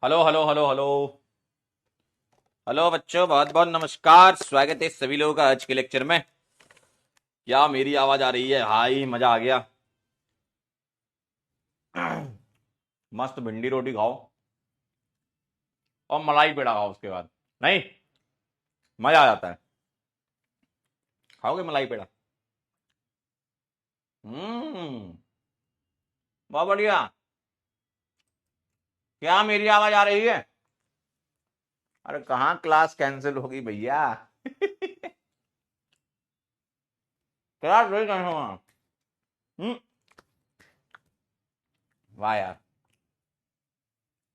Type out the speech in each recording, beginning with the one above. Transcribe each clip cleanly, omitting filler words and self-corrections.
Hello hello hello hello hello बच्चों, बहुत बहुत नमस्कार। स्वागत है सभी लोगों का आज के लेक्चर में। क्या मेरी आवाज आ रही है? हाय, मजा आ गया। मस्त भिंडी रोटी खाओ और मलाई पेड़ा खाओ उसके बाद। नहीं, मजा आ जाता है। खाओगे मलाई पेड़ा? हम्म, बहुत बढ़िया। क्या मेरी आवाज आ रही है? अरे कहाँ क्लास कैंसिल होगी भैया। क्लास नहीं कैंसिल होना। हम्म, वाह यार,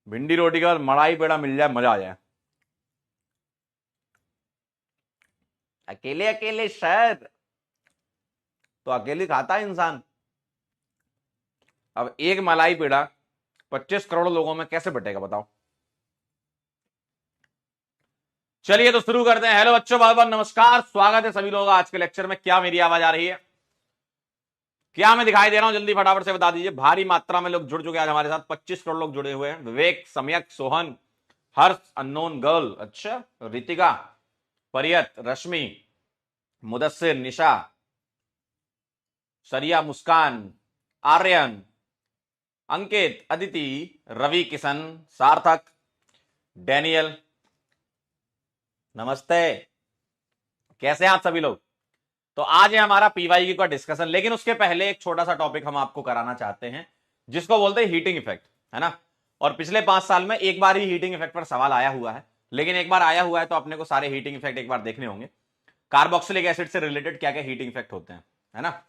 भिंडी रोटी के बाद मलाई पेड़ा मिल जाए, मजा आ जाए। अकेले अकेले सर, तो अकेले खाता है इंसान। अब एक मलाई पेड़ा 25 करोड़ लोगों में कैसे बटेगा बताओ। चलिए तो शुरू करते हैं। हेलो बच्चों, बहुत बहुत नमस्कार। स्वागत है सभी लोगों का आज के लेक्चर में। क्या मेरी आवाज आ रही है? क्या मैं दिखाई दे रहा हूं? जल्दी फटाफट से बता दीजिए। भारी मात्रा में लोग जुड़ चुके हैं आज हमारे साथ। 25 करोड़ लोग जुड़े हुए हैं। विवेक, सम्यक, सोहन, हर्ष, अननोन गर्ल, अच्छा, रितिका, परियत, रश्मि, मुदस्सिर, निशा, सरिया, मुस्कान, आर्यन, अंकित, अदिति, रवि, किशन, सार्थक, डैनियल, नमस्ते। कैसे हैं आप सभी लोग? तो आज है हमारा पीवाईक्यू का डिस्कशन, लेकिन उसके पहले एक छोटा सा टॉपिक हम आपको कराना चाहते हैं जिसको बोलते हैं हीटिंग इफेक्ट, है ना। और पिछले 5 साल में एक बार ही हीटिंग इफेक्ट पर सवाल आया हुआ है, लेकिन एक बार आया हुआ है तो अपने को सारे हीटिंग इफेक्ट एक बार देखने होंगे। कार्बोक्सिलिक एसिड से रिलेटेड क्या क्या हीटिंग इफेक्ट होते हैं, है ना।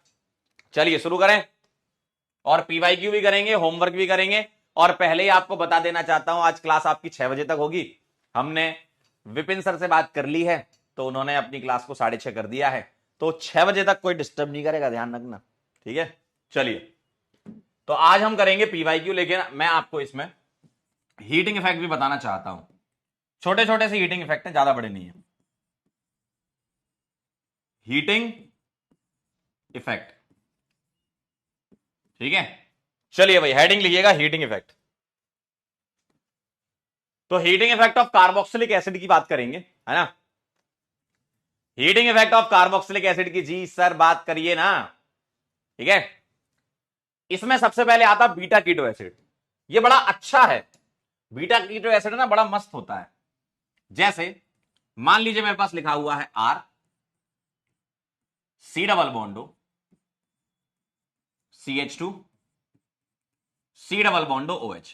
चलिए शुरू करें। और पीवाईक्यू भी करेंगे, होमवर्क भी करेंगे। और पहले ही आपको बता देना चाहता हूं, आज क्लास आपकी 6 बजे तक होगी। हमने विपिन सर से बात कर ली है, तो उन्होंने अपनी क्लास को 6:30 कर दिया है। तो 6 बजे तक कोई डिस्टर्ब नहीं करेगा, ध्यान रखना, ठीक है। चलिए, तो आज हम करेंगे पीवाईक्यू, लेकिन मैं आपको इसमें हीटिंग इफेक्ट भी बताना चाहता हूं। छोटे छोटे से हीटिंग इफेक्ट हैं, ज्यादा बड़े नहीं है। हीटिंग इफेक्ट, ठीक है। चलिए भाई, हेडिंग लिखिएगा हीटिंग इफेक्ट। तो heating effect of carboxylic acid की बात करेंगे, है ना। Heating effect of carboxylic acid की, जी सर बात करिए ना, ठीक है। इसमें सबसे पहले आता बीटा कीटो एसिड। ये बड़ा अच्छा है। बीटा कीटो एसिड ना बड़ा मस्त होता है। जैसे मान लीजिए मेरे पास लिखा हुआ है R, C double bond O, CH2, C double bond O OH।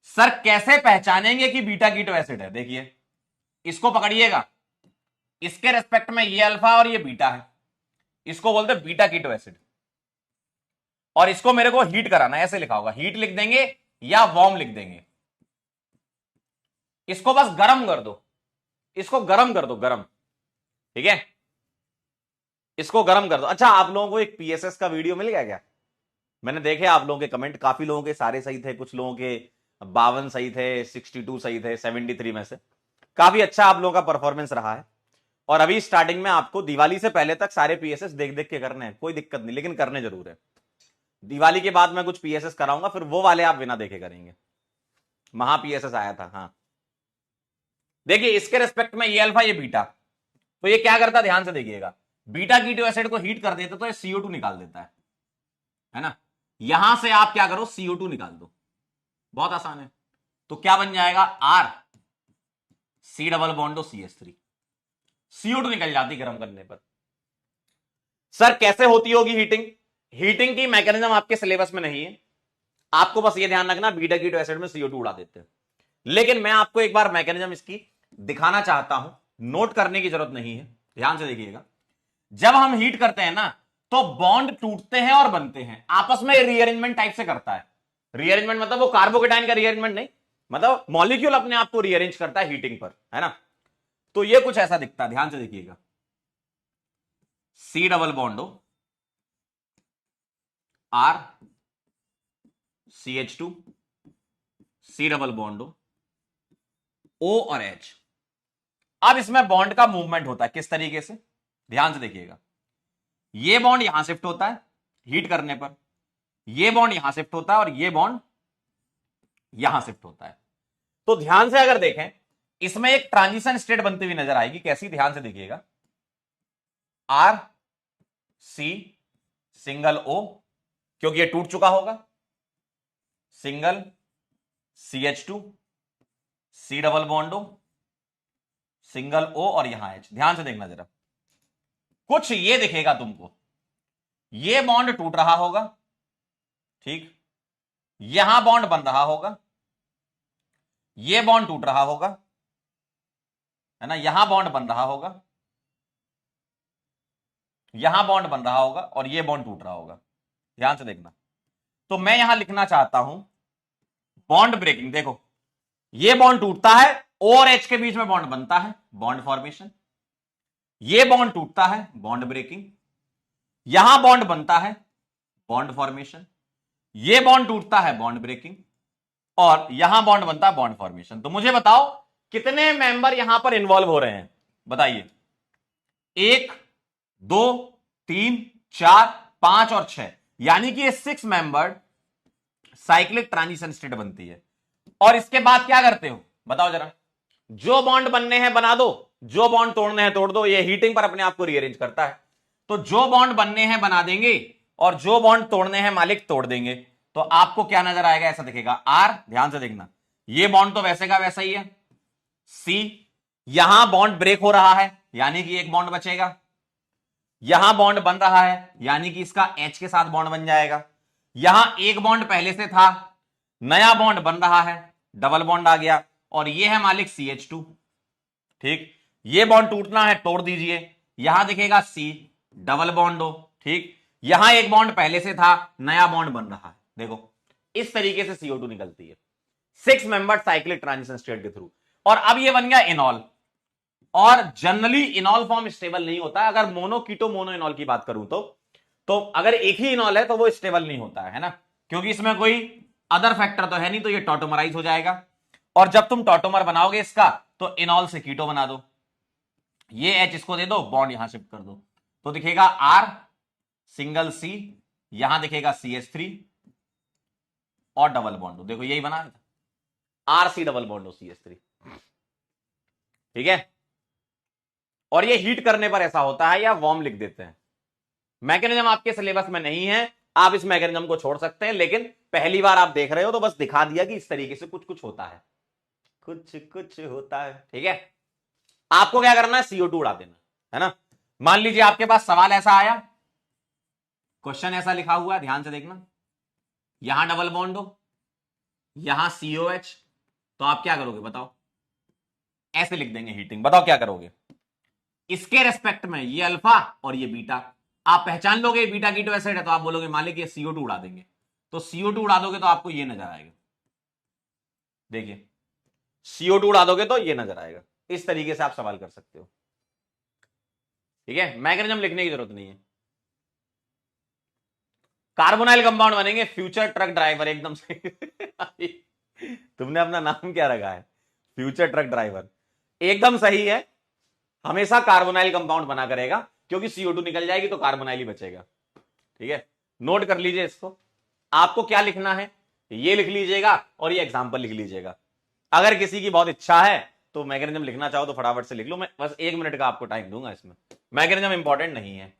Sir कैसे पहचानेंगे कि बीटा कीटो एसिड है? देखिए, इसको पकड़िएगा, इसके रेस्पेक्ट में ये अल्फा और ये बीटा है, इसको बोलते हैं बीटा कीटो एसिड। और इसको मेरे को हीट कराना है, ऐसे लिखा होगा, हीट लिख देंगे या वार्म लिख देंगे। इसको बस गर्म कर दो, इसको गर्म कर दो, गर्म, ठीक है। इसको गर्म कर दो। अच्छा, आप लोगों को एक PSS का वीडियो मिल गया क्या? मैंने देखे आप लोगों के कमेंट, काफी लोगों के सारे सही थे, कुछ लोगों के 52 सही थे, 62 सही थे, 73 में से। काफी अच्छा आप लोगों का परफॉर्मेंस रहा है। और अभी स्टार्टिंग में आपको दिवाली से पहले तक सारे PSS देख देख के करने हैं, कोई दिक्कत नहीं, लेकिन करने जरूर है। दिवाली के बाद मैं कुछ PSS कराऊंगा, फिर वो वाले आप बिना देखे करेंगे। महा PSS आया था, हाँ। देखिए, इसके रेस्पेक्ट में ये अल्फा, ये बीटा, तो ये क्या करता है ध्यान से देखिएगा। बीटा कीटो एसिड को हीट कर देते तो ये CO2 निकाल देता है ना। यहां से आप क्या करो, CO2 निकाल दो, बहुत आसान है। तो क्या बन जाएगा, R, C double बॉन्डो CH3, CO2 निकल जाती गर्म करने पर। सर कैसे होती होगी हीटिंग? हीटिंग की मैकेनिज्म आपके सिलेबस में नहीं है, आपको बस ये ध्यान रखना बीटा कीटो एसिड में CO2 उड़ा देते हैं। लेकिन मैं आपको एक बार मैकेनिज्म इसकी दिखाना चाहता हूं, नोट करने की जरूरत नहीं है, ध्यान से देखिएगा। जब हम हीट करते हैं ना, तो बॉन्ड टूटते हैं और बनते हैं, आपस में रीअरेंजमेंट टाइप से करता है। रीअरेंजमेंट मतलब वो कार्बोकेटाइन का रीअरेंजमेंट नहीं, मतलब मॉलिक्यूल अपने आप को रीअरेंज करता है हीटिंग पर, है ना। तो ये कुछ ऐसा दिखता है, ध्यान से देखिएगा। C double बॉन्डो R, CH2, C double बॉन्डो O और H। अब इसमें बॉन्ड का मूवमेंट होता है किस तरीके से, ध्यान से देखिएगा। ये बॉन्ड यहां शिफ्ट होता है हीट करने पर, ये बॉन्ड यहां शिफ्ट होता है, और ये बॉन्ड यहां शिफ्ट होता है। तो ध्यान से अगर देखें, इसमें एक ट्रांजिशन स्टेट बनती हुई नजर आएगी। कैसी? ध्यान से देखिएगा, आर सी सिंगल ओ, क्योंकि ये टूट चुका होगा, single CH2 C double bond O, single O और यहां H। ध्यान से देखना जरा, कुछ ये दिखेगा तुमको, ये बॉन्ड टूट रहा होगा, ठीक, यहां बॉन्ड बन रहा होगा, ये बॉन्ड टूट रहा होगा, है ना, यहां बॉन्ड बन रहा होगा, यहां बॉन्ड बन रहा होगा और ये बॉन्ड टूट रहा होगा। ध्यान से देखना। तो मैं यहां लिखना चाहता हूं बॉन्ड ब्रेकिंग। देखो, ये बॉन्ड टूटता है, O और H के बीच में बॉन्ड बनता है, बॉन्ड फॉर्मेशन। ये बॉन्ड टूटता है, बॉन्ड ब्रेकिंग। यहां बॉन्ड बनता है, बॉन्ड फॉर्मेशन। ये बॉन्ड टूटता है, बॉन्ड ब्रेकिंग। और यहां बॉन्ड बनता है, बॉन्ड फॉर्मेशन। तो मुझे बताओ कितने मेंबर यहां पर इन्वॉल्व हो रहे हैं, बताइए। 1 2 3 4 5 और 6, यानी कि ये 6 मेंबर साइक्लिक ट्रांजिशन स्टेट बनती है। और इसके बाद क्या करते हो बताओ जरा? जो बॉन्ड बनने हैं बना दो, जो बॉन्ड तोड़ने हैं तोड़ दो। ये हीटिंग पर अपने आप को रीअरेंज करता है। तो जो बॉन्ड बनने हैं बना देंगे और जो बॉन्ड तोड़ने हैं मालिक तोड़ देंगे। तो आपको क्या नजर आएगा? ऐसा दिखेगा आर। ध्यान से देखना, ये बॉन्ड तो वैसे का वैसा ही है। सी, यहां बॉन्ड ब्रेक हो रहा है, यानी कि एक बॉन्ड बचेगा। यहां बॉन्ड बन रहा है, यानी कि इसका H के साथ बॉन्ड बन जाएगा। यहां एक बॉन्ड पहले से था, नया बॉन्ड बन रहा है, डबल बॉन्ड आ गया। और ये है मालिक CH2, ठीक। ये बॉन्ड टूटना है, तोड़ दीजिए। यहां दिखेगा C डबल बॉन्ड हो, ठीक। यहां एक बॉन्ड पहले से था, नया बॉन्ड बन रहा है। देखो, इस तरीके से CO2 निकलती है 6 मेंबर साइक्लिक ट्रांजिशन स्टेट के थ्रू। और अब ये बन गया इनॉल। और जनरली इनॉल फॉर्म स्टेबल नहीं होता। अगर मोनो कीटो मोनो इनॉल की बात करूं तो अगर एक ही इनॉल है तो वो स्टेबल नहीं होता है ना, क्योंकि इसमें कोई अदर फैक्टर तो है नहीं, तो ये टॉटोमराइज हो जाएगा। और जब तुम टॉटोमर बनाओगे इसका, तो इनॉल से कीटो बना दो, ये H इसको दे दो, बॉन्ड यहां शिफ्ट कर दो, तो दिखेगा R सिंगल C, यहां दिखेगा CH3 और डबल बॉन्ड। देखो यही बना था, RC डबल बॉन्ड CH3, ठीक है। और ये हीट करने पर ऐसा होता है, या वार्म लिख देते हैं। मैकेनिज्म आपके सिलेबस में नहीं है, आप इस मैकेनिज्म को छोड़ सकते हैं, लेकिन पहली बार आप देख रहे हो तो बस दिखा दिया कि इस तरीके से कुछ कुछ होता है, कुछ कुछ होता है, ठीक है। आपको क्या करना है? CO2 उड़ा देना है ना। मान लीजिए आपके पास सवाल ऐसा आया, क्वेश्चन ऐसा लिखा हुआ है, ध्यान से देखना, यहां डबल बॉन्ड हो, यहां COH, तो आप क्या करोगे बताओ? ऐसे लिख देंगे हीटिंग। बताओ क्या करोगे? इसके रेस्पेक्ट में ये अल्फा और ये बीटा, आप पहचान लोगे बीटा कीटो एसिड है, तो आप बोलोगे मालिक ये CO2 उड़ा देंगे। तो CO2 उड़ा दोगे तो आपको ये नजर आएगा। देखिए, CO2 उड़ा दोगे तो ये नजर आएगा। इस तरीके से आप सवाल कर सकते हो, ठीक है। मैकेनिज्म लिखने की जरूरत नहीं है। कार्बोनाइल कंपाउंड बनेंगे फ्यूचर ट्रक ड्राइवर, एकदम सही। तुमने अपना नाम क्या रखा है? फ्यूचर ट्रक ड्राइवर, एकदम सही है। हमेशा कार्बोनाइल कंपाउंड बना करेगा, क्योंकि CO2 निकल जाएगी तो कार्बोनाइल ही बचेगा, ठीक है। नोट कर लीजिए इसको। आपको क्या लिखना है ये लिख लीजिएगा और ये एग्जांपल लिख लीजिएगा। अगर किसी की बहुत इच्छा है तो मैकेनिज्म लिखना चाहो तो फटाफट से लिख लो। मैं बस 1 मिनट का आपको टाइम दूंगा इसमें। मैकेनिज्म इंपॉर्टेंट नहीं है,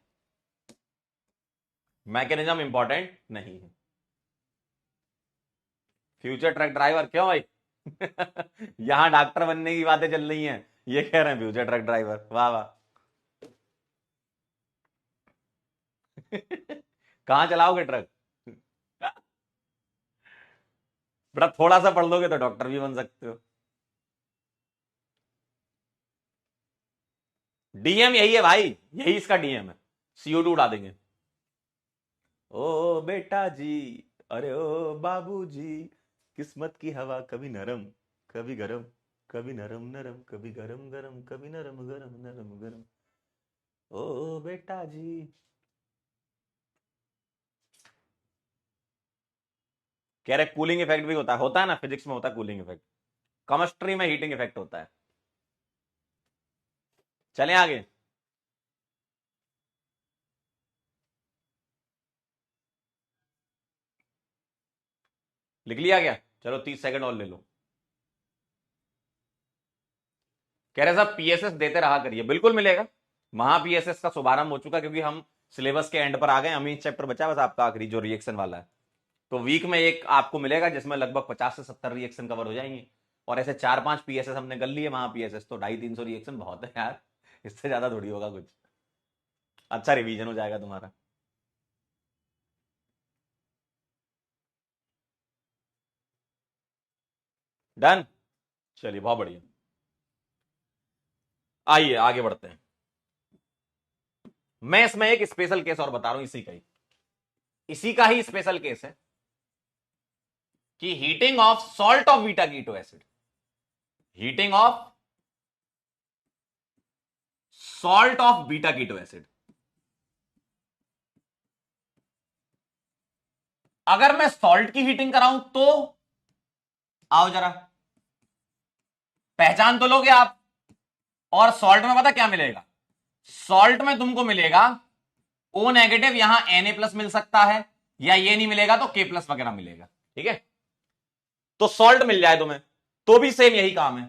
मैकेनिज्म इंपॉर्टेंट नहीं है। फ्यूचर ट्रक ड्राइवर क्यों भाई? यहां डॉक्टर बनने की बातें चल रही हैं, ये कह रहे हैं फ्यूचर ट्रक ड्राइवर। वाह वाह। कहां चलाओगे ट्रक? बेटा थोड़ा सा पढ़ लोगे तो डॉक्टर भी बन सकते हो। DM यही है भाई, यही इसका DM है। CO2 उड़ा देंगे। ओ बेटा जी, अरे ओ बाबू जी, किस्मत की हवा कभी नरम कभी गरम, कभी नरम नरम कभी गरम गरम, कभी नरम गरम नरम गरम, ओ बेटा जी। कह रहे कूलिंग इफेक्ट भी होता है ना, फिजिक्स में होता है कूलिंग इफेक्ट, केमिस्ट्री में हीटिंग इफेक्ट होता है। चलें आगे। लिख लिया क्या? चलो 30 सेकंड और ले लो। कह रहे साहब पीएसएस देते रहा करिए, बिल्कुल मिलेगा। महा पीएसएस का शुभारंभ हो चुका, क्योंकि हम सिलेबस के एंड पर आ गए। हमें चैप्टर बचा बस आपका आखिरी जो रिएक्शन वाला है। तो वीक में एक आपको मिलेगा जिसमें लगभग 50 से 70 रिएक्शन कवर हो जाएंगे। और ऐसे 4-5 पीएसएस हमने कर लिए महा पीएसएस, तो 250-300 रिएक्शन बहुत है यार, इससे ज्यादा थोड़ी होगा कुछ। अच्छा रिवीजन हो जाएगा तुम्हारा। डन, चलिए बहुत बढ़िया। आइए आगे बढ़ते हैं। मैं इसमें एक स्पेशल केस और बता रहा हूं, इसी का ही स्पेशल केस है कि heating of salt of beta keto acid, heating of salt of beta keto acid. अगर मैं सॉल्ट की हीटिंग कराऊं तो आओ जरा पहचान तो लोगे आप। और सॉल्ट में पता क्या मिलेगा? सॉल्ट में तुमको मिलेगा ओ नेगेटिव, यहां Na+ मिल सकता है, या ये नहीं मिलेगा तो K+ वगैरह मिलेगा। ठीक है, तो सॉल्ट मिल जाए तुम्हें तो भी सेम यही काम है।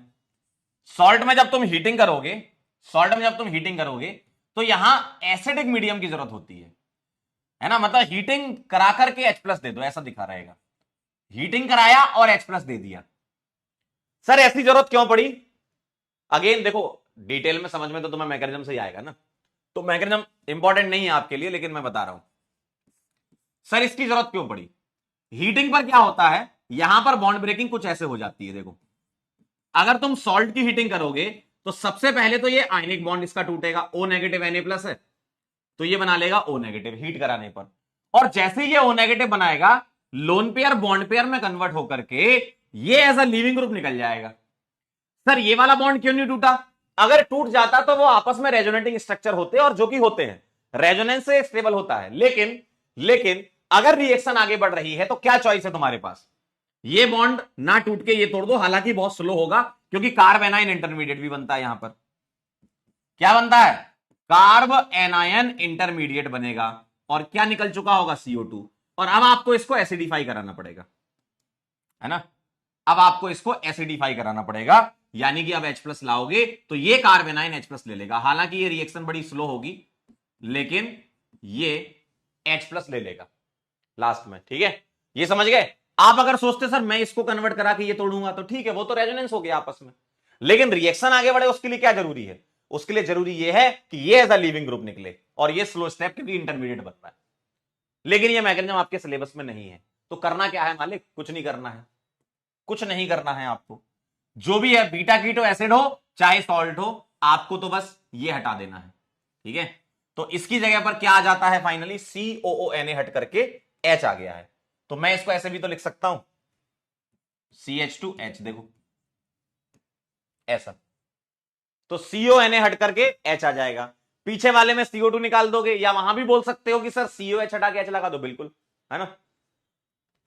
सॉल्ट में जब तुम हीटिंग करोगे, तो यहां एसिडिक मीडियम की जरूरत होती है ना। मतलब हीटिंग करा करके H+ दे दो, ऐसा दिखा रहेगा। हीटिंग कराया और H+ दे दिया। सर ऐसी जरूरत क्यों पड़ी? अगेन देखो, डिटेल में समझ में तो तुम्हें मैकेनिज्म से ही आएगा ना, तो मैकेनिज्म इंपॉर्टेंट नहीं है आपके लिए, लेकिन मैं बता रहा हूं सर इसकी जरूरत क्यों पड़ी। हीटिंग पर क्या होता है, यहां पर बॉन्ड ब्रेकिंग कुछ ऐसे हो जाती है। देखो, अगर तुम सॉल्ट की हीटिंग करोगे तो सबसे पहले तो ये आयनिक बॉन्ड इसका टूटेगा, O नेगेटिव Na+ है तो ये बना लेगा O नेगेटिव हीट कराने पर। और जैसे ये O नेगेटिव बनाएगा, लोन पेयर बॉन्ड पेयर में कन्वर्ट होकर के ये एज अ लीविंग ग्रुप निकल जाएगा। सर ये वाला बॉन्ड क्यों नहीं टूटा? अगर टूट जाता तो वो आपस में रेजोनेटिंग स्ट्रक्चर होते, और जो कि होते हैं, रेजोनेंस से स्टेबल होता है। लेकिन अगर रिएक्शन आगे बढ़ रही है तो क्या चॉइस है तुम्हारे पास? ये बॉन्ड ना टूट के ये तोड़ दो, हालांकि बहुत स्लो होगा क्योंकि कार्ब एनायन इंटरमीडिएट भी बनता है। यहां पर क्या बनता है? कार्ब एनायन इंटरमीडिएट बनेगा, और क्या निकल चुका होगा? CO2। और अब आपको इसको एसिडिफाई कराना पड़ेगा, है ना। अब आपको इसको एसिडिफाई कराना पड़ेगा, यानी कि अब H+ लाओगे तो ये कार्ब एनायन H+ ले लेगा। हालांकि ये रिएक्शन बड़ी स्लो होगी, लेकिन ये H+ ले लेगा लास्ट में। ठीक है, ये समझ गए आप? अगर सोचते सर मैं इसको कन्वर्ट करा के ये तोड़ूंगा, तो ठीक है, वो तो रेजोनेंस हो गया आपस में। लेकिन रिएक्शन आगे बढ़े उसके लिए क्या जरूरी है? उसके लिए जरूरी ये है कि ये एज अ लीविंग ग्रुप निकले, और ये स्लो स्टेप क्योंकि इंटरमीडिएट बन रहा है। लेकिन ये मैकेनिज्म आपके सिलेबस में नहीं है, तो करना क्या है मालिक? कुछ नहीं करना है, कुछ नहीं करना है आपको। जो भी है बीटा कीटो एसिड हो चाहे सॉल्ट हो, आपको तो बस ये हटा देना है। ठीक है, तो इसकी जगह पर क्या आ जाता है फाइनली? COONA हट करके H आ गया है। तो मैं इसको ऐसे भी तो लिख सकता हूं, CH2H। देखो ऐसा, तो CONA हट करके H आ जाएगा। पीछे वाले में CO2 निकाल दोगे, या वहां भी बोल सकते हो कि सर COH हटा के H लगा दो, बिल्कुल, है ना।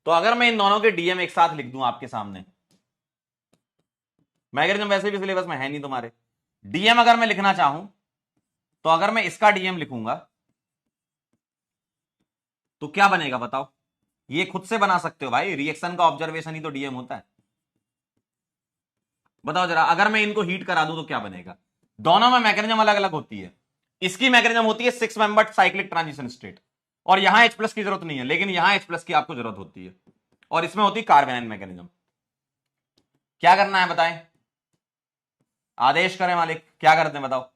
तो अगर मैं इन दोनों के DM एक साथ लिख दूं आपके सामने, मैकेनिज्म वैसे भी सिलेबस में है नहीं तुम्हारे, DM अगर मैं लिखना चाहूं तो अगर मैं इसका DM लिखूंगा तो क्या बनेगा बताओ? ये खुद से बना सकते हो भाई, रिएक्शन का ऑब्जर्वेशन ही तो DM होता है। बताओ जरा, अगर मैं इनको हीट करा दूं तो क्या बनेगा? दोनों में मैकेनिज्म अलग अलग होती है। इसकी मैकेनिज्म होती है 6 मेंबर्ड साइक्लिक ट्रांजिशन स्टेट, और यहां H+ की जरूरत नहीं है, लेकिन यहां H+ की आपको जरूरत होती है, और इसमें होती है कार्ब एनायन मैकेनिज्म। क्या करना है बताएं? आदेश करें मालिक, क्या करते हैं बताओ?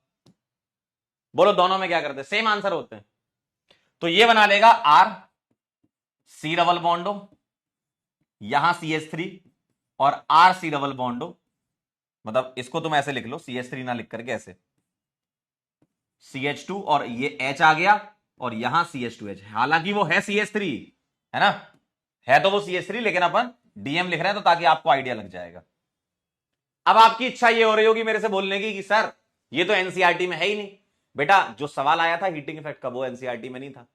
बोलो दोनों में क्या करते हैं? सेम आंसर होते हैं। तो ये बना लेगा R C डबल बॉन्डो, यहां CH3 और R C डबल बॉन्डो। मतलब इसको तुम ऐसे लिख लो, CH3 ना लिख करके ऐसे CH2, और ये H आ गया, और यहां CH2H। हालांकि वो है CH3, है ना, है तो वो CH3, लेकिन अपन DM लिख रहे हैं तो ताकि आपको आइडिया लग जाएगा। अब आपकी इच्छा ये हो रही होगी मेरे से बोलने की कि सर ये तो एनसीईआरटी में है ही नहीं। बेटा जो सवाल आया था हीटिंग इफेक्ट का, वो एनसीईआरटी में नहीं था,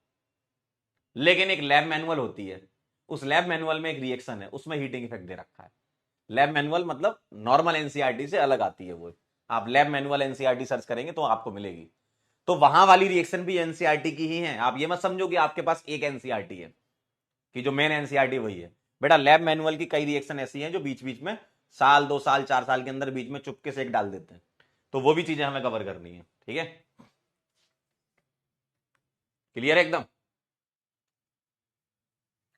लेकिन एक लैब मैनुअल होती है, उस लैब मैनुअल में एक रिएक्शन है, उसमें हीटिंग इफेक्ट दे रखा है। लैब मैनुअल मतलब नॉर्मल एनसीईआरटी से अलग आती है वो, आप लैब मैनुअल एनसीईआरटी सर्च करेंगे तो आपको मिलेगी। तो वहां वाली रिएक्शन भी एनसीईआरटी की ही है। आप ये मत समझो कि आपके पास एक एनसीईआरटी है, कि जो मेन एनसीईआरटी वही है। बेटा लैब मैनुअल की कई रिएक्शन ऐसी हैं जो बीच बीच में साल 2 साल 4 साल के अंदर बीच में चुपके से एक डाल देते हैं, तो वो भी चीजें हमें कवर करनी है। ठीक है, क्लियर है एकदम।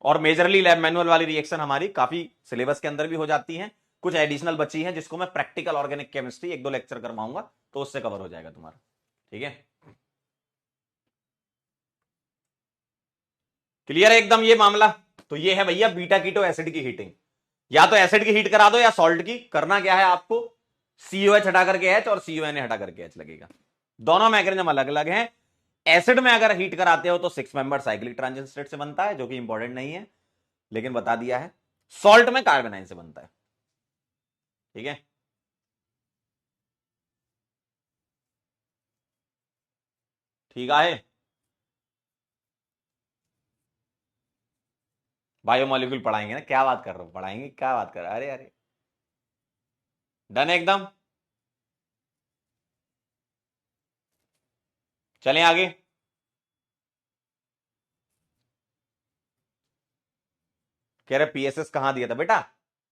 और मेजरली लैब मैनुअल वाली रिएक्शन हमारी काफी सिलेबस के अंदर भी हो जाती हैं, कुछ एडिशनल बची हैं जिसको मैं प्रैक्टिकल ऑर्गेनिक केमिस्ट्री 1-2 लेक्चर करवाऊंगा तो उससे कवर हो जाएगा तुम्हारा। ठीक है, क्लियर है एकदम ये मामला। तो ये है भैया बीटा कीटो एसिड की हीटिंग, या तो एसिड की हीट करा दो या सॉल्ट की। करना क्या है आपको, COH हटा करके H और CONA हटा करके H लगेगा। दोनों मैकेनिज्म अलग अलग हैं। एसिड में अगर हीट कराते हो तो 6 मेंबर साइक्लिक ट्रांजिशन स्टेट से बनता है, जो कि इंपॉर्टेंट नहीं है लेकिन बता दिया है। सॉल्ट में कार्बोनाइन से बनता है। ठीक है, ठीक है। बायोमोलिक्यूल पढ़ाएंगे ना, क्या बात कर रहे हो, पढ़ाएंगे क्या बात कर रहे हो? अरे अरे, डन एकदम। चलें आगे। कह रहे PSS कहां दिया था बेटा,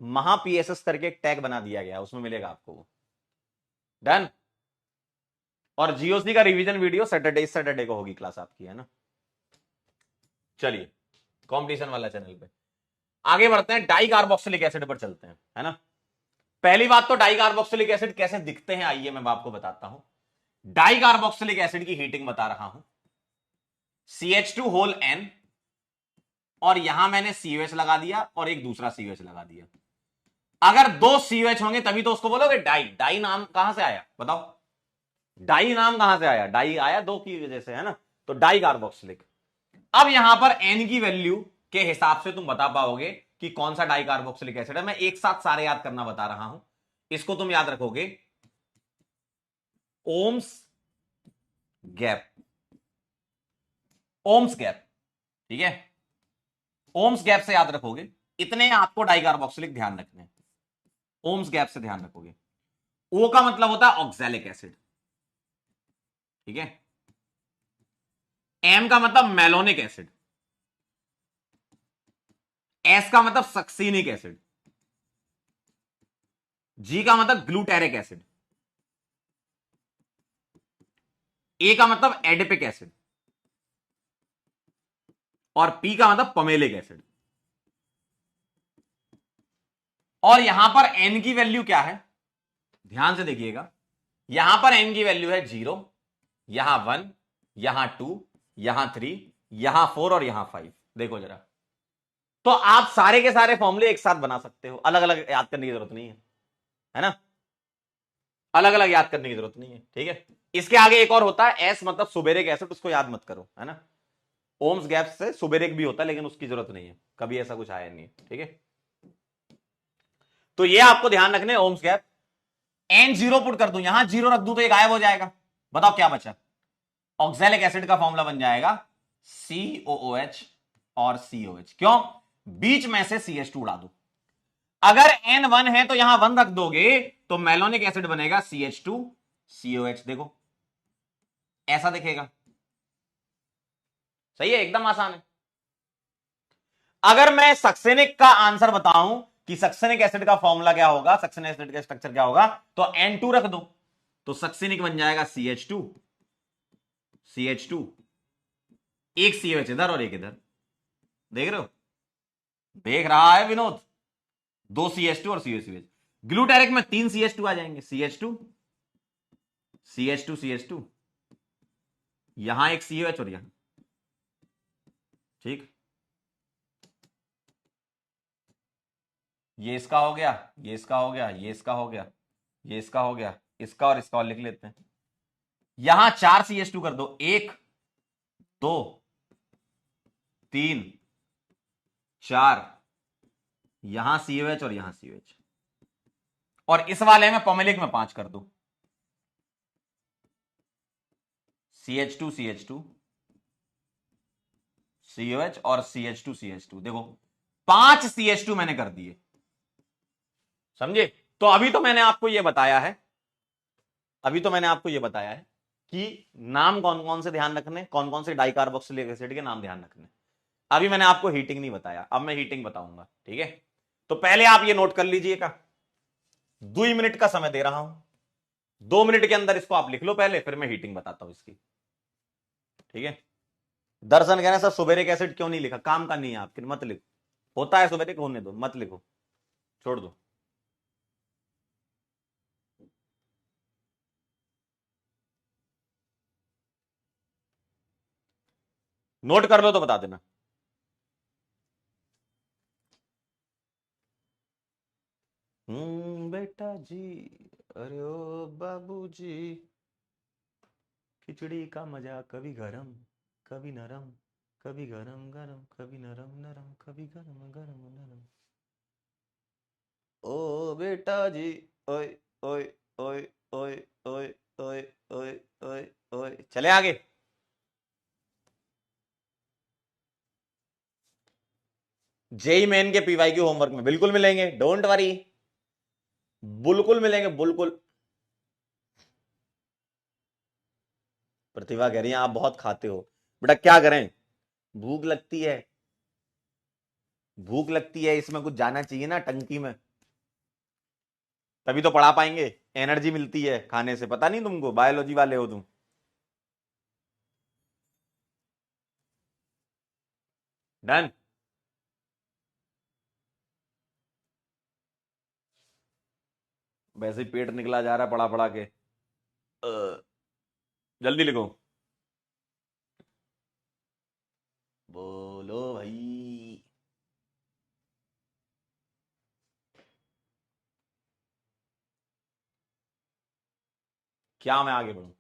महा PSS करके एक टैग बना दिया गया, उसमें मिलेगा आपको। डन। और GOC का रिवीजन वीडियो सैटरडे को होगी क्लास आपकी, है ना। चलिए कॉम्पिटिशन वाला चैनल पे आगे बढ़ते हैं, डाई कार्बोक्सिलिक एसिड पर चलते हैं, है ना। पहली बात तो डाई कार्बोक्सिलिक एसिड कैसे दिखते हैं आइए मैं आपको बताता हूं। डाई कार्बोक्सिलिक एसिड की हीटिंग बता रहा हूं। CH2 होल N, और यहां मैंने COH लगा दिया और एक दूसरा COH लगा दिया। अगर 2 COH होंगे तभी तो उसको बोलोगे डाई। डाई नाम कहां से आया बताओ, डाई नाम कहां से आया, डाई आया 2 की वजह से, है ना। तो डाई कार्बोक्सिलिक। अब यहां पर N की वैल्यू के हिसाब से तुम बता पाओगे कि कौन सा डाई कार्बोक्सिलिक एसिड है। मैं एक साथ सारे याद करना बता रहा हूं, इसको तुम याद रखोगे। ओम्स गैप, ओम्स गैप, ठीक है। ओम्स गैप से याद रखोगे, इतने आपको डाई कार्बोक्सिलिक ध्यान रखने हैं। ओम्स गैप से ध्यान रखोगे। O का मतलब होता है ऑक्सैलिक एसिड, ठीक है। M का मतलब मेलोनिक एसिड, S का मतलब सक्सीनिक एसिड, G का मतलब ग्लूटेरिक एसिड, A का मतलब एडिपिक एसिड, और P का मतलब पमेलिक एसिड। और यहां पर N की वैल्यू क्या है, ध्यान से देखिएगा। यहां पर N की वैल्यू है 0, यहां 1, यहां 2, यहां 3, यहां 4 और यहां 5। देखो जरा, तो आप सारे के सारे फॉर्मूले एक साथ बना सकते हो, अलग अलग याद करने की जरूरत नहीं है ना। अलग अलग याद करने की जरूरत नहीं है, ठीक है। इसके आगे एक और होता है S मतलब सुबेरिक एसिड, उसको याद मत करो, है ना। ओम्स गैप से सुबेरिक भी होता है लेकिन उसकी जरूरत नहीं है, कभी ऐसा कुछ आया नहीं, ठीक है। तो ये आपको ध्यान रखने, ओम्स गैप। N0 पुट कर दूं, यहां 0 रख दूं तो ये गायब हो जाएगा। बताओ क्या बचा, ऑक्सैलिक एसिड का फॉर्मूला बन जाएगा COOH और COH। क्यों, बीच में से CH2 उड़ा दो। अगर N1 है तो यहां 1 रख दोगे तो मेलोनिक एसिड बनेगा CH2 COH। देखो ऐसा दिखेगा, सही है, एकदम आसान है। अगर मैं सक्सेनिक का आंसर बताऊं कि सक्सेनिक एसिड का फॉर्मूला क्या होगा, सक्सेनिक एसिड का स्ट्रक्चर क्या होगा, तो N2 रख दो तो सक्सेनिक बन जाएगा CH2 CH2, एक COH इधर और एक इधर। देख रहे हो, देख रहा है विनोद, 2 CH2 और COH। ग्लूटेरिक में 3 CH2 आ जाएंगे, CH2 CH2 CH2, यहां एक COH और यहां, ठीक। ये इसका हो गया, ये इसका हो गया, ये इसका हो गया, ये इसका हो गया, इसका और इसका और लिख लेते हैं। यहां 4 CH2 कर दो, 1 2 3 4, यहां COH और यहां COH, और इस वाले में पमेलिक में 5 कर दो, CH2 CH2 COH और CH2 CH2। देखो 5 CH2 मैंने कर दिए, समझे। तो अभी तो मैंने आपको यह बताया है, अभी तो मैंने आपको यह बताया है कि नाम कौन कौन से ध्यान रखने, कौन कौन से डाइकार्बोक्सिलिक एसिड के नाम ध्यान रखने। अभी मैंने आपको हीटिंग नहीं बताया, अब मैं हीटिंग बताऊंगा, ठीक है। तो पहले आप ये नोट कर लीजिएगा, 2 मिनट का समय दे रहा हूं, 2 मिनट के अंदर इसको आप लिख लो पहले, फिर मैं हीटिंग बताता हूं इसकी, ठीक है। दर्शन कह रहे हैं सर सुबेरिक एसिड क्यों नहीं लिखा, काम का नहीं है आपके, मत लिखो, होता है सुबेरिक, होने दो, मत लिखो, छोड़ दो। नोट कर लो तो बता देना। बेटा जी, अरे ओ बाबूजी, खिचड़ी का मजा कभी गरम कभी नरम, कभी गरम गरम कभी नरम नरम, कभी गरम गरम नरम। ओ बेटा जी, ओए ओए ओए ओए ओए ओए ओए ओए ओए, चले आगे। जेई मेन के पीवाई की होमवर्क में बिल्कुल मिलेंगे, डोंट वरी, बिल्कुल मिलेंगे, बिल्कुल। प्रतिभा कह रही है आप बहुत खाते हो, बेटा क्या करें, भूख लगती है, भूख लगती है, इसमें कुछ जाना चाहिए ना टंकी में, तभी तो पढ़ा पाएंगे, एनर्जी मिलती है खाने से, पता नहीं तुमको, बायोलॉजी वाले हो तुम। डन। वैसे ही पेट निकला जा रहा है पढ़ा पढ़ा के, जल्दी लिखो, बोलो भाई। क्या मैं आगे बढ़ूं?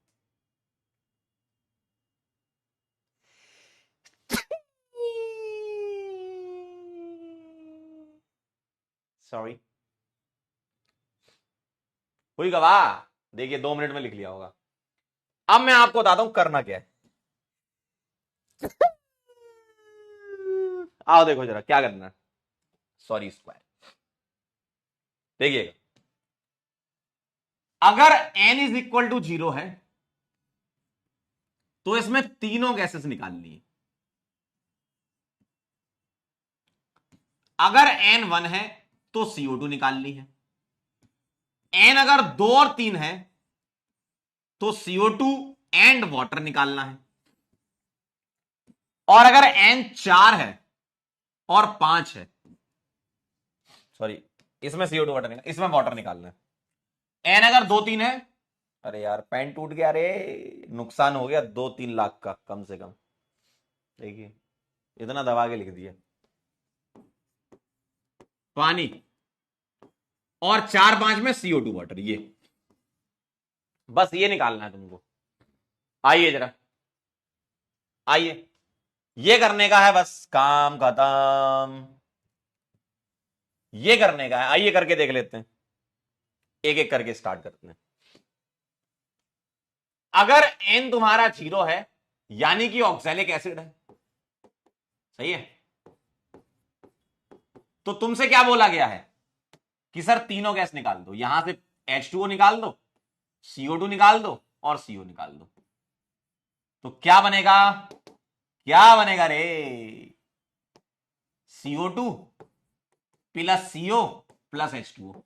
सॉरी, हुई गवाह, देखिए 2 मिनट में लिख लिया होगा। अब मैं आपको बताता हूं करना क्या है। आओ देखो जरा क्या करना है, सॉरी स्क्वायर, देखिएगा, अगर n इज इक्वल टू 0 है तो इसमें तीनों गैसेस निकालनी है। अगर n 1 है तो CO2 निकालनी है, n अगर 2 और 3 है तो CO2 एंड वाटर निकालना है, और अगर n 4 है और 5 है, सॉरी, इसमें CO2 वाटर निकाल, इसमें वाटर निकालना है। n अगर 2 3 है, अरे यार पेन टूट गया रे, नुकसान हो गया 2-3 लाख का कम से कम, देखिए इतना दबा के लिख दिया, पानी, और 4 5 में CO2 वाटर, ये बस ये निकालना है तुमको। आइए जरा, आइए, ये करने का है बस, काम खत्म, ये करने का है, आइए करके देख लेते हैं, एक एक करके स्टार्ट करते हैं। अगर n तुम्हारा 0 है यानी कि ऑक्सैलिक एसिड है, सही है, तो तुमसे क्या बोला गया है कि सर तीनों गैस निकाल दो, यहां से H2O निकाल दो, CO2 निकाल दो और CO निकाल दो, तो क्या बनेगा, क्या बनेगा रे, CO2 plus CO plus H2O।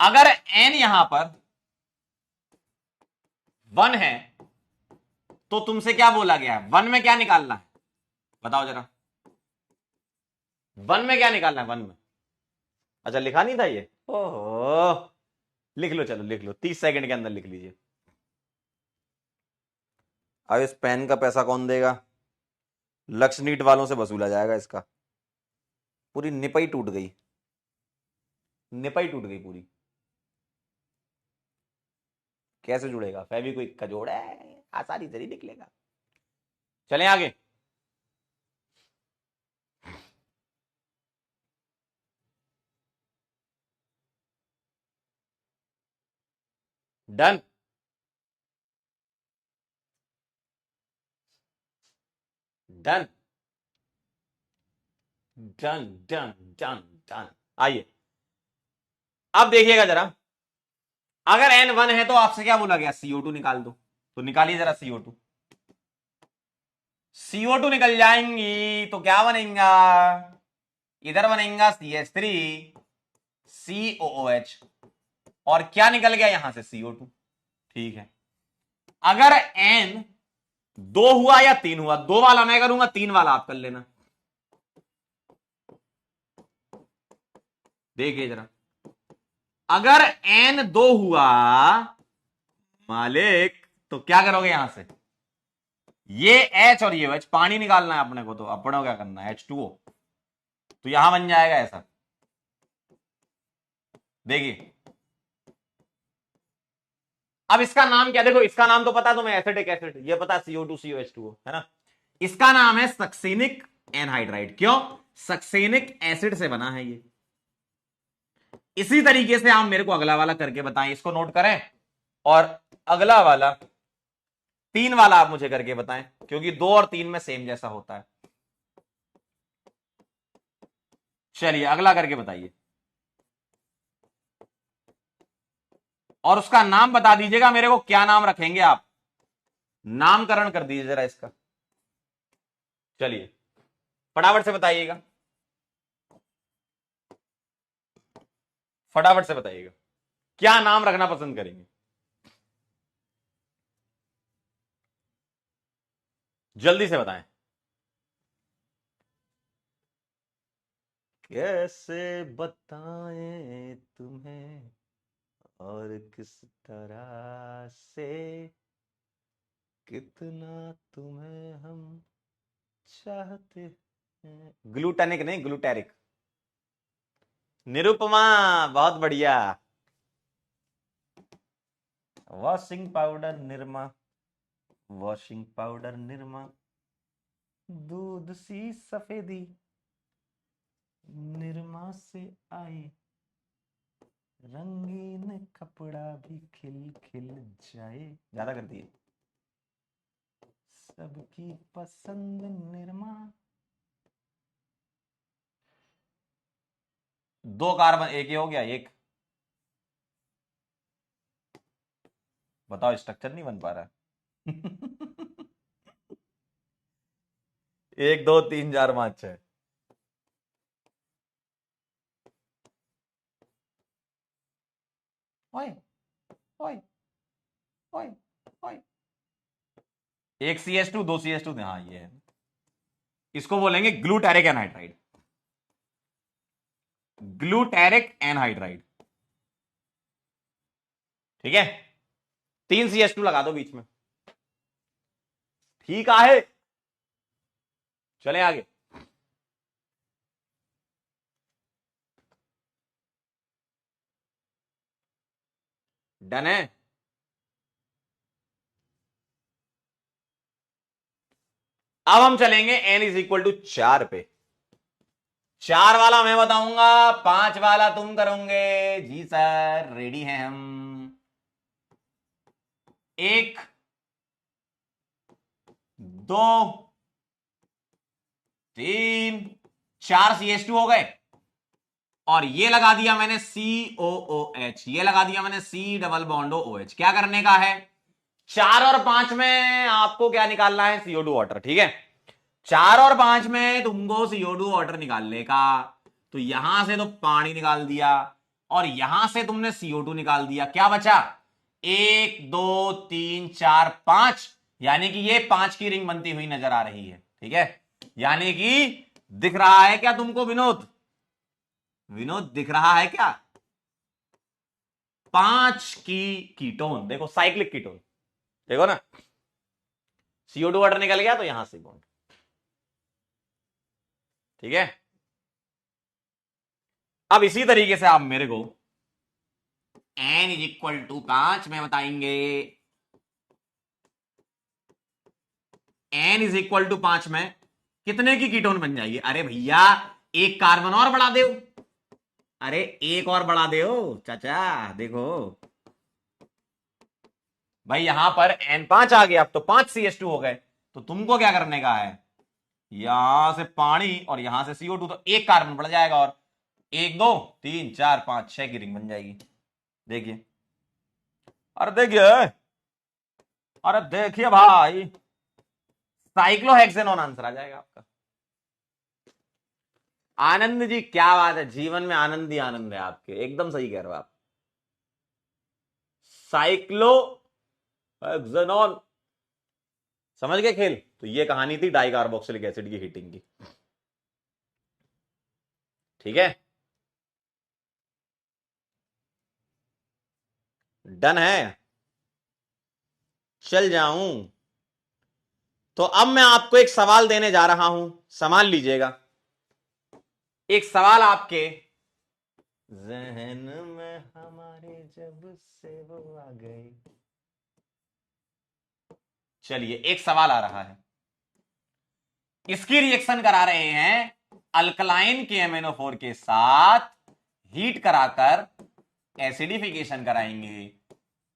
अगर n यहां पर 1 है तो तुमसे क्या बोला गया है, 1 में क्या निकालना है, बताओ जरा, 1 में क्या निकालना है, 1 में, अच्छा लिखा नहीं था ये, ओहो, लिख लो, चलो लिख लो, 30 सेकंड के अंदर लिख लीजिए। अब इस पेन का पैसा कौन देगा, लक्ष्य नीट वालों से वसूला जाएगा इसका, पूरी निपाई टूट गई, निपाई टूट गई पूरी, कैसे जुड़ेगा, फेविक्विक का जोड़ है, आसानी से नहीं निकलेगा। चलें आगे, done, done, done done done done. आइए अब देखिएगा जरा, अगर n 1 है तो आपसे क्या बोला गया, CO2 निकाल दो, तो निकालिए जरा CO2, CO2 निकल जाएंगी तो क्या बनेगा, इधर बनेगा CH3COOH, और क्या निकल गया यहां से CO2। ठीक है, अगर N 2 हुआ या 3 हुआ, 2 वाला मैं करूंगा, 3 वाला आप कर लेना। देखिए जरा, अगर N 2 हुआ मालिक तो क्या करोगे, यहां से ये H और ये OH पानी निकालना है अपने को, तो अपने को क्या करना है H2O, तो यहां बन जाएगा ऐसा। देखिए अब इसका नाम क्या, देखो इसका नाम तो पता है तुम्हें, एसिटिक एसिड, ये पता है CO2COH2O है ना। इसका नाम है सक्सेनिक एनहाइड्राइड। क्यों, सक्सेनिक एसिड से बना है ये। इसी तरीके से आप मेरे को अगला वाला करके बताएं, इसको नोट करें, और अगला वाला 3 वाला आप मुझे करके बताएं, क्योंकि 2 और 3 में सेम जैसा होता है। चलिए अगला करके बताइए, और उसका नाम बता दीजिएगा मेरे को, क्या नाम रखेंगे आप, नामकरण कर दीजिए जरा इसका। चलिए फटाफट से बताइएगा, फटाफट से बताइएगा क्या नाम रखना पसंद करेंगे, जल्दी से बताएं। कैसे बताएं तुम्हें और किस तरह से, कितना तुम्हें हम चाहते हैं। ग्लूटेनिक नहीं, ग्लूटेरिक। निरुपमा, बहुत बढ़िया। Washing powder Nirma, washing powder Nirma, दूध सी सफेदी निरमा से आई, रंगीन कपड़ा भी खिल खिल जाए। ज्यादा कर दिए, सबकी पसंद निरमा। 2 कार्बन, एक ही हो गया, एक बताओ, स्ट्रक्चर नहीं बन पा रहा। 1 2 3 4 5 6। ओए ओए ओए ओए, एक CH2 2 CH2, हाँ ये है, इसको बोलेंगे ग्लूटेरिक एनहाइड्राइड, ग्लूटेरिक एनहाइड्राइड। ठीक है, 3 CH2 लगा दो बीच में। ठीक है, चले आगे। डन है। अब हम चलेंगे N=4 पे। 4 वाला मैं बताऊंगा, 5 वाला तुम करोगे। जी सर, रेडी हैं हम। 1 2 3 4 CH2 हो गए, और ये लगा दिया मैंने COOH, ये लगा दिया मैंने C डबल बॉन्ड OH। क्या करने का है, 4 और 5 में आपको क्या निकालना है, CO2 वाटर। ठीक है, 4 और 5 में तुमको CO2 वाटर निकालने का, तो यहां से तो पानी निकाल दिया, और यहां से तुमने CO2 निकाल दिया, क्या बचा, 1 2 3 4 5, यानी कि ये 5 की रिंग बनती हुई नजर आ रही है। ठीक है, यानी कि दिख रहा है क्या तुमको विनोद, विनोद दिख रहा है क्या, 5 की कीटोन, देखो साइक्लिक कीटोन, देखो ना, CO2 वाटर निकल गया तो यहां से बॉन्ड। ठीक है, अब इसी तरीके से आप मेरे को N=5 में बताएंगे, N=5 में कितने की कीटोन बन जाएगी। अरे भैया, एक कार्बन और बढ़ा दो, अरे एक और बढ़ा दो चाचा, देखो भाई यहां पर N5 आ गया, अब तो 5 CH2 हो गए, तो तुमको क्या करने का है, यहां से पानी और यहां से CO2, तो एक कार्बन बढ़ जाएगा, और 1 2 3 4 5 6 की रिंग बन जाएगी। देखिए, अरे देखिए, अरे देखिए भाई, साइक्लोहेक्सेनॉन आंसर आ जाएगा आपका। आनंद जी क्या बात है, जीवन में आनंद ही आनंद है आपके, एकदम सही कह रहे हो आप। साइक्लोहेक्सेनॉन, समझ गए खेल। तो ये कहानी थी डाई कार्बोक्सिलिक एसिड की हीटिंग की। ठीक है, डन है, चल जाऊं। तो अब मैं आपको एक सवाल देने जा रहा हूं, संभाल लीजिएगा। एक सवाल आपके जहन में हमारे जब से वो आ गई। चलिए, एक सवाल आ रहा है, इसकी रिएक्शन करा रहे हैं अल्कलाइन के MnO4 के साथ, हीट कराकर एसिडिफिकेशन कराएंगे,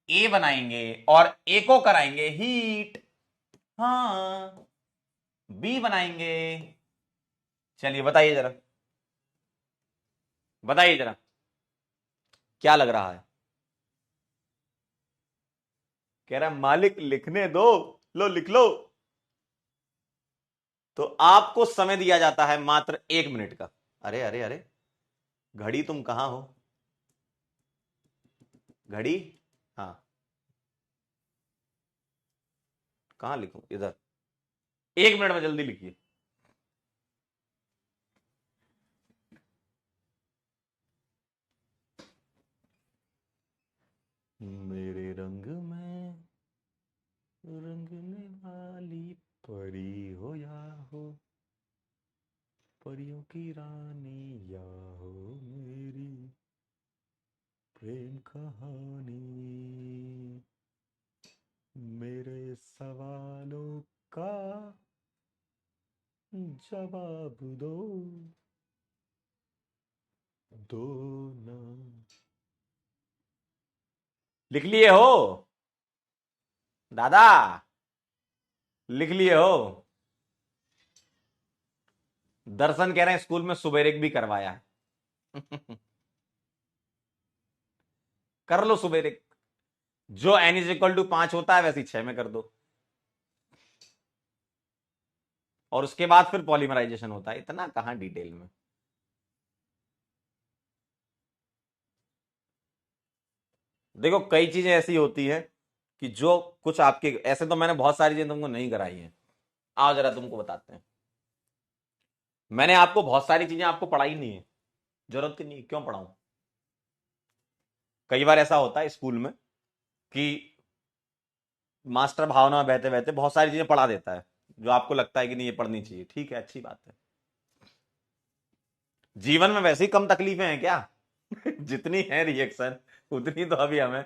ए बनाएंगे और ए को कराएंगे हीट, हाँ बी बनाएंगे। चलिए बताइए जरा, बताइए जरा क्या लग रहा है। कह रहा मालिक लिखने दो, लो लिख लो। तो आपको समय दिया जाता है मात्र 1 मिनट का। अरे अरे अरे, घड़ी तुम कहां हो, घड़ी, हाँ कहां लिखूं, इधर। 1 मिनट में जल्दी लिखिए। मेरे रंग में रंगने वाली परी हो या हो, परियों की रानी या हो मेरी प्रेम कहानी, मेरे सवालों का जवाब दो, दो ना। लिख लिए हो दादा, लिख लिए हो। दर्शन कह रहे हैं स्कूल में सुबेरेक भी करवाया है। कर लो सुबेरेक, जो n=5 होता है वैसे 6 में कर दो, और उसके बाद फिर पॉलीमराइजेशन होता है, इतना कहां डिटेल में। देखो कई चीजें ऐसी होती हैं कि जो कुछ आपके, ऐसे तो मैंने बहुत सारी चीजें तुमको नहीं कराई हैं। आओ जरा तुमको बताते हैं, मैंने आपको बहुत सारी चीजें आपको पढ़ाई नहीं है, जरूरत ही नहीं, क्यों पढ़ाऊं। कई बार ऐसा होता है स्कूल में कि मास्टर भावना में बहते बहते बहुत सारी चीजें पढ़ा देता है, जो आपको लगता है कि नहीं ये पढ़नी चाहिए, ठीक है अच्छी बात है। जीवन में वैसे ही कम तकलीफें हैं क्या। जितनी है रिएक्शन उतनी तो अभी हमें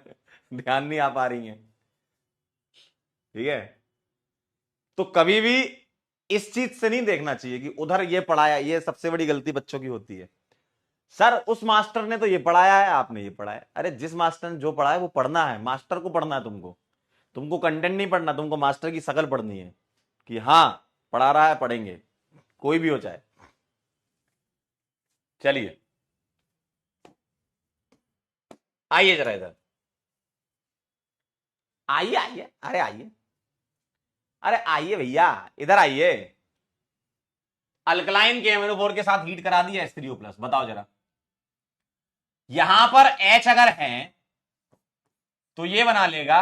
ध्यान नहीं आ पा रही हैं, ठीक है। तो कभी भी इस चीज से नहीं देखना चाहिए कि उधर ये पढ़ाया, ये सबसे बड़ी गलती बच्चों की होती है। सर उस मास्टर ने तो ये पढ़ाया है, आपने ये पढ़ाया। अरे जिस मास्टर ने जो पढ़ाया वो पढ़ना है, मास्टर को पढ़ना है तुमको, तुमको कंटेंट नहीं पढ़ना, तुमको मास्टर की शकल पढ़नी है कि हाँ पढ़ा रहा है, पढ़ेंगे, कोई भी हो चाहे। चलिए आइए जरा इधर, आइए आइए, अरे आइए, अरे आइए भैया, इधर आइए। अल्कलाइन के MnO4 के साथ हीट करा दिया H3O+, बताओ जरा। यहां पर H अगर है तो ये बना लेगा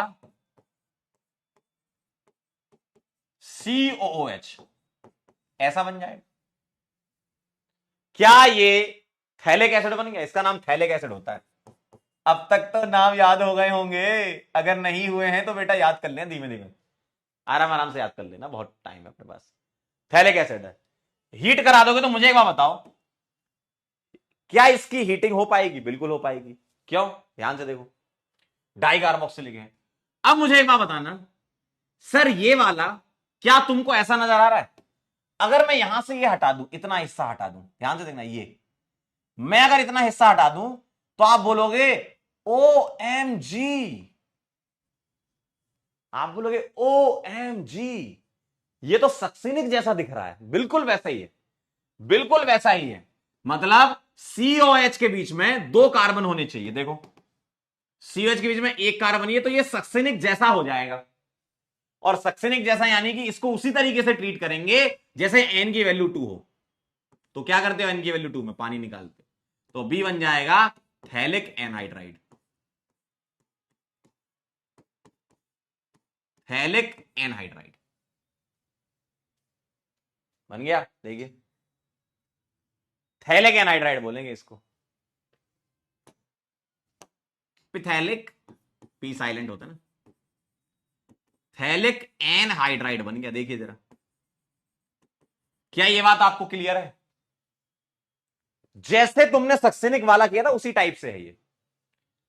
COOH, ऐसा बन जाएगा। क्या ये थैलिक एसिड बन गया, इसका नाम थैलिक एसिड होता है। अब तक तो नाम याद हो गए होंगे, अगर नहीं हुए हैं तो बेटा याद कर लें, धीमे धीमे आराम आराम से याद कर लेना, बहुत टाइम है अपने पास। थैलिक एसिड है, हीट करा दोगे तो मुझे एक बात बताओ, क्या इसकी हीटिंग हो पाएगी। बिल्कुल हो पाएगी, क्यों, ध्यान से देखो, डाई कार्बोक्सिलिक है। अब मुझे एक बात बताना, सर ये वाला क्या तुमको ऐसा नजर आ रहा है, अगर मैं यहां से ये हटा दूं, इतना हिस्सा हटा दूं, ध्यान से देखना, ये मैं अगर इतना हिस्सा हटा दूं तो आप बोलोगे OMG, आप बोलोगे OMG, ये तो सक्सिनिक जैसा दिख रहा है। बिल्कुल वैसा ही है, बिल्कुल वैसा ही है। मतलब COH के बीच में 2 कार्बन होने चाहिए, देखो COH के बीच में 1 कार्बन, ये तो ये सक्सिनिक जैसा हो जाएगा। और सक्सेनिक जैसा यानी कि इसको उसी तरीके से ट्रीट करेंगे जैसे एन की वैल्यू 2 हो। तो क्या करते हो, एन की वैल्यू 2 में पानी निकालते, तो बी बन जाएगा थैलिक एनहाइड्राइड। थैलिक एनहाइड्राइड बन गया। देखिए थैलिक एनहाइड्राइड बोलेंगे इसको। पिथैलिक, पी साइलेंट होता है ना, थैलिक एनहाइड्राइड बन गया। देखिए जरा, क्या ये बात आपको क्लियर है? जैसे तुमने सक्सेनिक वाला किया था उसी टाइप से है ये।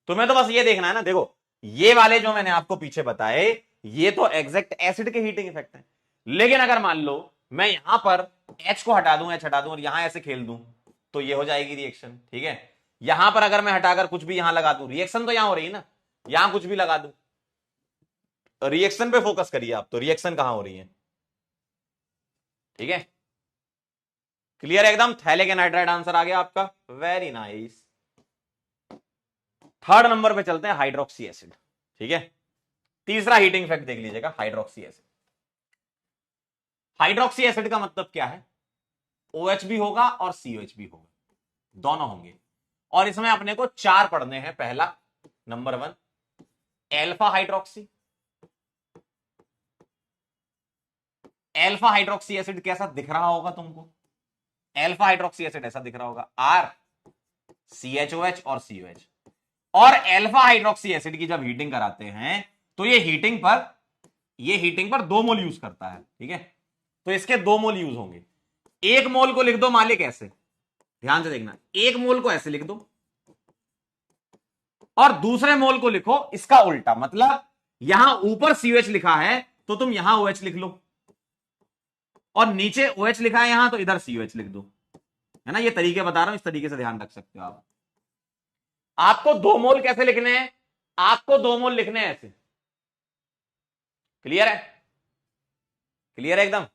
तुम्हें तो बस ये देखना है ना, देखो ये वाले जो मैंने आपको पीछे बताए ये तो एग्जैक्ट एसिड के हीटिंग इफेक्ट है। लेकिन अगर मान लो मैं यहां पर H को हटा दूं, H हटा दूं और यहां ऐसे खेल दूं तो ये हो जाएगी रिएक्शन। ठीक है, यहां पर अगर मैं हटाकर कुछ भी यहां लगा दूं, रिएक्शन तो यहां हो रही है ना, यहां कुछ भी लगा दूं, रिएक्शन पे फोकस करिए आप, तो रिएक्शन कहां हो रही है। ठीक है, क्लियर एकदम। थैलिक एनहाइड्राइड आंसर आ गया आपका, वेरी नाइस। थर्ड नंबर पे चलते हैं, हाइड्रोक्सी एसिड। ठीक है, तीसरा हीटिंग इफेक्ट देख लीजिएगा, हाइड्रोक्सी एसिड। हाइड्रोक्सी एसिड का मतलब क्या है, OH भी होगा और COH भी होगा, दोनों होंगे। और इसमें अपने को 4 पढ़ने हैं। पहला number 1 alpha hydroxy. Alpha hydroxy acid कैसा दिख रहा होगा तुमको, एल्फा हाइड्रोक्सी एसिड ऐसा दिख रहा होगा, RCHOH और COH। और एल्फा हाइड्रोक्सी एसिड की जब हीटिंग कराते हैं तो ये हीटिंग पर 2 मोल यूज करता है। ठीक है, तो इसके 2 मोल यूज होंगे। 1 मोल को लिख दो मालिक ऐसे, ध्यान से देखना, 1 मोल को ऐसे लिख दो और दूसरे मोल को लिखो इसका उल्टा, मतलब यहां ऊपर COH लिखा है तो तुम यहां OH लिख लो, और नीचे OH लिखा है यहां तो इधर COH लिख दो। है ना, ये तरीके बता रहा हूं, इस तरीके से ध्यान रख सकते हो आप। आपको 2 मोल कैसे लिखने हैं, आपको 2 मोल लिखने हैं ऐसे। क्लियर है, क्लियर है एकदम।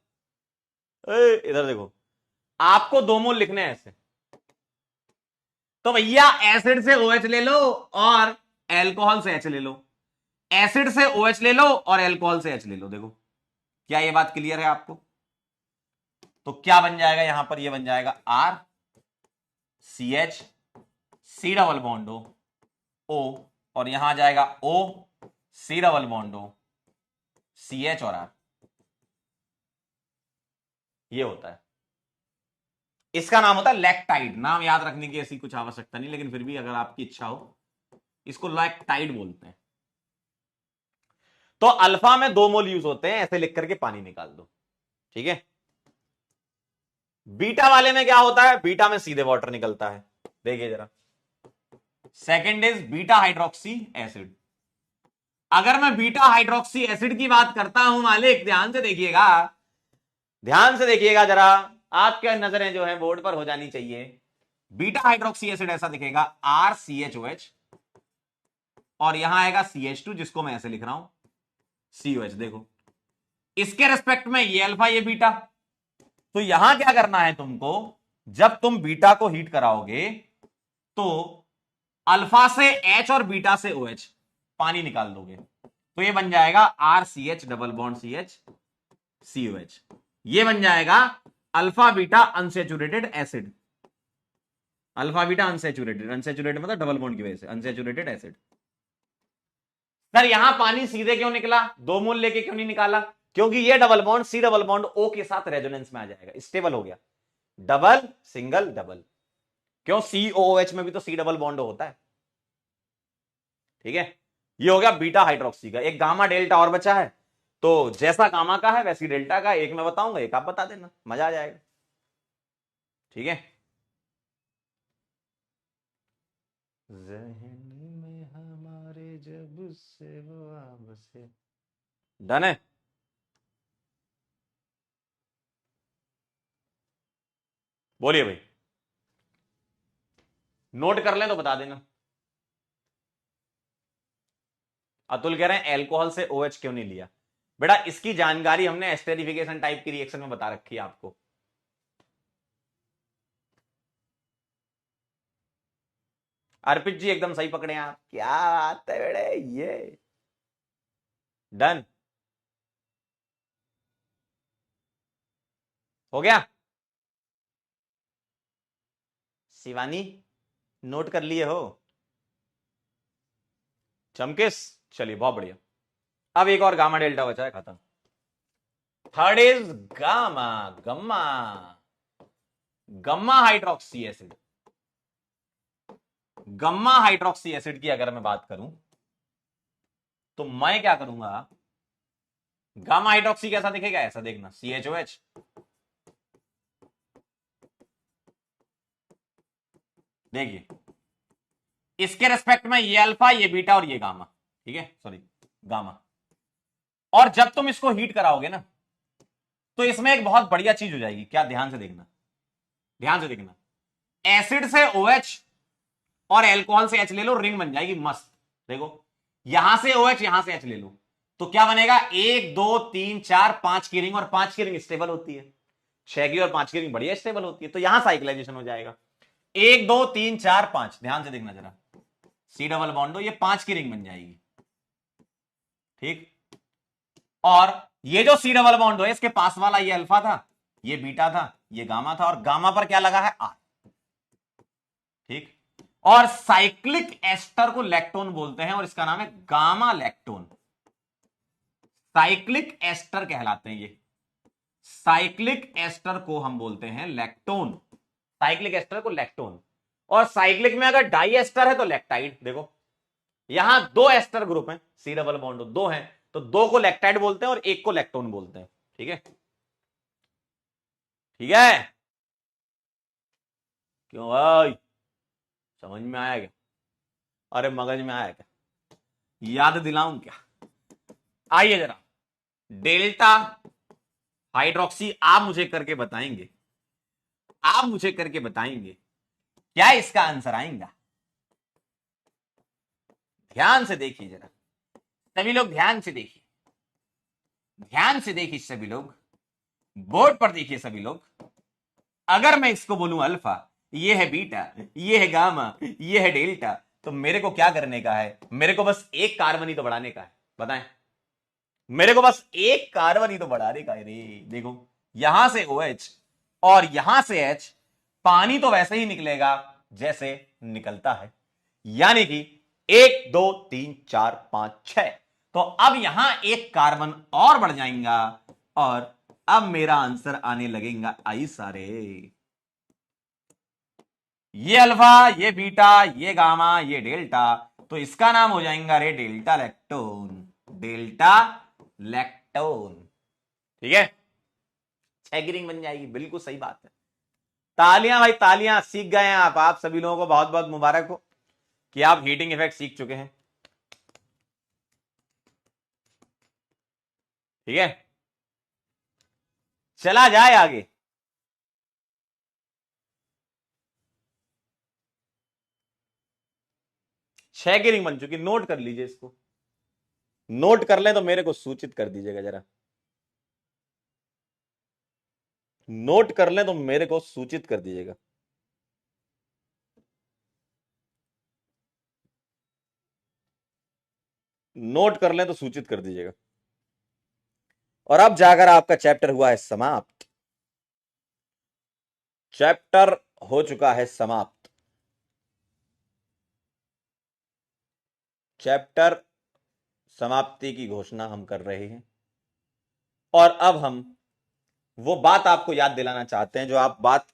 इधर देखो, आपको 2 मोल लिखने हैं ऐसे। तो भैया एसिड से OH ले लो और एल्कोहल से H ले लो, एसिड से OH ले लो और एल्कोहल से H ले लो। देखो क्या ये बात क्लियर है आपको? तो क्या बन जाएगा यहां पर, ये बन जाएगा RCH, C double bond O, और यहां आ जाएगा O, C double bond O, CH और R। ये होता है, इसका नाम होता है लैक्टाइड। नाम याद रखने की ऐसी कुछ आवश्यकता नहीं, लेकिन फिर भी अगर आपकी इच्छा हो, इसको लैक्टाइड बोलते हैं। तो अल्फा में 2 मोल यूज होते हैं, ऐसे लिख करके पानी निकाल दो। ठीक है, बीटा वाले में क्या होता है, बीटा में सीधे वाटर निकलता है। देखिए जरा, second is beta hydroxy acid. अगर मैं बीटा हाइड्रोक्सी एसिड की बात करता हूं मालिक, ध्यान से देखिएगा, ध्यान से देखिएगा जरा, आपके नजरें जो है बोर्ड पर हो जानी चाहिए। बीटा हाइड्रोक्सी एसिड ऐसा दिखेगा RCHOH, और यहां आएगा CH2 जिसको मैं ऐसे लिख रहा हूं COH। देखो इसके रेस्पेक्ट में ये अल्फा ये बीटा। तो यहां क्या करना है तुमको, जब तुम बीटा को हीट कराओगे तो अल्फा से H और बीटा से OH पानी निकाल दोगे, तो ये बन जाएगा RCH double bond CH COH। ये बन जाएगा alpha beta unsaturated acid. Alpha beta unsaturated, unsaturated मतलब डबल बॉन्ड की वजह से अनसेचुरेटेड एसिड। सर यहां पानी सीधे क्यों निकला, 2 मोल लेके क्यों नहीं निकाला? क्योंकि ये double bond C double bond O के साथ रेजोनेंस में आ जाएगा, स्टेबल हो गया। डबल सिंगल डबल, क्यों COOH में भी तो C डबल बॉन्ड होता है। ठीक है, ये हो गया बीटा हाइड्रोक्सी का। एक गामा डेल्टा और बचा है, तो जैसा गामा का है वैसी डेल्टा का, एक मैं बताऊंगा एक आप बता देना, मजा आ जाएगा। ठीक है, ज़हन में हमारे जब से वो आपसे, डन है। बोलिए भाई, नोट कर लें तो बता देना। अतुल कह रहे हैं एल्कोहल से OH क्यों नहीं लिया। बेटा इसकी जानकारी हमने एस्टेरिफिकेशन टाइप की रिएक्शन में बता रखी है आपको। अर्पित जी एकदम सही पकड़े आप, क्या बात है बेटे, ये डन। हो गया? शिवानी नोट कर लिए हो? चमकिस, चलिए बहुत बढ़िया। अब एक और गामा डेल्टा बचा है, खत्म। Third is gamma, gamma, gamma hydroxy acid. Gamma hydroxy acid की अगर मैं बात करूं तो मैं क्या करूंगा, गामा हाइड्रोक्सी कैसा दिखेगा, ऐसा देखना, CHOH। देखिए इसके रेस्पेक्ट में ये अल्फा, ये बीटा और ये गामा, ठीक है, सॉरी गामा। और जब तुम इसको हीट कराओगे ना तो इसमें एक बहुत बढ़िया चीज हो जाएगी, क्या, ध्यान से देखना, ध्यान से देखना। एसिड से OH और एल्कोहल से H ले लो, रिंग बन जाएगी मस्त। देखो यहां से OH, यहां से H ले लो, तो क्या बनेगा, 1 2 3 4 5 की रिंग, और 5 की रिंग स्टेबल होती है, 6 की और 5 की रिंग बढ़िया स्टेबल होती है, तो यहां साइक्लाइजेशन हो जाएगा। 1 2 3 4 5, ध्यान से देखना जरा, C डबल बॉन्डो, ये 5 की रिंग बन जाएगी, ठीक। और ये जो C डबल बॉन्ड है, इसके पास वाला ये अल्फा था, ये बीटा था, ये गामा था, और गामा पर क्या लगा है, R, ठीक। और साइक्लिक एस्टर को लैक्टोन बोलते हैं, और इसका नाम है गामा लैक्टोन। साइक्लिक एस्टर कहलाते हैं ये, साइक्लिक एस्टर को हम बोलते हैं लैक्टोन, साइक्लिक एस्टर को लैक्टोन। और साइक्लिक में अगर डाई एस्टर है तो लैक्टाइड। देखो यहां 2 एस्टर ग्रुप हैं, C डबल बॉन्ड 2 हैं, तो 2 को लैक्टाइड बोलते हैं और 1 को लैक्टोन बोलते हैं, ठीक है, ठीक है। क्यों भाई, समझ में आया क्या? अरे मगज में आया क्या? याद दिलाऊं क्या? आइए जरा, डेल्टा हाइड्रोक्सी आप मुझे करके बताएंगे, आप मुझे करके बताएंगे क्या इसका आंसर आएगा। ध्यान से देखिए जरा, सभी लोग ध्यान से देखिए, ध्यान से देखिए सभी लोग, बोर्ड पर देखिए सभी लोग। अगर मैं इसको बोलूं अल्फा, ये है बीटा, ये है गामा, ये है डेल्टा, तो मेरे को क्या करने का है, मेरे को बस एक कार्बन ही तो बढ़ाने का है, बताएं, मेरे को बस एक कार्बन ही तो बढ़ाने का है रे। देखो यहां से OH और यहां से H, पानी तो वैसे ही निकलेगा जैसे निकलता है, यानी कि 1 2 3 4 5 6, तो अब यहां एक कार्बन और बढ़ जाएगा, और अब मेरा आंसर आने लगेगा आई सारे, ये अल्फा, ये बीटा, ये गामा, ये डेल्टा, तो इसका नाम हो जाएगा रे डेल्टा लैक्टोन, डेल्टा लैक्टोन, ठीक है, 6 की रिंग बन जाएगी, बिल्कुल सही बात है। तालियां भाई तालियां, सीख गए हैं आप सभी लोगों को बहुत बहुत मुबारक हो कि आप हीटिंग इफेक्ट सीख चुके हैं, ठीक है, चला जाए आगे। छह की रिंग बन चुकी, नोट कर लीजिए इसको, नोट कर ले तो मेरे को सूचित कर दीजिएगा जरा, नोट कर ले तो मेरे को सूचित कर दीजिएगा। नोट कर ले तो सूचित कर दीजिएगा। और अब जाकर आपका चैप्टर हुआ है समाप्त, चैप्टर हो चुका है समाप्त, चैप्टर समाप्ति की घोषणा हम कर रहे हैं। और अब हम वो बात आपको याद दिलाना चाहते हैं जो आप बात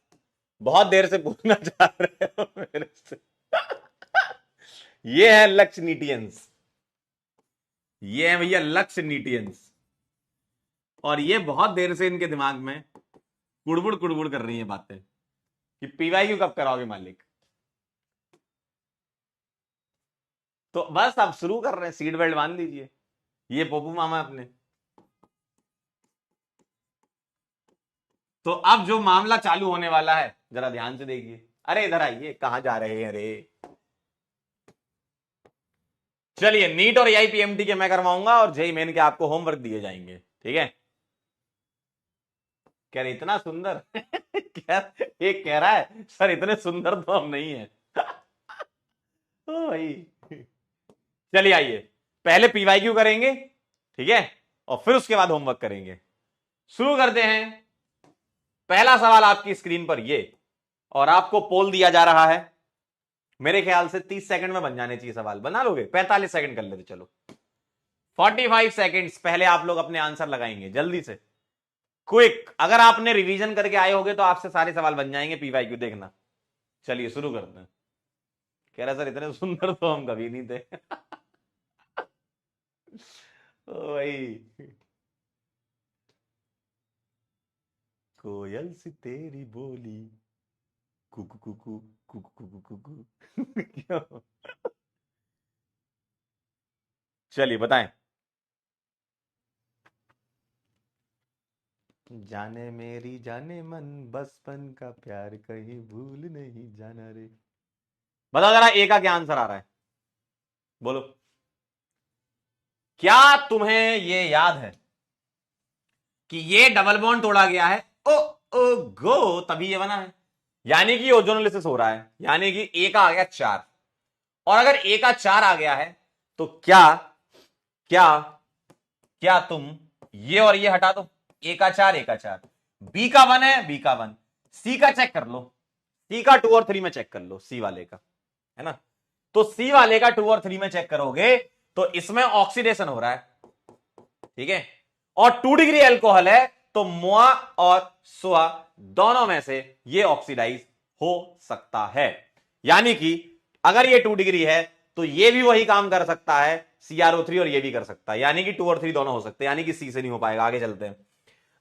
बहुत देर से पूछना चाह रहे हो मेरे से। ये है लक्ष्य नीटियंस, ये है भैया लक्ष्य नीटियंस, और ये बहुत देर से इनके दिमाग में कुड़बुड़ कर रही है बातें कि PYQ कब कराओगे मालिक। तो बस अब शुरू कर रहे हैं, सीट बेल्ट बांध लीजिए, ये पोपू मामा अपने। तो अब जो मामला चालू होने वाला है जरा ध्यान से देखिए, अरे इधर आइए, कहां जा रहे हैं, अरे चलिए, नीट और AIPMT के मैं करवाऊंगा और JEE मेन के आपको होमवर्क दिए जाएंगे, ठीक है। कह रहे इतना सुंदर क्या, एक कह रहा है सर इतने सुंदर तो हम नहीं है। ओ भाई, चलिए आइए, पहले PYQ करेंगे, ठीक है, और फिर उसके बाद होमवर्क करेंगे। शुरू करते हैं पहला सवाल आपकी स्क्रीन पर ये, और आपको पोल दिया जा रहा है। मेरे ख्याल से 30 सेकंड में बन जाने चाहिए सवाल। बना लोगे? 45 सेकंड कर लेते चलो। 45 सेकंड्स पहले आप लोग अपने आंसर लगाएंगे जल्दी से, क्विक। अगर आपने रिवीजन करके आए होगे तो आपसे सारे सवाल बन जाएंगे पीवाईक्यू, देखना। चलिए शुरू करते हैं। कह रहा सर इतने सुंदर तो हम कभी नहीं थे। ओ भाई, कोयल सी तेरी बोली कुकू कुकू कुकू कुकू कुकू। क्यों? चलिए बताएं। जाने मेरी जाने मन, बचपन का प्यार कहीं भूल नहीं जाना रे। बताओ जरा ए का क्या आंसर आ रहा है, बोलो। क्या तुम्हें ये याद है कि ये डबल बॉन्ड तोड़ा गया है? ओ ओ गो, तभी ये बना है। यानी कि ओजोनोलिसिस हो रहा है, यानी कि ए का आ गया 4। और अगर ए का 4 आ गया है तो क्या क्या क्या तुम ये और ये हटा दो। ए का 4, ए का 4। बी का 1 है, बी का 1। सी का चेक कर लो, सी का 2 और 3 में चेक कर लो, सी वाले का, है ना। तो सी वाले का 2 और 3 में चेक करोगे तो इसमें ऑक्सीडेशन हो रहा है, ठीक है। और 2 डिग्री एल्कोहल है, तो मोआ और सोआ दोनों में से ये ऑक्सीडाइज हो सकता है। यानी कि अगर ये 2 डिग्री है तो ये भी वही काम कर सकता है CrO3, और ये भी कर सकता है, यानी कि 2 और 3 दोनों हो सकते हैं, यानी कि सी से नहीं हो पाएगा। आगे चलते हैं।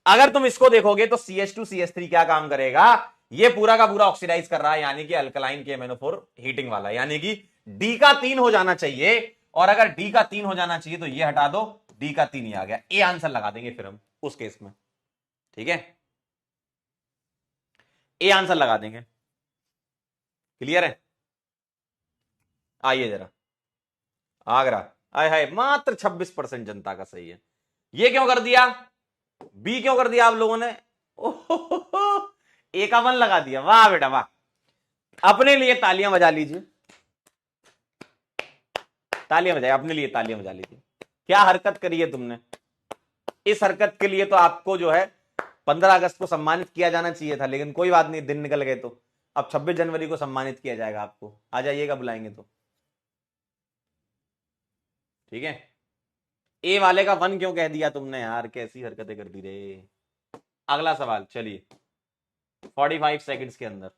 अगर तुम इसको देखोगे तो CH2 CH3 क्या काम करेगा, ये पूरा का पूरा ऑक्सीडाइज कर रहा है, यानी कि अल्कलाइन KMnO4 हीटिंग वाला, यानी कि डी का 3 हो जाना चाहिए। और अगर डी का 3 हो जाना चाहिए तो ये हटा दो, डी का 3 ही आ गया। ए आंसर लगा देंगे फिर हम उस केस में, ठीक है। ए आंसर लगा देंगे। क्लियर है? आइए जरा। आगरा, आय हाय, मात्र 26% जनता का सही है। ये क्यों कर दिया? बी क्यों कर दिया आप लोगों ने? ओहो, ए का 1 लगा दिया। वाह बेटा वाह, अपने लिए तालियां बजा लीजिए, तालियां बजाए अपने लिए, तालियां बजा लीजिए। क्या हरकत करी है तुमने? इस हरकत के लिए तो आपको जो है 15 अगस्त को सम्मानित किया जाना चाहिए था, लेकिन कोई बात नहीं, दिन निकल गए। तो अब 26 जनवरी को सम्मानित किया जाएगा आपको, आ जाइएगा बुलाएंगे तो, ठीक है। ए वाले का 1 क्यों कह दिया तुमने यार, कैसी हरकतें कर दी रे। अगला सवाल, चलिए 45 सेकंड्स के अंदर।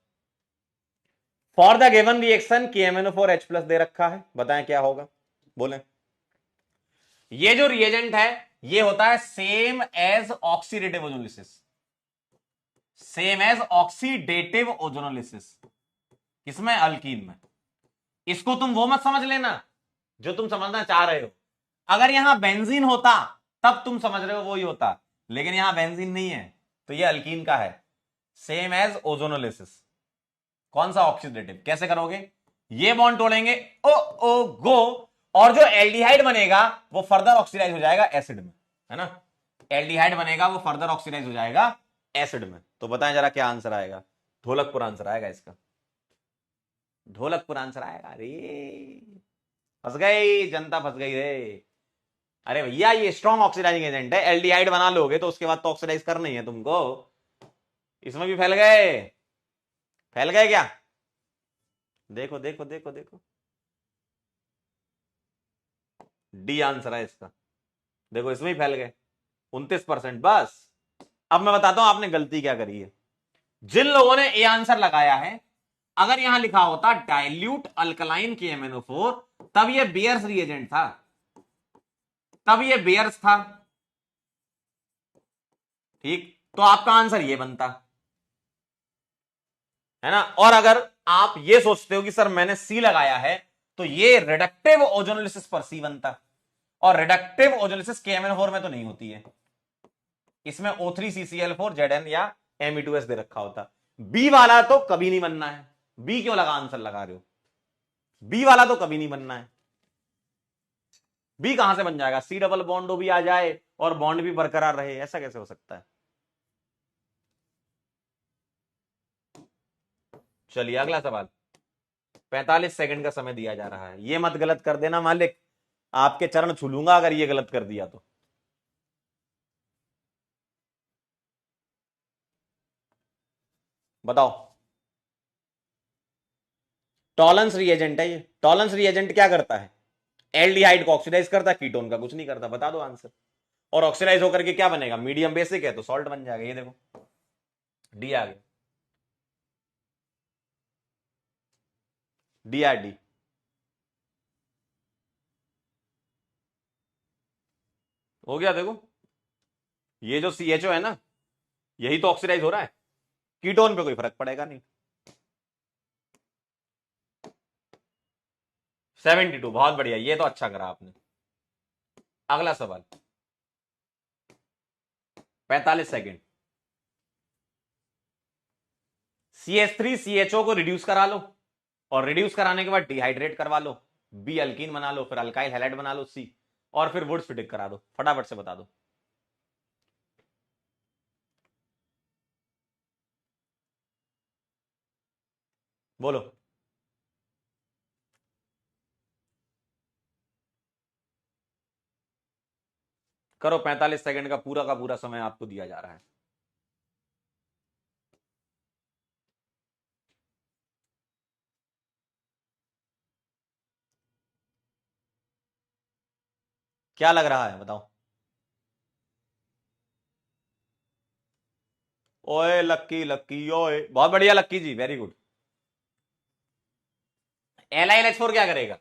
For the given reaction KMnO4H+ दे रखा है, बताएं क्या होगा, बोलें। ये जो रिएजेंट है ये होता है same as oxidative ozonolysis, same as oxidative ozonolysis. किसमें? अल्कीन में। इसको तुम वो मत समझ लेना जो तुम समझना चाह रहे हो। अगर यहां बेंजीन होता तब तुम समझ रहे हो वो ही होता, लेकिन यहां बेंजीन नहीं है तो ये अल्कीन का है। Same as ozonolysis. कौन सा? ऑक्सीडेटिव। कैसे करोगे? ये बॉन्ड तोड़ेंगे, ओ ओ गो, और जो एल्डिहाइड बनेगा वो फर्दर ऑक्सीडाइज हो जाएगा एसिड में, है ना। एल्डिहाइड बनेगा वो फर्दर ऑक्सीडाइज हो जाएगा एसिड में। तो बताएं जरा क्या आंसर आएगा। ढोलकपुर आंसर आएगा इसका, ढोलकपुर आंसर आएगा। अरे फंस गई जनता, फंस गई रे। अरे भैया ये स्ट्रॉन्ग ऑक्सीडाइजिंग एजेंट है, एल्डिहाइड बना लोगे तो उसके बाद तो ऑक्सीडाइज करना ही है तुमको। इसमें भी फैल गए, फैल गए क्या? देखो देखो देखो देखो, डी आंसर है इसका। देखो इसमें ही फैल गए 29%। बस अब मैं बताता हूं आपने गलती क्या करी है। जिन लोगों ने ए आंसर लगाया है, अगर यहां लिखा होता डाइल्यूट अल्कलाइन KMnO4, तब ये बेयर्स रिएजेंट था, तब ये बेयर्स था, ठीक। तो आपका आंसर ये बनता, है ना। और अगर आप ये सोचते हो कि सर मैंने सी लगाया है, तो ये रिडक्टिव ओजोनोलिसिस पर सी बनता, और रिडक्टिव ओजोनोलिसिस KMnO4 में तो नहीं होती है, इसमें O3CCl4Zn या Me2S दे रखा होता। बी वाला तो कभी नहीं बनना है। बी क्यों लगा आंसर लगा रहे हो? बी वाला तो कभी नहीं बनना है। बी कहां से बन जाएगा? सी डबल बॉन्ड भी आ जाए और बॉन्ड भी बरकरार रहे, ऐसा कैसे हो सकता है? चलिए अगला सवाल। 45 सेकंड का समय दिया जा रहा है। ये मत गलत कर देना मालिक, आपके चरण छू लूंगा अगर ये गलत कर दिया तो। बताओ। टॉलरेंस रिएजेंट है ये। टॉलरेंस रिएजेंट क्या करता है? एल्डिहाइड को ऑक्सीडाइज करता है, कीटोन का कुछ नहीं करता। बता दो आंसर। और ऑक्सीडाइज होकर के क्या बनेगा? मीडियम बेसिक है तो सॉल्ट बन जाएगा। ये देखो डी आ गया, डी आर डी। हो गया देखो, ये जो CHO है ना, यही तो ऑक्सीडाइज हो रहा है, कीटोन पे कोई फर्क पड़ेगा नहीं। 72, बहुत बढ़िया, ये तो अच्छा करा आपने। अगला सवाल, 45 सेकेंड। CH3CHO को रिड्यूस करा लो, और रिड्यूस कराने के बाद डिहाइड्रेट करवा लो, बी अल्कीन बना लो, फिर अल्काइल हैलाइड बना लो C, और फिर वुड्स फिटिक करा दो। फटाफट से बता दो। बोलो। करो, 45 सेकंड का पूरा समय आपको दिया जा रहा है। क्या लग रहा है बताओ। ओए लक्की, लक्की ओए, बहुत बढ़िया लक्की जी, वेरी गुड। LiLH4 क्या करेगा?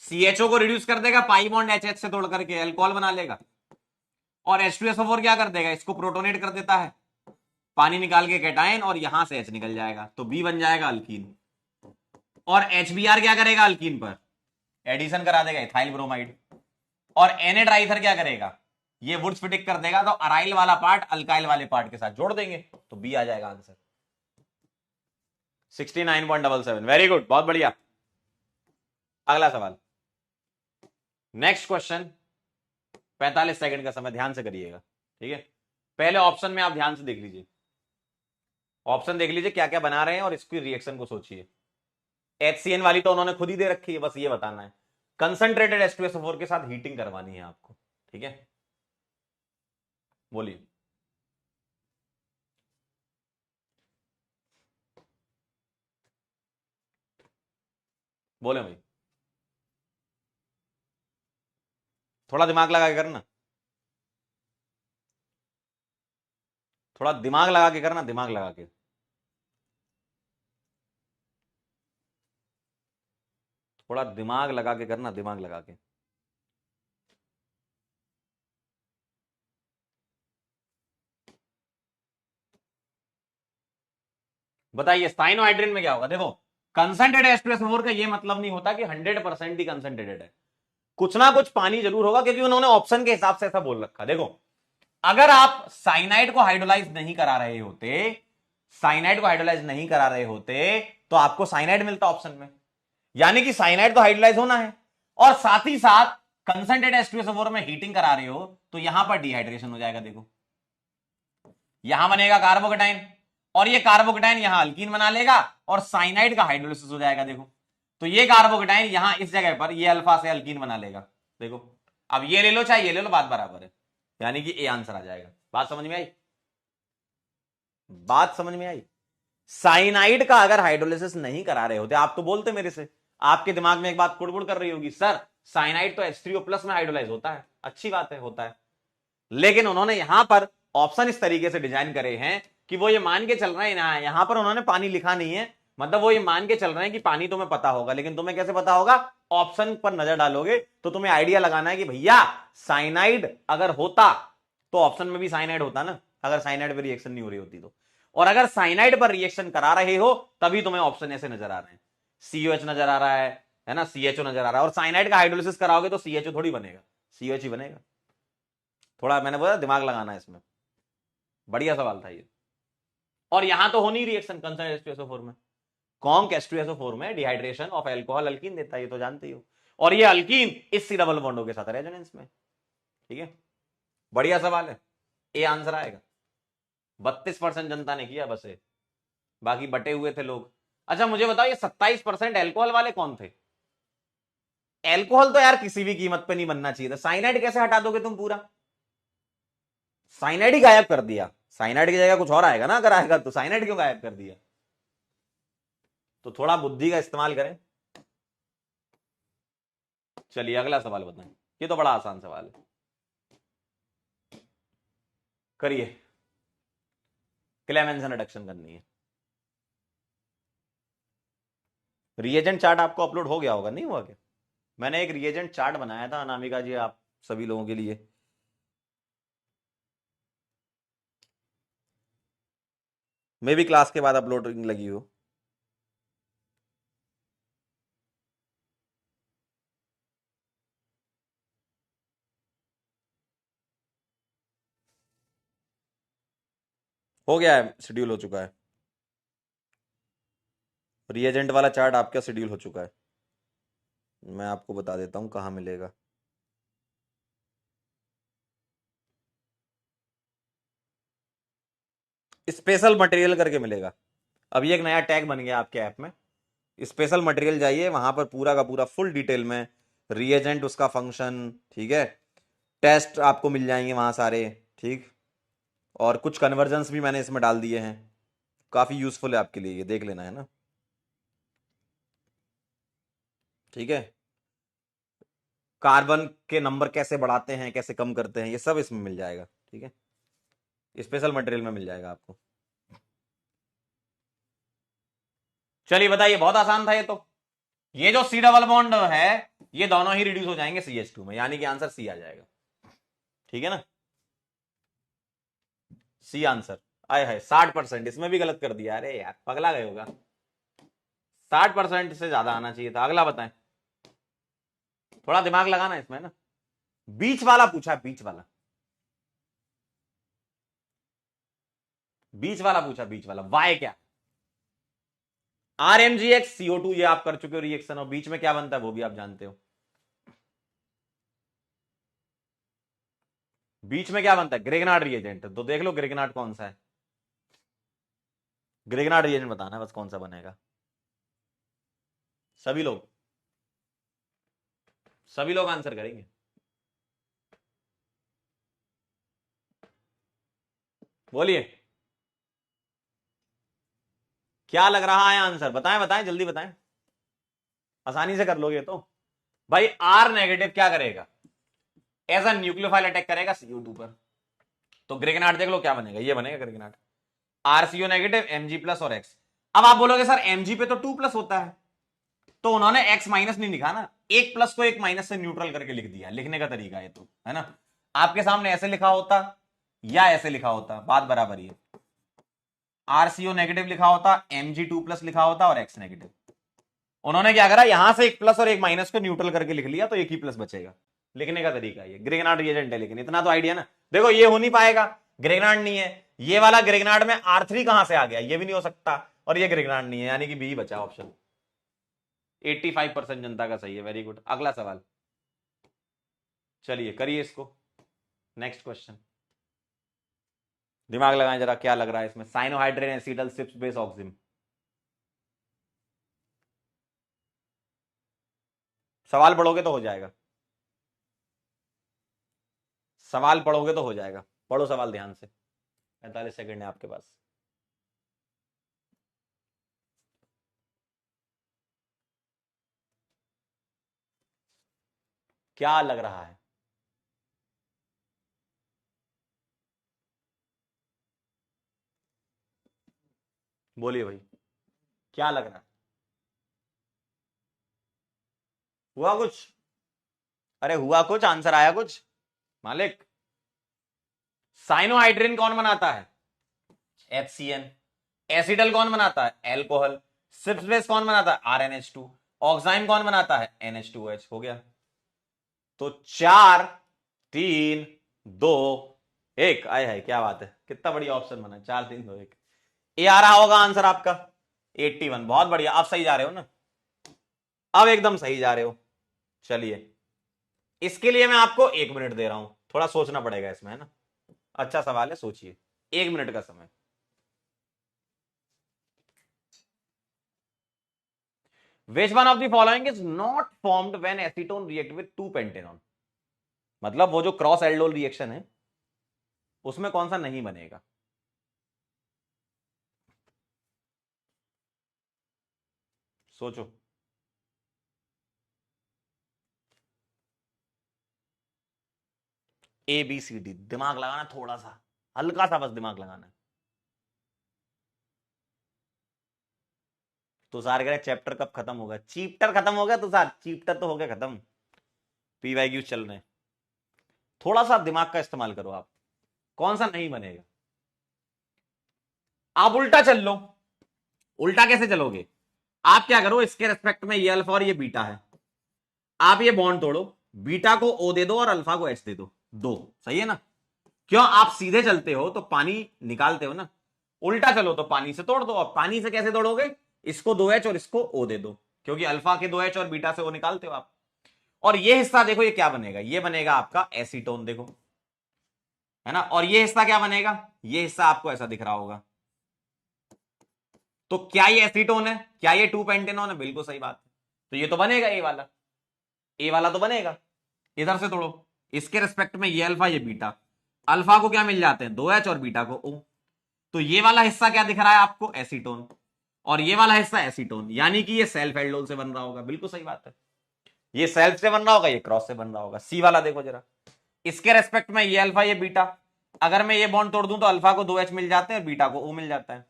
CHO को रिड्यूस कर देगा, पाई बॉन्ड HH से तोड़ करके अल्कोहल बना लेगा। और H2SO4 क्या कर देगा? इसको प्रोटोनेट कर देता है, पानी निकाल के कैटायन, और यहां से H निकल जाएगा, तो B बन जाएगा अल्कीन। और HBr क्या करेगा? अल्कीन पर एडिशन करा देगा, इथाइल ब्रोमाइड। और Na-ट्राइथर क्या करेगा? ये वुड्स फिटिक कर देगा, तो अराइल वाला पार्ट अल्काइल वाले पार्ट के साथ जोड़ देंगे, तो B आ जाएगा आंसर। 69.77, वेरी गुड, बहुत बढ़िया। अगला सवाल, नेक्स्ट क्वेश्चन। 45 सेकंड का समय, ध्यान से करिएगा, ठीक है। पहले ऑप्शन में आप ध्यान से देख लीजिए, ऑप्शन देख लीजिए क्या क्या बना रहे हैं, और इसकी रिएक्शन को सोचिए। HCN वाली तो उन्होंने खुद ही दे रखी है, बस ये बताना है। कंसंट्रेटेड H2SO4 के साथ हीटिंग करवानी है आपको, ठीक है। बोलिए। बोले भाई, थोड़ा दिमाग लगा के करना, थोड़ा दिमाग लगा के करना, दिमाग लगा के। थोड़ा दिमाग लगा के करना, दिमाग लगा के। बताइए साइनोहाइड्रिन में क्या होगा। देखो, कंसंट्रेटेड H2SO4 का ये मतलब नहीं होता कि 100% ही कंसंट्रेटेड है, कुछ ना कुछ पानी जरूर होगा, क्योंकि उन्होंने ऑप्शन के हिसाब से ऐसा बोल रखा। देखो, अगर आप साइनाइड को हाइड्रोलाइज नहीं करा रहे होते, साइनाइड को हाइड्रोलाइज नहीं करा रहे होते, तो आपको साइनाइड मिलता ऑप्शन में। यानी कि साइनाइड तो हाइड्रोलाइज होना है, और साथ ही साथ कंसंट्रेटेड H2SO4 में हीटिंग करा रहे हो, तो यहां पर डिहाइड्रेशन हो जाएगा। देखो, यहां बनेगा कार्बोकेटाइन, और ये कार्बोकेटाइन यहां अल्कीन बना लेगा, और साइनाइड का हाइड्रोलिसिस हो जाएगा। देखो, तो ये कार्बोकेटाइन यहां इस जगह पर ये अल्फा से अल्कीन बना लेगा। देखो, अब ये ले लो चाहे ये ले लो, बात बराबर है, यानी कि ए आंसर आ जाएगा। बात समझ में आई? बात समझ में आई? साइनाइड का अगर हाइड्रोलिसिस नहीं करा रहे होते, आप तो बोलते मेरे से, आपके दिमाग में एक बात कुड़बुड़ कर रही होगी, सर साइनाइड तो H3O+ में हाइड्रोलाइज होता है। अच्छी बात है, होता है, लेकिन उन्होंने यहां पर ऑप्शन इस तरीके से डिजाइन करे हैं कि वो ये मान के चल रहे हैं, यहां पर उन्होंने पानी लिखा नहीं है, मतलब वो ये मान के चल रहे हैं कि पानी तुम्हें पता होगा, लेकिन तुम्हें कैसे पता होगा? ऑप्शन पर नजर डालोगे तो तुम्हें आइडिया लगाना है कि भैया साइनाइड अगर होता तो ऑप्शन में भी साइनाइड होता ना, अगर साइनाइड पर रिएक्शन नहीं हो रही होती तो। और अगर साइनाइड पर रिएक्शन करा रहे हो तभी तुम्हें ऑप्शन ऐसे नजर आ रहे हैं, COH नजर आ रहा है ना, CHO नजर आ रहा है। और साइनाइड का हाइड्रोलिसिस कराओगे तो CHO थोड़ी बनेगा, COH ही बनेगा। थोड़ा मैंने बोला दिमाग लगाना है इसमें। बढ़िया सवाल था ये। और यहां तो होनी रिएक्शन कंसंट्रेटेड H2SO4 में, कॉन्क H2SO4 में डिहाइड्रेशन ऑफ अल्कोहल अल्कीन देता है, ये तो जानते ही हो। और ये अल्कीन इस C डबल बॉन्डों के साथ रेजोनेंस में, ठीक है। बढ़िया सवाल है, ए आंसर आएगा। 32% जनता ने किया बस ए, बाकी बटे हुए थे लोग। अच्छा मुझे बताओ, ये 27% एल्कोहल वाले कौन थे? एल्कोहल तो यार किसी भी कीमत पे नहीं बनना चाहिए था। साइनाइड कैसे हटा दोगे तुम पूरा? साइनाइड ही गायब कर दिया, साइनाइड की जगह कुछ और आएगा ना, अगर आएगा तो साइनाइड क्यों गायब कर दिया? तो थोड़ा बुद्धि का इस्तेमाल करें। चलिए अगला सवाल बताएं, ये तो बड़ा आसान सवाल है, करिए। क्लेमेंसन रिडक्शन करनी है। रिएजेंट चार्ट आपको अपलोड हो गया होगा, नहीं हुआ क्या? मैंने एक रिएजेंट चार्ट बनाया था अनामिका जी आप सभी लोगों के लिए। मे भी क्लास के बाद अपलोडिंग लगी हो। हो गया है, शेड्यूल हो चुका है। रिएजेंट वाला चार्ट आपका शेड्यूल हो चुका है। मैं आपको बता देता हूं कहाँ मिलेगा। स्पेशल मटेरियल करके मिलेगा। अभी एक नया टैग बन गया आपके ऐप में, स्पेशल मटेरियल, जाइए वहां पर पूरा का पूरा फुल डिटेल में रिएजेंट, उसका फंक्शन, ठीक है, टेस्ट आपको मिल जाएंगे वहां सारे, ठीक। और कुछ कन्वर्जन्स भी मैंने इसमें डाल दिए हैं, काफी यूजफुल है आपके लिए, ये देख लेना है ना, ठीक है। कार्बन के नंबर कैसे बढ़ाते हैं, कैसे कम करते हैं, ये सब इसमें मिल जाएगा, ठीक है, स्पेशल मटेरियल में मिल जाएगा आपको। चलिए बताइए, बहुत आसान था ये तो। ये जो सी डबल बॉन्ड है, ये दोनों ही रिड्यूस हो जाएंगे CH2 में, यानी कि आंसर सी आ जाएगा, ठीक है ना। C answer. आए है 60%, इसमें भी गलत कर दिया, अरे यार पगला गए होगा। 60% से ज्यादा आना चाहिए था। अगला बताएं, थोड़ा दिमाग लगाना इसमें ना। बीच वाला पूछा है, बीच वाला, बीच वाला पूछा, बीच वाला वाई क्या, RMgX CO2, ये आप कर चुके हो रिएक्शन, और बीच में क्या बनता है वो भी आप जानते हो। बीच में क्या बनता है, ग्रेगनार्ड रिएजेंट। तो देख लो ग्रेगनार्ड कौन सा है, ग्रेगनार्ड रिएजेंट बताना है बस, कौन सा बनेगा। सभी लोग, सभी लोग आंसर करेंगे। बोलिए क्या लग रहा है आंसर, बताएं बताएं जल्दी बताएं, आसानी से कर लोगे तो। भाई R नेगेटिव क्या करेगा, एज अ न्यूक्लियोफाइल अटैक करेगा CO2 पर। तो ग्रेगनार्ड देख लो क्या बनेगा, ये बनेगा Grignard. RCO negative, Mg plus और X। अब आप बोलोगे सर Mg पे तो 2 प्लस होता है, तो उन्होंने X माइनस नहीं लिखा ना, एक प्लस को एक माइनस से न्यूट्रल करके लिख दिया, लिखने का तरीका है तो, है ना। आपके सामने ऐसे लिखा होता या ऐसे लिखा होता, बात बराबर ही है। RCO नेगेटिव लिखा होता, Mg2 प्लस लिखा होता और X नेगेटिव। उन्होंने क्या करा, यहां से एक प्लस और एक माइनस को न्यूट्रल करके लिख लिया, तो एक ही प्लस बचेगा। लिखने का तरीका ये ग्रेगनार्ड रिएजेंट है, लेकिन इतना तो आइडिया ना। देखो ये हो नहीं पाएगा, ग्रेगनार्ड नहीं है, ये वाला ग्रेगनार्ड में R3 कहां से आ गया, ये भी नहीं हो सकता, और ये ग्रेगनार्ड नहीं है, यानी कि बी बचा ऑप्शन। 85% जनता का सही है, वेरी गुड। अगला सवाल, चलिए करिए इसको, नेक्स्ट क्वेश्चन। दिमाग लगाएं जरा, क्या लग रहा है इसमें, साइनोहाइड्रिन एसिटल सिप्स बेस ऑक्सिम। सवाल पढ़ोगे तो हो जाएगा, सवाल पढ़ोगे तो हो जाएगा, पढ़ो सवाल ध्यान से, 45 सेकंड है आपके पास। क्या लग रहा है, बोलिए भाई, क्या लग रहा है, हुआ कुछ, अरे हुआ कुछ, आंसर आया कुछ मालिक। साइनोहाइड्रिन कौन बनाता है, HCN। एसिडल कौन बनाता है, एल्कोहल। सिप्स बेस कौन बनाता है, RNH2। ऑक्साइन कौन बनाता है, NH2H। हो गया, तो 4 3 2 1, आए है, क्या बात है, कितना बढ़िया ऑप्शन बना, 4 3 2 1। ये आ रहा होगा आंसर आपका 81, बहुत बढ़िया, आप सही जा रहे हो ना, अब एकदम सही जा रहे हो। चलिए इसके लिए मैं आपको 1 मिनट दे रहा हूं, थोड़ा सोचना पड़ेगा इसमें, है ना। अच्छा सवाल है, सोचिए, 1 मिनट का समय। Which one of the following is not formed when acetone react with 2 pentanone? मतलब वो जो क्रॉस एल्डोल रिएक्शन है उसमें कौन सा नहीं बनेगा। सोचो। ए बी सी डी, दिमाग लगाना थोड़ा सा, हल्का सा बस दिमाग लगाना है। तुषार कह रहे चैप्टर कब खत्म होगा? चैप्टर खत्म हो गया तुषार, चैप्टर तो हो गया खत्म, पीवाईक्यू चल रहे हैं। थोड़ा सा दिमाग का इस्तेमाल करो आप, कौन सा नहीं बनेगा। आप उल्टा चल लो। उल्टा कैसे चलोगे? आप क्या करो, इसके रेस्पेक्ट में ये अल्फा और ये बीटा है, आप ये बॉन्ड तोड़ो, बीटा को ओ दे दो और अल्फा को एच दे दो, दो। सही है ना? क्यों, आप सीधे चलते हो तो पानी निकालते हो ना, उल्टा चलो तो पानी से तोड़ दो। और पानी से कैसे तोड़ोगे? इसको दो एच और इसको ओ दे दो, क्योंकि अल्फा के दो एच और बीटा से ओ निकालते हो आप। और ये हिस्सा देखो, ये क्या बनेगा? ये बनेगा आपका एसीटोन, देखो, है ना? और ये हिस्सा क्या बनेगा? ये हिस्सा आपको ऐसा दिख रहा होगा। तो क्या ये एसीटोन है? क्या ये टू पेंटेनॉन है? बिल्कुल सही बात है। तो ये तो बनेगा ए वाला, ए वाला तो बनेगा। इधर से तोड़ो, इसके रिस्पेक्ट में ये अल्फा ये बीटा, अल्फा को क्या मिल जाते हैं? दो एच और बीटा को ओ। तो ये वाला हिस्सा क्या दिख रहा है आपको? एसीटोन। और ये वाला हिस्सा एसीटोन, यानी कि ये सेल्फ एल्डोल से बन रहा होगा। बिल्कुल सही बात है, ये सेल्फ से बन रहा होगा, ये क्रॉस से बन रहा होगा। सी वाला देखो जरा, इसके रेस्पेक्ट में ये अल्फा ये बीटा, अगर मैं ये बॉन्ड तोड़ दूं तो अल्फा को दो एच मिल जाते हैं और बीटा को ओ मिल जाता है।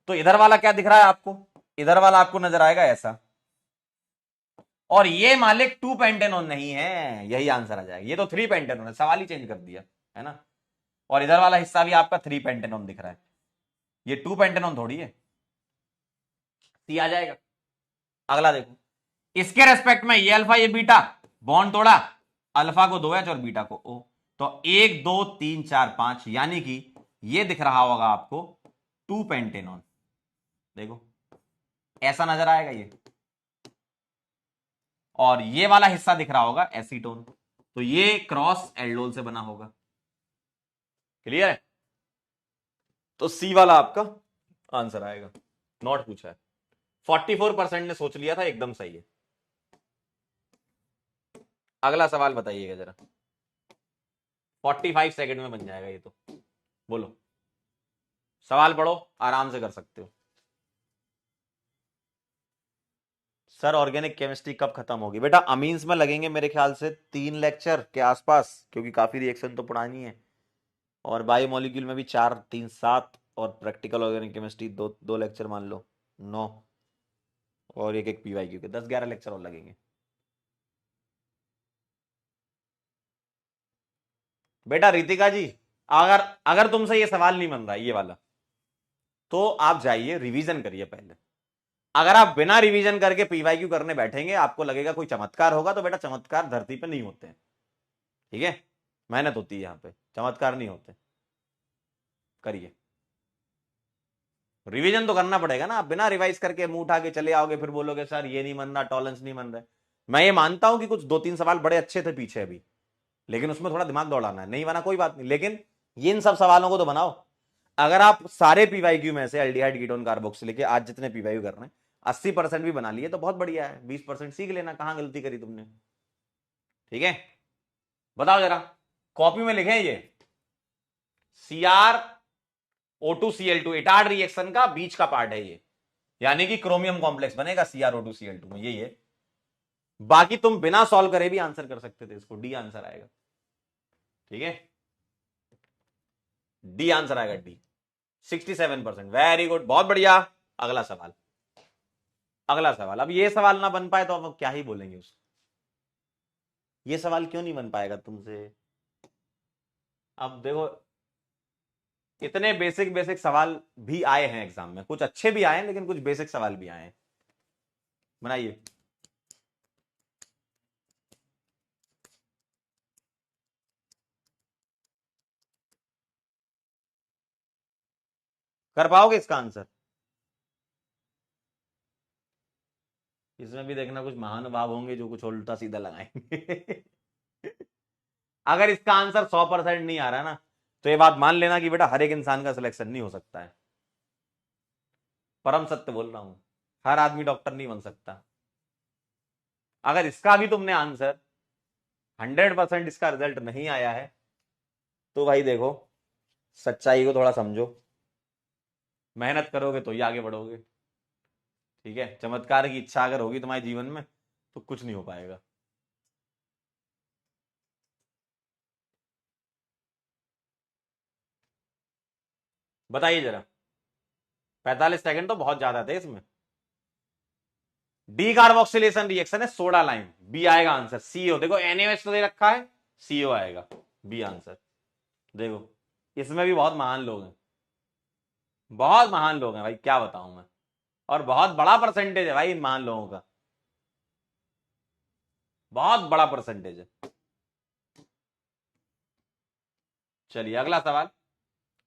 तो इधर वाला क्या दिख रहा है आपको? इधर वाला आपको नजर आएगा ऐसा। और ये मालिक टू पेंटेनॉन नहीं है, यही आंसर आ जाएगा। ये तो थ्री पेंटेनॉन है, सवाल ही चेंज कर दिया, है ना? और इधर वाला हिस्सा भी आपका थ्री पेंटेनॉन दिख रहा है, ये टू पेंटेनॉन थोड़ी है। सी आ जाएगा। अगला देखो, इसके रेस्पेक्ट में ये अल्फा ये बीटा, बॉन्ड तोड़ा, अल्फा को दो एच और बीटा को ओ। तो एक दो तीन चार पांच, यानी कि ये दिख रहा होगा आपको टू पेंटेनॉन। देखो ऐसा नजर आएगा ये, और ये वाला हिस्सा दिख रहा होगा एसीटोन। तो ये क्रॉस एल्डोल से बना होगा। क्लियर है? तो सी वाला आपका आंसर आएगा। नॉट पूछा है, 44% ने सोच लिया था, एकदम सही है। अगला सवाल बताइएगा जरा, 45 सेकंड में बन जाएगा ये तो। बोलो, सवाल पढ़ो, आराम से कर सकते हो। सर ऑर्गेनिक केमिस्ट्री कब खत्म होगी? बेटा अमीन्स में लगेंगे मेरे ख्याल से 3 लेक्चर के आसपास, क्योंकि काफी रिएक्शन तो पुरानी है। और बायोमोलिक्यूल में भी 4 3 7, और प्रैक्टिकल ऑर्गेनिक केमिस्ट्री दो दो लेक्चर मान लो, 9, और एक एक पीवाईक्यू के 10 11 लेक्चर और लगेंगे। बेटा रितिका जी, अगर अगर तुमसे ये सवाल नहीं बन रहा ये वाला, तो आप जाइए रिवीजन करिए पहले। अगर आप बिना रिवीजन करके पीवाईक्यू करने बैठेंगे, आपको लगेगा कोई चमत्कार होगा, तो बेटा चमत्कार धरती पे नहीं होते हैं, ठीक है? मेहनत होती है यहां पे, चमत्कार नहीं होते। करिए, रिवीजन तो करना पड़ेगा ना। आप बिना रिवाइज करके मुंह उठा के चले आओगे, फिर बोलोगे सर ये नहीं मन रहा, टॉलरेंस नहीं मन रहा। मैं ये मानता हूं कि कुछ 2 3 सवाल बड़े अच्छे थे पीछे अभी, लेकिन उसमें थोड़ा दिमाग दौड़ाना है, नहीं बना कोई बात नहीं, लेकिन ये इन सब सवालों को तो बनाओ। अगर आप सारे पीवाईक्यू में से एल्डिहाइड कीटोन कार्बोक्सिलिक आज जितने पीवाईक्यू कर रहे हैं 80% भी बना लिए तो बहुत बढ़िया है। 20% सीख लेना कहां गलती करी तुमने, ठीक है? बताओ जरा, कॉपी में लिखें ये सीआर O2Cl2 इटार्ड रिएक्शन का बीच का पार्ट है ये, यानी कि क्रोमियम कॉम्प्लेक्स बनेगा CrO2Cl2 में, यही है। बाकी तुम बिना सॉल्व करे भी आंसर कर सकते थे इसको, डी आंसर आएगा, ठीक है? डी आंसर आएगा, डी। 67%, वेरी गुड, बहुत बढ़िया। अगला सवाल, अगला सवाल। अब ये सवाल ना बन पाए तो अब क्या ही बोलेंगे उसको। ये सवाल क्यों नहीं बन पाएगा तुमसे? अब देखो, इतने बेसिक बेसिक सवाल भी आए हैं एग्जाम में, कुछ अच्छे भी आए हैं लेकिन कुछ बेसिक सवाल भी आए हैं। बनाइए। कर पाओगे इसका आंसर? इसमें भी देखना कुछ महानुभाव होंगे जो कुछ उल्टा सीधा लगाएंगे। अगर इसका आंसर 100% नहीं आ रहा ना, तो ये बात मान लेना कि बेटा हर एक इंसान का सिलेक्शन नहीं हो सकता है। परम सत्य बोल रहा हूं, हर आदमी डॉक्टर नहीं बन सकता। अगर इसका भी तुमने आंसर 100% इसका रिजल्ट नहीं आया है, तो भाई देखो, सच्चाई को थोड़ा समझो, मेहनत करोगे तो ही आगे बढ़ोगे, ठीक है, चमत्कार की इच्छा अगर होगी तुम्हारे जीवन में तो कुछ नहीं हो पाएगा। बताइए जरा, 45 सेकंड तो बहुत ज्यादा थे इसमें। डी कार्बोक्सिलेशन रिएक्शन है, सोडा लाइम, बी आएगा आंसर। सीओ देखो, NaOH तो दे रखा है, सीओ आएगा, बी आंसर। देखो इसमें भी बहुत महान लोग हैं, बहुत महान लोग हैं भाई, क्या बताऊं मैं। और बहुत बड़ा परसेंटेज है भाई इन महान लोगों का, बहुत बड़ा परसेंटेज है। चलिए अगला सवाल।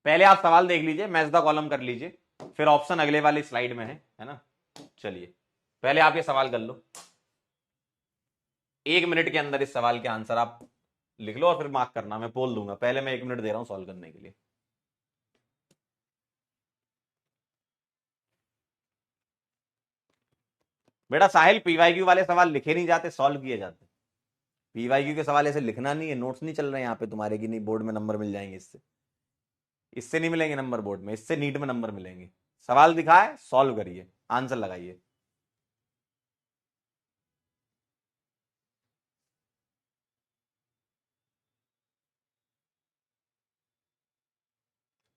पहले आप सवाल देख लीजिए, मैच द कॉलम कर लीजिए, फिर ऑप्शन अगले वाली स्लाइड में है ना। चलिए पहले आप ये सवाल कर लो, 1 मिनट के अंदर इस सवाल के आंसर आप लिख लो और फिर मार्क करना, मैं पोल दूंगा। पहले मैं 1 मिनट दे रहा हूं सॉल्व करने के लिए। बेटा साहिल, पीवाईक्यू वाले सवाल लिखे नहीं जाते, सॉल्व किए जाते। पीवाईक्यू के सवाल ऐसे लिखना नहीं है, नोट्स नहीं चल रहे हैं यहाँ पे तुम्हारे की नहीं बोर्ड में नंबर मिल जाएंगे इससे। इससे नहीं मिलेंगे नंबर बोर्ड में, इससे नीट में नंबर मिलेंगे। सवाल दिखाए, सॉल्व करिए, आंसर लगाइए।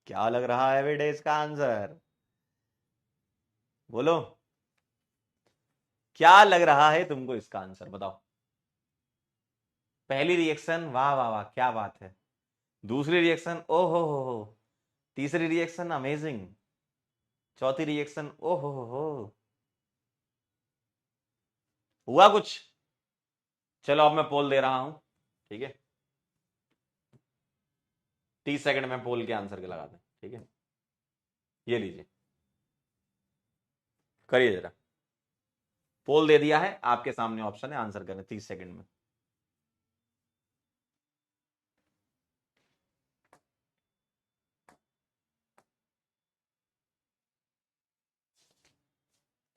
क्या लग रहा है बेटे इसका आंसर? बोलो, क्या लग रहा है तुमको इसका आंसर, बताओ। पहली रिएक्शन वाह वाह वाह, क्या बात है। दूसरी रिएक्शन ओहो हो। तीसरी रिएक्शन अमेजिंग। चौथी रिएक्शन ओहो हो। हुआ कुछ? चलो अब मैं पोल दे रहा हूं, ठीक है। 30 सेकंड में पोल के आंसर के लगा दें, ठीक है। ये लीजिए, करिए जरा। पोल दे दिया है, आपके सामने ऑप्शन है, आंसर करें 30 सेकंड में।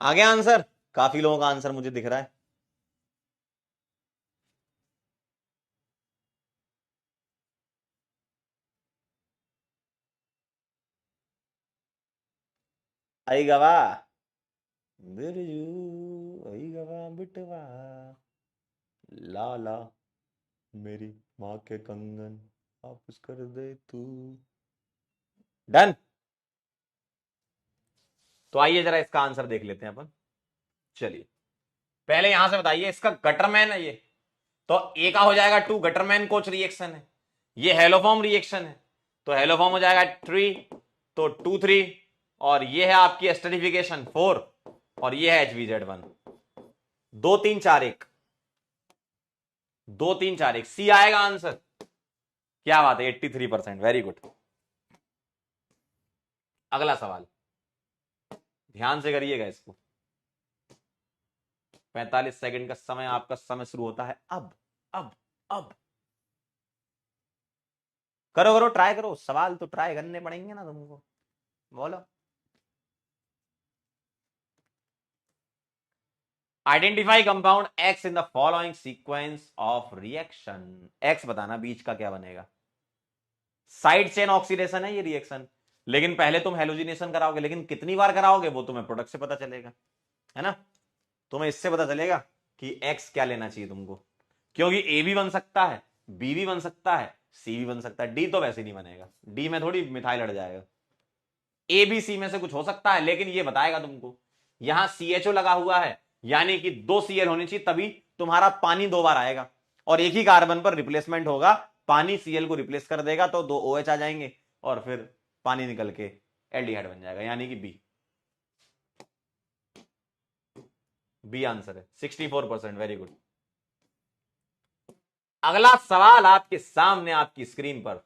आ गया आंसर? काफी लोगों का आंसर मुझे दिख रहा है। आई गवा बिरजू, आई गवा बिटवा, लाला मेरी माँ के कंगन वापस कर दे तू। डन। तो आइए जरा इसका आंसर देख लेते हैं अपन। चलिए पहले यहां से बताइए, इसका गटरमैन है ये, तो ए का हो जाएगा 2, गटरमैन कोच रिएक्शन है। ये हेलोफॉर्म रिएक्शन है, तो हेलोफॉर्म हो जाएगा 3, तो 2 3। और ये है आपकी एस्टरिफिकेशन 4, और ये है HVZ1। 2 3 4 1, 2 3 4 1, सी आएगा आंसर। क्या बात है, 83%, वेरी गुड। अगला सवाल ध्यान से करिएगा इसको। 45 सेकंड का समय, आपका समय शुरू होता है अब। अब करो करो, ट्राई करो, सवाल तो ट्राई करने पड़ेंगे ना तुमको। बोलो। Identify compound x in the following sequence of reaction. X बताना, बीच का क्या बनेगा। साइड चेन ऑक्सीडेशन है ये रिएक्शन, लेकिन पहले तुम हेलोजिनेशन कराओगे, लेकिन कितनी बार कराओगे वो तुम्हें प्रोडक्ट से पता चलेगा, है ना। तुम्हें इससे पता चलेगा कि एक्स क्या लेना चाहिए तुमको, क्योंकि ए भी बन सकता है, बी भी बन सकता है, सी भी बन सकता है, डी तो वैसे नहीं बनेगा, डी में थोड़ी मिथाइल लड़ जाएगा। ए बी सी में से कुछ हो सकता है, लेकिन ये बताएगा तुमको। यहां CHO लगा हुआ है, यानी कि 2 Cl होनी चाहिए, तभी तुम्हारा पानी 2 बार आएगा, और एक ही कार्बन पर रिप्लेसमेंट होगा। पानी Cl को रिप्लेस कर देगा तो 2 OH आ जाएंगे, और फिर पानी निकल के एल्डिहाइड बन जाएगा, यानी कि बी। बी आंसर है, 64%, वेरी गुड। अगला सवाल आपके सामने, आपकी स्क्रीन पर।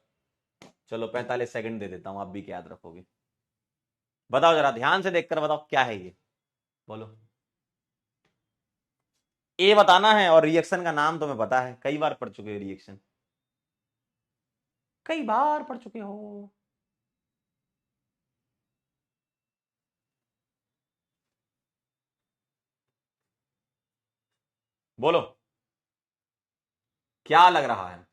चलो 45 सेकंड दे देता हूं, आप भी क्या याद रखोगे। बताओ जरा, ध्यान से देखकर बताओ क्या है ये, बोलो। ए बताना है, और रिएक्शन का नाम तुम्हें पता है, कई बार पढ़ चुके हो रिएक्शन, कई बार पढ़ चुके हो। बोलो, क्या लग रहा है?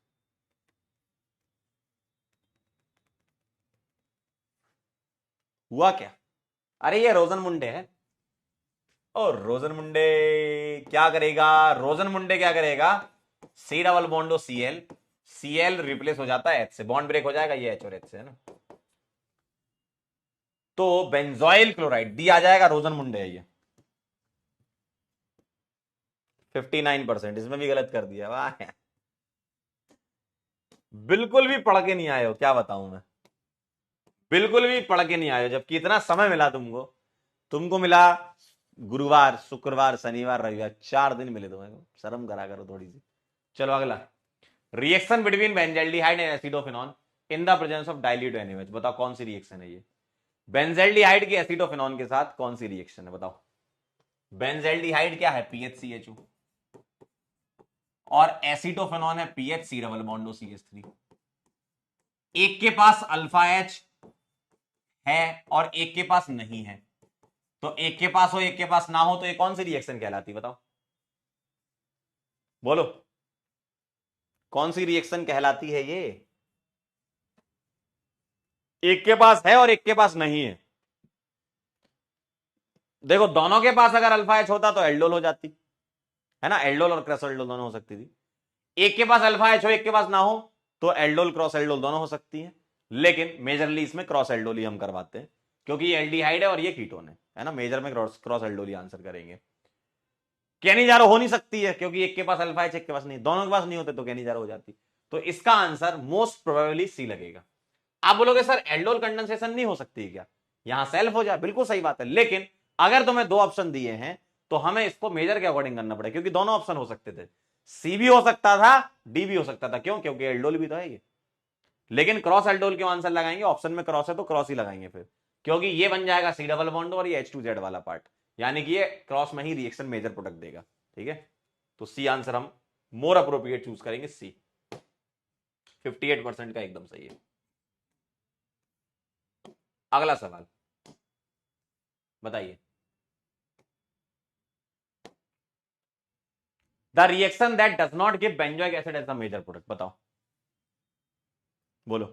हुआ क्या? अरे ये रोजन मुंडे है। और रोजन मुंडे क्या करेगा? रोजन मुंडे क्या करेगा? सी डबल बॉन्डो Cl, Cl रिप्लेस हो जाता है H से, बॉन्ड ब्रेक हो जाएगा ये H और H से, है ना। तो बेंजोइल क्लोराइड डी आ जाएगा, रोजन मुंडे है ये। 59%, इसमें भी गलत कर दिया, वाह। बिल्कुल भी पढ़ के नहीं आए हो, क्या बताऊं मैं। बिल्कुल भी पढ़ के नहीं आए हो, जबकि इतना समय मिला तुमको। तुमको मिला गुरुवार, शुक्रवार, शनिवार, रविवार, 4 दिन मिले तुम्हें। शर्म करा करो थोड़ी सी। चलो अगला, reaction between benzaldehyde and acetophenone in the presence of dilute NaOH। बताओ कौन सी रिएक्शन है ये? बेंजल्डिहाइड की एसिडोफिनॉन के साथ कौन सी रिएक्शन है, बताओ। बेंजल्डिहाइड क्या है? PHCHO, और एसिटोफेनॉन है PHC डबल बॉन्डो CH3। एक के पास अल्फा H है और एक के पास नहीं है, तो एक के पास हो एक के पास ना हो तो ये कौन सी रिएक्शन कहलाती है, बताओ। बोलो कौन सी रिएक्शन कहलाती है ये? एक के पास है और एक के पास नहीं है। देखो दोनों के पास अगर अल्फा H होता तो एल्डोल हो जाती, है ना, एल्डोल और क्रॉस एल्डोल दोनों हो सकती थी। एक के पास अल्फा H हो एक के पास ना हो तो एल्डोल क्रॉस एल्डोल दोनों हो सकती है, लेकिन मेजरली इसमें क्रॉस एल्डोल ही हम करवाते हैं, क्योंकि ये एल्डिहाइड है और ये कीटोन है ना। मेजर में क्रॉस एल्डोल ही आंसर करेंगे। कैनिजारो हो नहीं सकती है, क्योंकि एक के पास अल्फा H एक के पास नहीं, दोनों के पास नहीं होते तो कैनिजारो हो जाती। तो इसका आंसर मोस्ट प्रोबेबली सी लगेगा। आप बोलोगे सर एल्डोल कंडेंसेशन नहीं हो सकती क्या? यहां सेल्फ हो जाए, बिल्कुल सही बात है, लेकिन अगर तुम्हें 2 ऑप्शन दिए हैं तो हमें इसको मेजर के अकॉर्डिंग करना पड़ेगा, क्योंकि दोनों ऑप्शन हो सकते थे। सी भी हो सकता था, डी भी हो सकता था, क्यों? क्योंकि एल्डोल भी तो है ये। लेकिन क्रॉस एल्डोल क्यों आंसर लगाएंगे? ऑप्शन में क्रॉस है तो क्रॉस ही लगाएंगे फिर, क्योंकि ये बन जाएगा सी डबल बॉन्ड और ये H2Z वाला पार्ट, यानी कि ये क्रॉस में ही रिएक्शन मेजर प्रोडक्ट देगा। ठीक है, तो सी आंसर हम मोर अप्रोप्रिएट चूज करेंगे, सी। 58% का एकदम सही है। अगला सवाल बताइए, the reaction that does not give benzoic acid as the major product, बताओ। बोलो,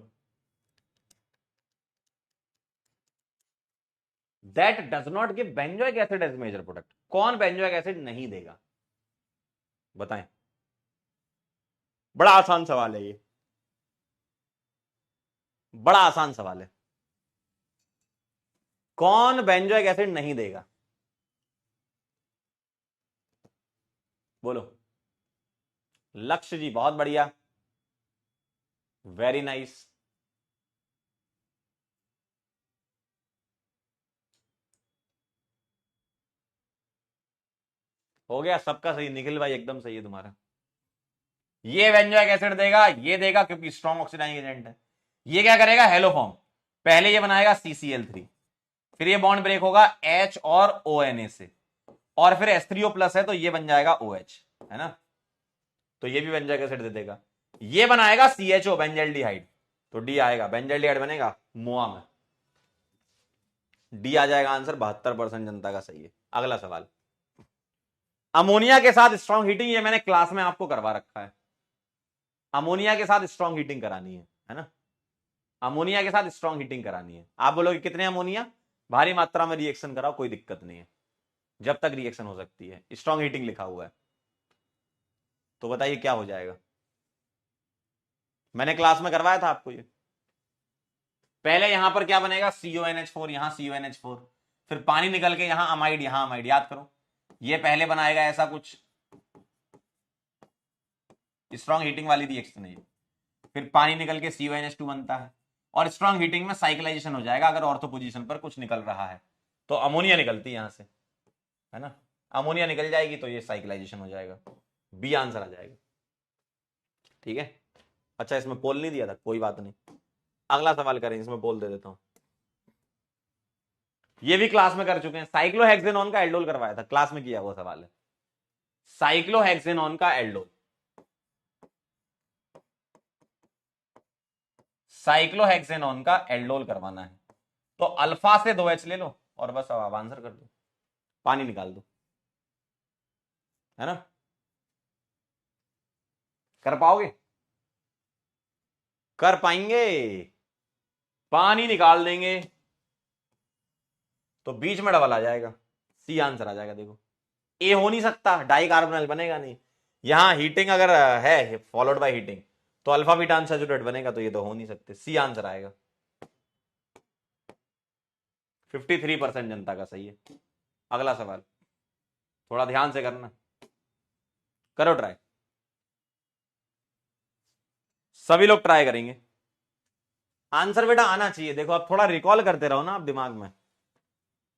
that does not give benzoic acid as major product, कौन बेंजोइक एसिड नहीं देगा, बताएं। बड़ा आसान सवाल है ये, बड़ा आसान सवाल है। कौन बेंजोइक एसिड नहीं देगा, बोलो। लक्ष्य जी, बहुत बढ़िया, वेरी नाइस। हो गया सबका सही, निखिल भाई एकदम सही है तुम्हारा। ये बेंजोइक एसिड देगा, ये देगा क्योंकि स्ट्रॉन्ग ऑक्सीडाइजिंग एजेंट है। ये क्या करेगा? हेलो फॉर्म, पहले ये बनाएगा CCl3, फिर ये बॉन्ड ब्रेक होगा H और ONA से, और फिर H3O+ है तो ये बन जाएगा OH, है ना। तो ये भी बेंजोइक एसिड दे देगा। ये बनाएगा CHO बेंजल्डिहाइड, तो डी आएगा, बेंजल्डिहाइड बनेगा मोआ में। डी आ जाएगा आंसर, 72% जनता का सही है। अगला सवाल, अमोनिया के साथ स्ट्रॉन्ग हीटिंग, ये मैंने क्लास में आपको करवा रखा है। अमोनिया के साथ स्ट्रॉन्ग हीटिंग करानी है ना। अमोनिया के साथ स्ट्रॉन्ग हीटिंग करानी है। आप बोलोगे कितने अमोनिया? भारी मात्रा में रिएक्शन कराओ, कोई दिक्कत नहीं है, जब तक रिएक्शन हो सकती है। स्ट्रॉन्ग हीटिंग लिखा हुआ है, तो बताइए क्या हो जाएगा। मैंने क्लास में करवाया था आपको ये। पहले यहां पर क्या बनेगा? CONH4, यहां CONH4, फिर पानी निकल के यहां अमाइड, यहां अमाइड, याद करो। ये पहले बनाएगा ऐसा कुछ, स्ट्रॉन्ग हीटिंग वाली रिएक्शन है, फिर पानी निकल के CONH2 बनता है, और स्ट्रॉन्ग हीटिंग में साइक्लाइजेशन हो जाएगा। अगर ऑर्थो पोजीशन पर कुछ निकल रहा है तो अमोनिया निकलती है यहां से, है ना। अमोनिया निकल जाएगी तो ये साइक्लाइजेशन हो जाएगा, बी आंसर आ जाएगा। ठीक है, अच्छा इसमें पोल नहीं दिया था, कोई बात नहीं। अगला सवाल करें, इसमें पोल दे देता हूं। ये भी क्लास में कर चुके हैं, साइक्लोहेक्सेनॉन का एल्डोल करवाया था, क्लास में किया हुआ सवाल है। साइक्लोहेक्सेनॉन का एल्डोल, साइक्लोहेक्सेनॉन का एल्डोल करवाना है, तो अल्फा से 2H ले लो और बस अब आंसर कर दो, पानी निकाल दो, है ना। कर पाओगे? कर पाएंगे? पानी निकाल देंगे तो बीच में डबल आ जाएगा, सी आंसर आ जाएगा। देखो ए हो नहीं सकता, डाई कार्बोनाइल बनेगा नहीं। यहां हीटिंग अगर है फॉलोड बाय हीटिंग तो अल्फा बीटा अनसैचुरेट बनेगा, तो ये तो हो नहीं सकते। सी आंसर आएगा। 53% जनता का सही है। अगला सवाल थोड़ा ध्यान से करना, करो ट्राई, सभी लोग ट्राई करेंगे। आंसर बेटा आना चाहिए। देखो आप थोड़ा रिकॉल करते रहो ना आप दिमाग में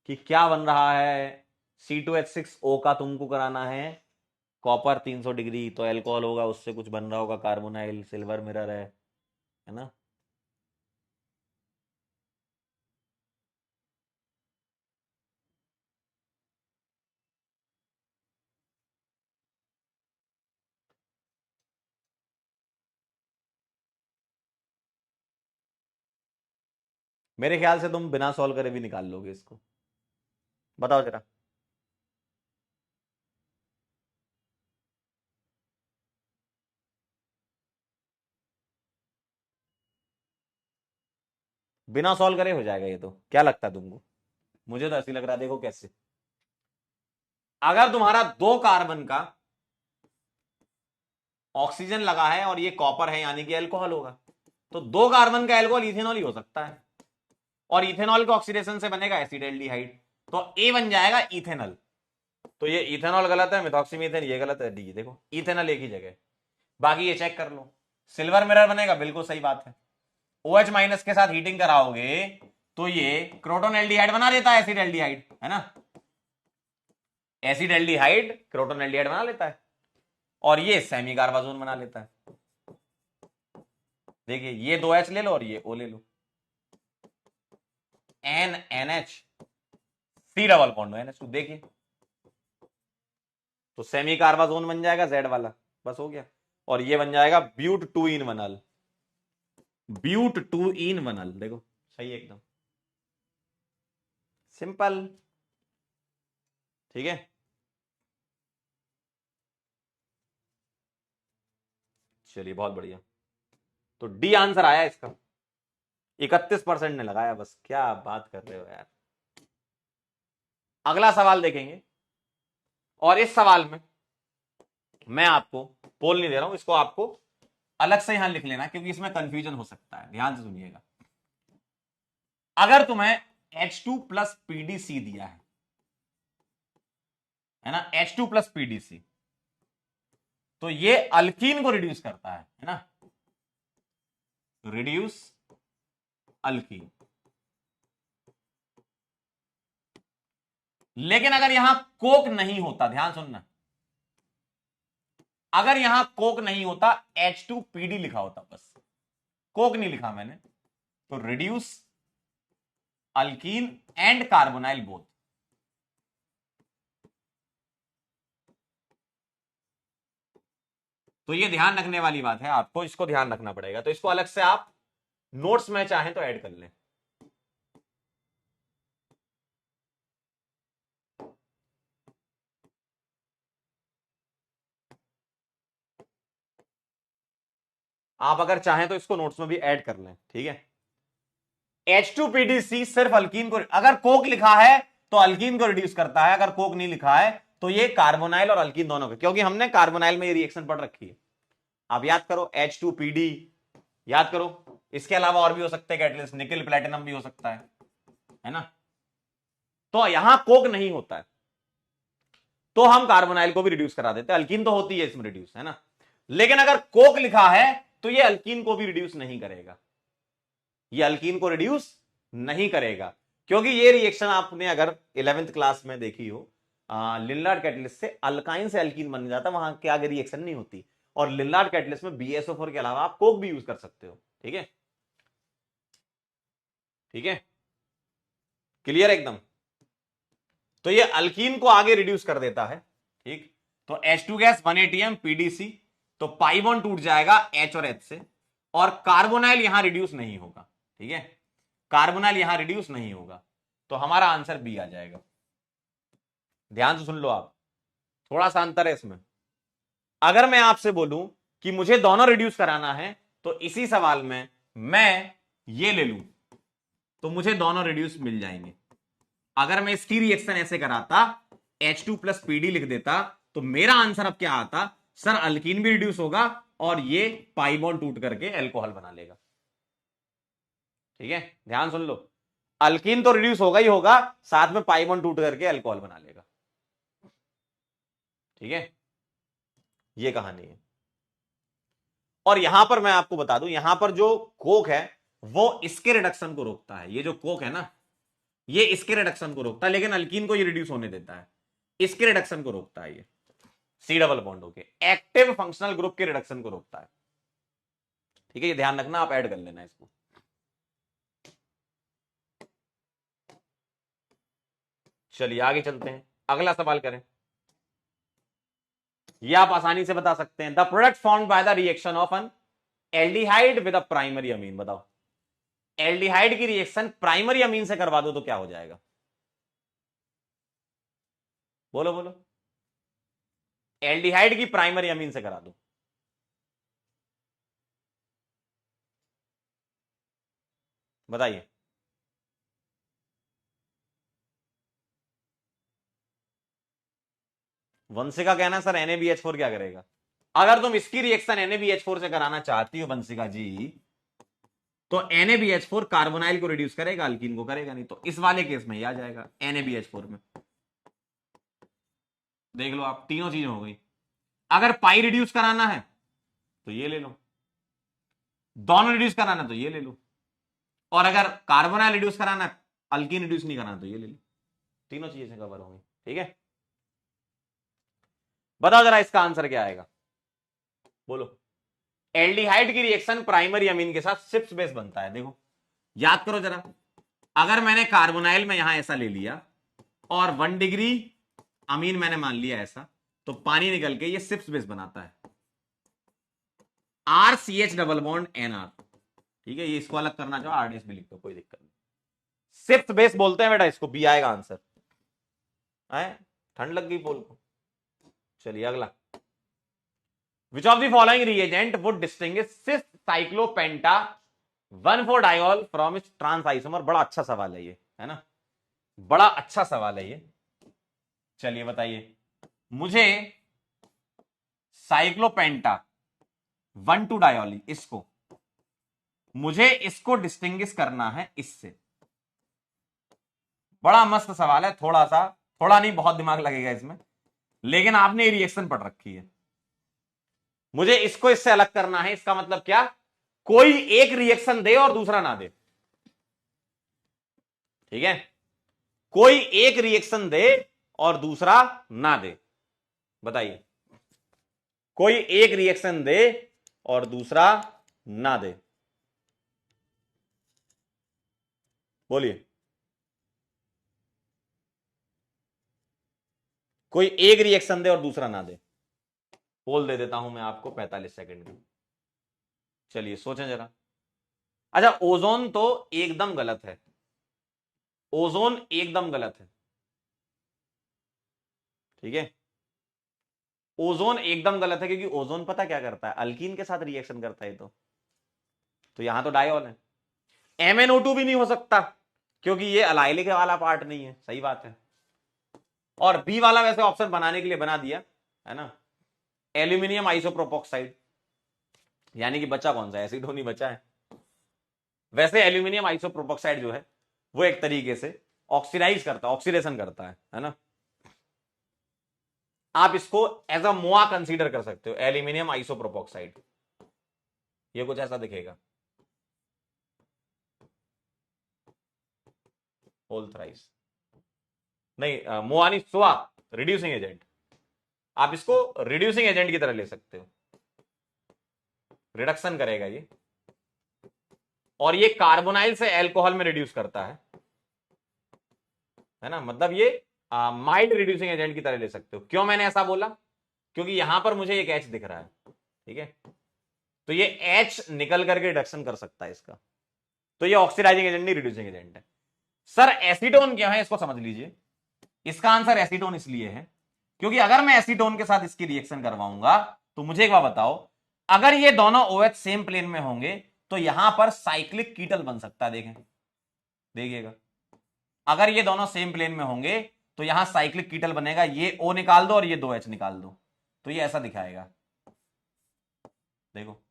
कि क्या बन रहा है। C2H6O का तुमको कराना है कॉपर 300 डिग्री, तो एल्कोहल होगा, उससे कुछ बन रहा होगा कार्बोनाइल, सिल्वर मिरर है ना। मेरे ख्याल से तुम बिना सॉल्व करे भी निकाल लोगे इसको। बताओ जरा। बिना सॉल्व करे हो जाएगा ये तो, क्या लगता है तुमको? मुझे तो ऐसी लग रहा है। देखो कैसे, अगर तुम्हारा 2 कार्बन का ऑक्सीजन लगा है और ये कॉपर है यानी कि अल्कोहल होगा, तो 2 कार्बन का अल्कोहल इथेनॉल ही हो सकता है, और इथेनॉल के ऑक्सीडेशन से बनेगा एसिटाल्डिहाइड, तो ए बन जाएगा इथेनॉल। तो ये इथेनॉल गलत है, मिथॉक्सीमीथेन ये गलत है, डी। देखो इथेनॉल एक ही जगह, बाकी ये चेक कर लो। सिल्वर मिरर बनेगा, बिल्कुल सही बात है। OH माइनस के साथ हीटिंग कराओगे तो ये क्रोटोन एल्डिहाइड बना देता है, एसिड एल्डिहाइड, है ना। एसिड एल्डिहाइड क्रोटोन एल्डिहाइड बना लेता है, और ये सेमी कार्बाजोन बना लेता है। देखिए ये 2H ले लो और ये O ले लो, NNH C double bond NH2। देखिए तो सेमी कार्बाजोन बन जाएगा Z वाला, बस हो गया। और ये बन जाएगा ब्यूट 2 इन 1 ब्यूट 2 इन 1। देखो सही एकदम सिंपल, ठीक है। चलिए बहुत बढ़िया, तो डी आंसर आया इसका। 31% ने लगाया, बस क्या बात कर रहे हो यार। अगला सवाल देखेंगे, और इस सवाल में मैं आपको पोल नहीं दे रहा हूं, इसको आपको अलग से यहां लिख लेना क्योंकि इसमें कंफ्यूजन हो सकता है। ध्यान से सुनिएगा, अगर तुम्हें H2 प्लस PDC दिया है ना, H2 प्लस PDC, तो ये अल्कीन को रिड्यूस करता है ना, रिड्यूस अल्कीन। लेकिन अगर यहां कोक नहीं होता, ध्यान सुनना, अगर यहां कोक नहीं होता, H2PD लिखा होता, बस कोक नहीं लिखा मैंने, तो reduce alkyne and carbonyl both. तो ये ध्यान रखने वाली बात है, आपको इसको ध्यान रखना पड़ेगा। तो इसको अलग से आप नोट्स में चाहें तो ऐड कर लें। आप अगर चाहें तो इसको नोट्स में भी ऐड कर लें, ठीक है। H2PDC सिर्फ अल्कीन को, अगर कोक लिखा है तो अल्कीन को रिड्यूस करता है, अगर कोक नहीं लिखा है तो ये कार्बोनाइल और अल्कीन दोनों को, क्योंकि हमने कार्बोनाइल में ये रिएक्शन पढ़ रखी है। आप याद करो H2PD, याद करो। इसके अलावा और भी हो सकते हैं कैटलिस्ट, निकल प्लेटिनम भी हो सकता है ना। तो यहां कोक नहीं होता है तो हम कार्बोनाइल को भी रिड्यूस करा देते हैं, अल्कीन तो होती है इसमें रिड्यूस, है ना। लेकिन अगर कोक लिखा है तो ये अल्कीन को भी रिड्यूस नहीं करेगा, ये अल्कीन को रिड्यूस नहीं करेगा, क्योंकि ये रिएक्शन आपने अगर 11th क्लास में देखी हो, लिनलार्ड कैटलिस्ट से अल्काइन से अल्कीन बन जाता, वहां के आगे रिएक्शन नहीं होती। और लिनलार्ड कैटलिस्ट में BSO4 के अलावा आप कोक भी यूज कर सकते हो, ठीक है। ठीक है, क्लियर एकदम। तो ये अल्कीन को आगे रिड्यूस कर देता है, ठीक। तो H2 गैस 1 ATM PDC, तो पाई बॉन्ड टूट जाएगा H और H से, और कार्बोनाइल यहां रिड्यूस नहीं होगा, ठीक है। कार्बोनाइल यहां रिड्यूस नहीं होगा, तो हमारा आंसर बी आ जाएगा। ध्यान से सुन लो आप, थोड़ा सा अंतर है इसमें। अगर मैं आपसे बोलूं कि मुझे दोनों रिड्यूस कराना है, तो इसी सवाल में मैं ये ले लूं तो मुझे दोनों रिड्यूस मिल जाएंगे। अगर मैं इसकी रिएक्शन ऐसे कराता, H2 प्लस पीडी लिख देता, तो मेरा आंसर अब क्या आता, सर अल्कीन भी रिड्यूस होगा और ये पाई बॉन्ड टूट करके एल्कोहल बना लेगा। ठीक है, ध्यान सुन लो, अल्कीन तो रिड्यूस होगा ही होगा, साथ में पाई बॉन्ड टूट करके एल्कोहल बना लेगा। ठीक है, ये कहानी है। और यहां पर मैं आपको बता दूं, यहां पर जो कोक है वो इसके रिडक्शन को रोकता है। ये जो कोक है ना, ये इसके रिडक्शन को रोकता है, लेकिन अल्कीन को ये रिड्यूस होने देता है, इसके रिडक्शन को रोकता है। ये सी डबल बॉन्ड होके एक्टिव फंक्शनल ग्रुप के रिडक्शन को रोकता है। ठीक है, ये ध्यान रखना, आप ऐड कर लेना इसको। चलिए आगे चलते हैं, अगला सवाल करें। ये आप आसानी से बता सकते हैं, the product formed by the reaction of N aldehyde with a primary amine. बताओ, एल्डिहाइड की रिएक्शन प्राइमरी अमीन से करवा दो तो क्या हो जाएगा? बोलो बोलो, एल्डिहाइड की प्राइमरी अमीन से करा दो, बताइए। वंशी का कहना सर NaBH4 क्या करेगा? अगर तुम इसकी रिएक्शन NaBH4 से कराना चाहती हो वंशिका जी, तो NaBH4 कार्बोनाइल को रिड्यूस करेगा, अल्कीन को करेगा नहीं। तो इस वाले केस में ये आ जाएगा NaBH4 में। देख लो आप, तीनों चीजें हो गई। अगर पाई रिड्यूस कराना है तो ये ले लो, दोनों रिड्यूस कराना तो ये ले लो, और अगर कार्बोनाइल रिड्यूस कराना है, अल्कीन रिड्यूस नहीं कराना तो ये ले लो। तीनों चीजें कवर होंगी। ठीक है, बताओ जरा इसका आंसर क्या आएगा, बोलो। एल्डिहाइड की रिएक्शन प्राइमरी अमीन के साथ सिप्स बेस बनता है। देखो याद करो जरा, अगर मैंने कार्बोनाइल में यहां ऐसा ले लिया और 1 डिग्री अमीन मैंने मान लिया ऐसा, तो पानी निकल के ये सिप्स बेस बनाता है, RCH डबल बॉन्ड NR। ठीक है, ये इसको अलग करना चाहो RDS भी लिख दो, कोई दिक्कत नहीं। सिप्स बेस बोलते हैं बेटा इसको, बी आएगा आंसर। आए, ठंड लग गई पोल को। चलिए अगला, which of the following reagent would distinguish cis cyclopenta 1,4-डायोल फ्रॉम इट्स ट्रांस आइसोमर। बड़ा अच्छा सवाल है ये, है ना, बड़ा अच्छा सवाल है ये। चलिए बताइए मुझे, साइक्लोपेंटा 1,2-डायोली, इसको मुझे इसको डिस्टिंग्विश करना है इससे। बड़ा मस्त सवाल है, थोड़ा सा, थोड़ा नहीं बहुत दिमाग लगेगा इसमें, लेकिन आपने रिएक्शन पढ़ रखी है। मुझे इसको इससे अलग करना है, इसका मतलब क्या, कोई एक रिएक्शन दे और दूसरा ना दे। ठीक है, कोई एक रिएक्शन दे और दूसरा ना दे। बताइए, कोई एक रिएक्शन दे और दूसरा ना दे, बोलिए। कोई एक रिएक्शन दे और दूसरा ना दे। पोल दे देता हूं मैं आपको 45 सेकंड की। चलिए सोचें जरा। अच्छा, ओजोन तो एकदम गलत है, ओजोन एकदम गलत है। ठीक है, ओजोन एकदम गलत है, क्योंकि ओजोन पता क्या करता है, अल्कीन के साथ रिएक्शन करता है। तो यहां तो डायोल है। MnO2 भी नहीं हो सकता, क्योंकि ये अलाइलिक वाला पार्ट नहीं है। सही बात है। और बी वाला वैसे ऑप्शन बनाने के लिए बना दिया है ना, एल्यूमिनियम आइसोप्रोपोक्साइड, यानी कि बचा कौन सा, एसिडोन ही बचा है। वैसे एल्यूमिनियम आइसोप्रोपोक्साइड जो है वो एक तरीके से ऑक्सीडाइज करता है, ऑक्सीडेशन करता है ना। आप इसको एज अ मोआ कंसीडर कर सकते हो, एल्यूमिनियम आइसोप्रोपोक्साइड। ये कुछ ऐसा दिखेगा, होल थ्राइस नहीं, मोआ नहीं, सोआ, रिड्यूसिंग एजेंट। आप इसको रिड्यूसिंग एजेंट की तरह ले सकते हो, रिडक्शन करेगा ये, और ये कार्बोनाइल से अल्कोहल में रिड्यूस करता है ना। मतलब ये माइल्ड रिड्यूसिंग एजेंट की तरह ले सकते हो। क्यों मैंने ऐसा बोला, क्योंकि यहां पर मुझे एक H दिख रहा है। ठीक है, तो ये H निकल करके रिडक्शन कर सकता है इसका, तो ये ऑक्सीडाइजिंग एजेंट नहीं, रिड्यूसिंग एजेंट है। सर एसीटोन क्या है, इसको समझ लीजिए। इसका आंसर एसीटोन इसलिए है क्योंकि अगर मैं एसीटोन के साथ इसकी रिएक्शन करवाऊंगा, तो मुझे एक बात बताओ, अगर ये दोनों OH सेम प्लेन में होंगे तो यहां पर साइक्लिक कीटल बन सकता है। देखें, देखिएगा, अगर ये दोनों सेम प्लेन में होंगे तो यहां साइक्लिक कीटल बनेगा, ये O निकाल दो और ये 2H निकाल दो, तो ये ऐसा दिखाएगा, देखो।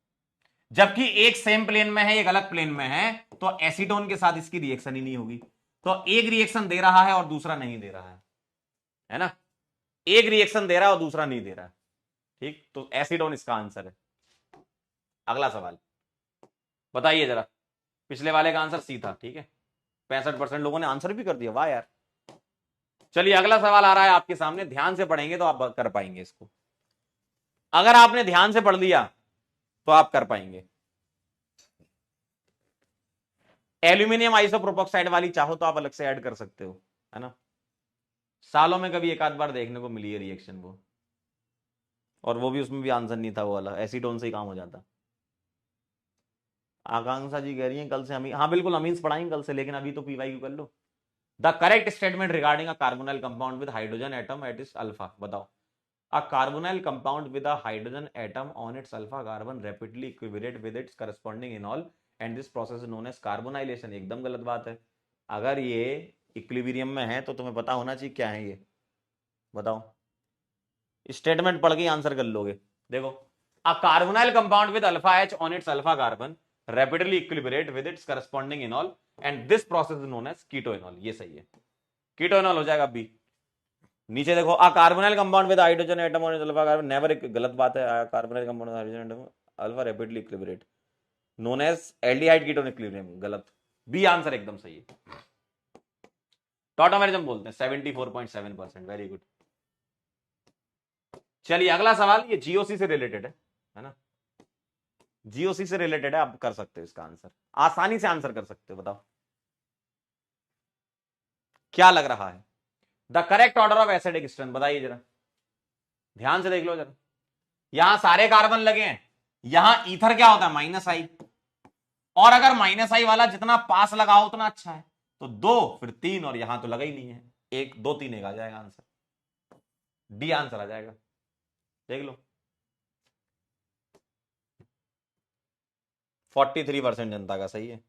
जबकि एक सेम प्लेन में है, एक अलग प्लेन में है, तो एसीटोन के साथ इसकी रिएक्शन ही नहीं होगी। तो एक रिएक्शन दे रहा है और दूसरा नहीं दे रहा है ना, एक रिएक्शन दे रहा है और दूसरा नहीं दे रहा है, ठीक। तो एसीटोन इसका आंसर है। अगला सवाल बताइए जरा, पिछले वाले का आंसर सी था, ठीक है। 65% लोगों ने आंसर भी कर दिया, वाह यार। चलिए अगला सवाल आ रहा है आपके सामने, ध्यान से पढ़ेंगे तो आप कर पाएंगे इसको। अगर आपने ध्यान से पढ़ लिया तो आप कर पाएंगे। एल्यूमिनियम आइसोप्रोपोक्साइड वाली चाहो तो आप अलग से ऐड कर सकते हो, है ना। सालों में कभी एक आध बार देखने को मिली है रिएक्शन वो, और वो भी उसमें भी आंसर नहीं था वो वाला, एसीटोन से ही काम हो जाता। आकांक्षा जी कह रही हैं कल से हम, हाँ बिल्कुल अमीन्स पढ़ाएंगे कल से, लेकिन अभी तो पीवाईक्यू कर लो। The correct statement regarding a carbonyl compound with hydrogen atom at its alpha, बताओ। A carbonyl compound with a hydrogen atom on its alpha carbon rapidly equilibrate with its corresponding enol and this process is known as carbonylation। एकदम गलत बात है। अगर ये equilibrium में है तो तुम्हें पता होना चाहिए क्या है ये, बताओ। स्टेटमेंट पढ़ के आंसर कर लोगे। देखो, a carbonyl compound with alpha H on its alpha carbon rapidly equilibrate with its corresponding enol and this process is known as ketoenol। ये सही है, कीटोएनॉल हो जाएगा बी। नीचे देखो, a carbonyl compound with hydrogen atom on alpha carbon, never, एक गलत बात है। Carbonyl compound with hydrogen atom alpha rapidly equilibrate known as aldehyde ketone equilibrium, गलत। बी आंसर एकदम सही है, टॉटोमेरिज्म बोलते हैं। 74.7%, वेरी गुड। चलिए अगला सवाल, ये जीओसी से रिलेटेड है ना, जीओसी से रिलेटेड है, आप कर सकते हो इसका आंसर, आसानी से आंसर कर सकते हो। बताओ क्या लग रहा है the correct order of acidic strength, बताइए जरा, ध्यान से देख लो जरा। यहां सारे कार्बन लगे हैं, यहां ईथर क्या होता है -I, और अगर -I वाला जितना पास लगाओ उतना अच्छा है, तो 2 फिर 3, और यहां तो लगा ही नहीं है, 1 2 3 एक आ जाएगा आंसर, डी आंसर आ जाएगा, देख लो। 43% जनता का सही है।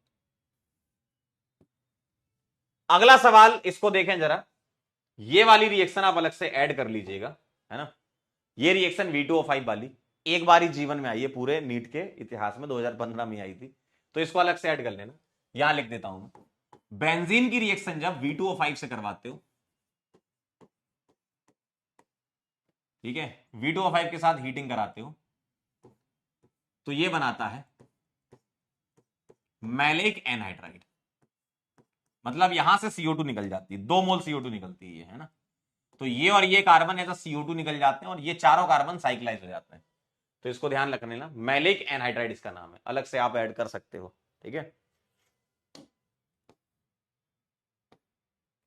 अगला सवाल, इसको देखें जरा, ये वाली रिएक्शन आप अलग से ऐड कर लीजिएगा, है ना। ये रिएक्शन V2O5 वाली एक बार ही जीवन में आई है, पूरे नीट के इतिहास में 2015 में आई थी, तो इसको अलग से ऐड कर लेना। यहां लिख देता हूं, बेंजीन की रिएक्शन जब V2O5 से करवाते हो, ठीक है, V2O5 के साथ हीटिंग कराते हो, तो ये बनाता है मैलिक एनहाइड्राइड, मतलब यहां से CO2 निकल जाती है, 2 मोल CO2 निकलती है ना। तो ये और ये कार्बन है तो CO2 निकल जाते हैं, और ये चारों कार्बन साइक्लाइज हो जाते हैं, तो इसको ध्यान रखने ना, मैलिक एनहाइड्राइड इसका नाम है, अलग से आप ऐड कर सकते हो, ठीक है।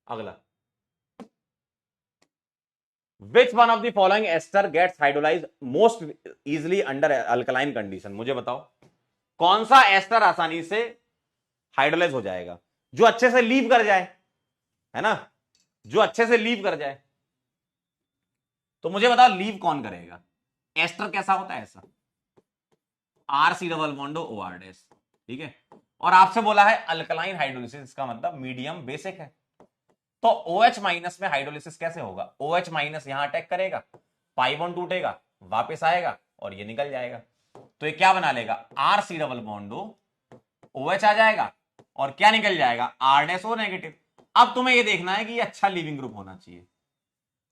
अगला, which one of the following ester gets hydrolyse most easily under alkaline condition, मुझे बताओ कौन सा एस्टर आसानी से हाइड्रोलाइज हो जाएगा, जो अच्छे से लीव कर जाए, है ना, जो अच्छे से लीव कर जाए। तो मुझे बताओ लीव कौन करेगा, एस्टर कैसा होता है, ऐसा RC double bond OR dash, ठीक है। और आपसे बोला है अल्कलाइन हाइड्रोलिसिस, इसका मतलब मीडियम बेसिक है, तो OH माइनस में हाइड्रोलिसिस कैसे होगा, OH माइनस यहां अटैक करेगा, पाई बॉन्ड टूटेगा, वापस आएगा और ये निकल जाएगा, तो ये क्या बना लेगा, RC डबल बॉन्ड OH आ जाएगा, और क्या निकल जाएगा, R डैश O नेगेटिव। अब तुम्हें ये देखना है कि ये अच्छा लिविंग ग्रुप होना चाहिए,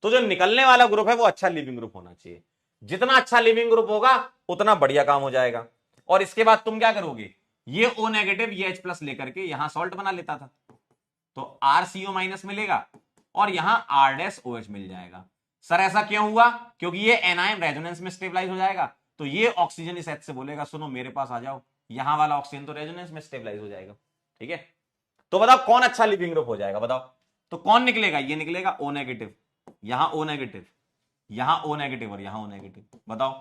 तो जो निकलने वाला ग्रुप है वो अच्छा लिविंग ग्रुप होना चाहिए, जितना अच्छा लिविंग ग्रुप होगा उतना बढ़िया काम हो जाएगा। और इसके बाद तुम क्या करोगे, ये O नेगेटिव ये H+ लेकर के यहां सॉल्ट बना लेता था, तो RCO माइनस मिलेगा और यहां R डैश OH मिल जाएगा। सर ऐसा क्यों हुआ, क्योंकि ये एनायन रेजोनेंस में स्टेबलाइज हो जाएगा, तो ये ऑक्सीजन इस H से बोलेगा सुनो मेरे पास आ जाओ, यहां वाला ऑक्सीजन तो रेजोनेंस में स्टेबलाइज हो जाएगा, ठीक है। तो बताओ कौन अच्छा लिविंग ग्रुप हो जाएगा, बताओ। तो कौन निकलेगा, ये निकलेगा O नेगेटिव, यहां O नेगेटिव, यहां O नेगेटिव और यहां O नेगेटिव। बताओ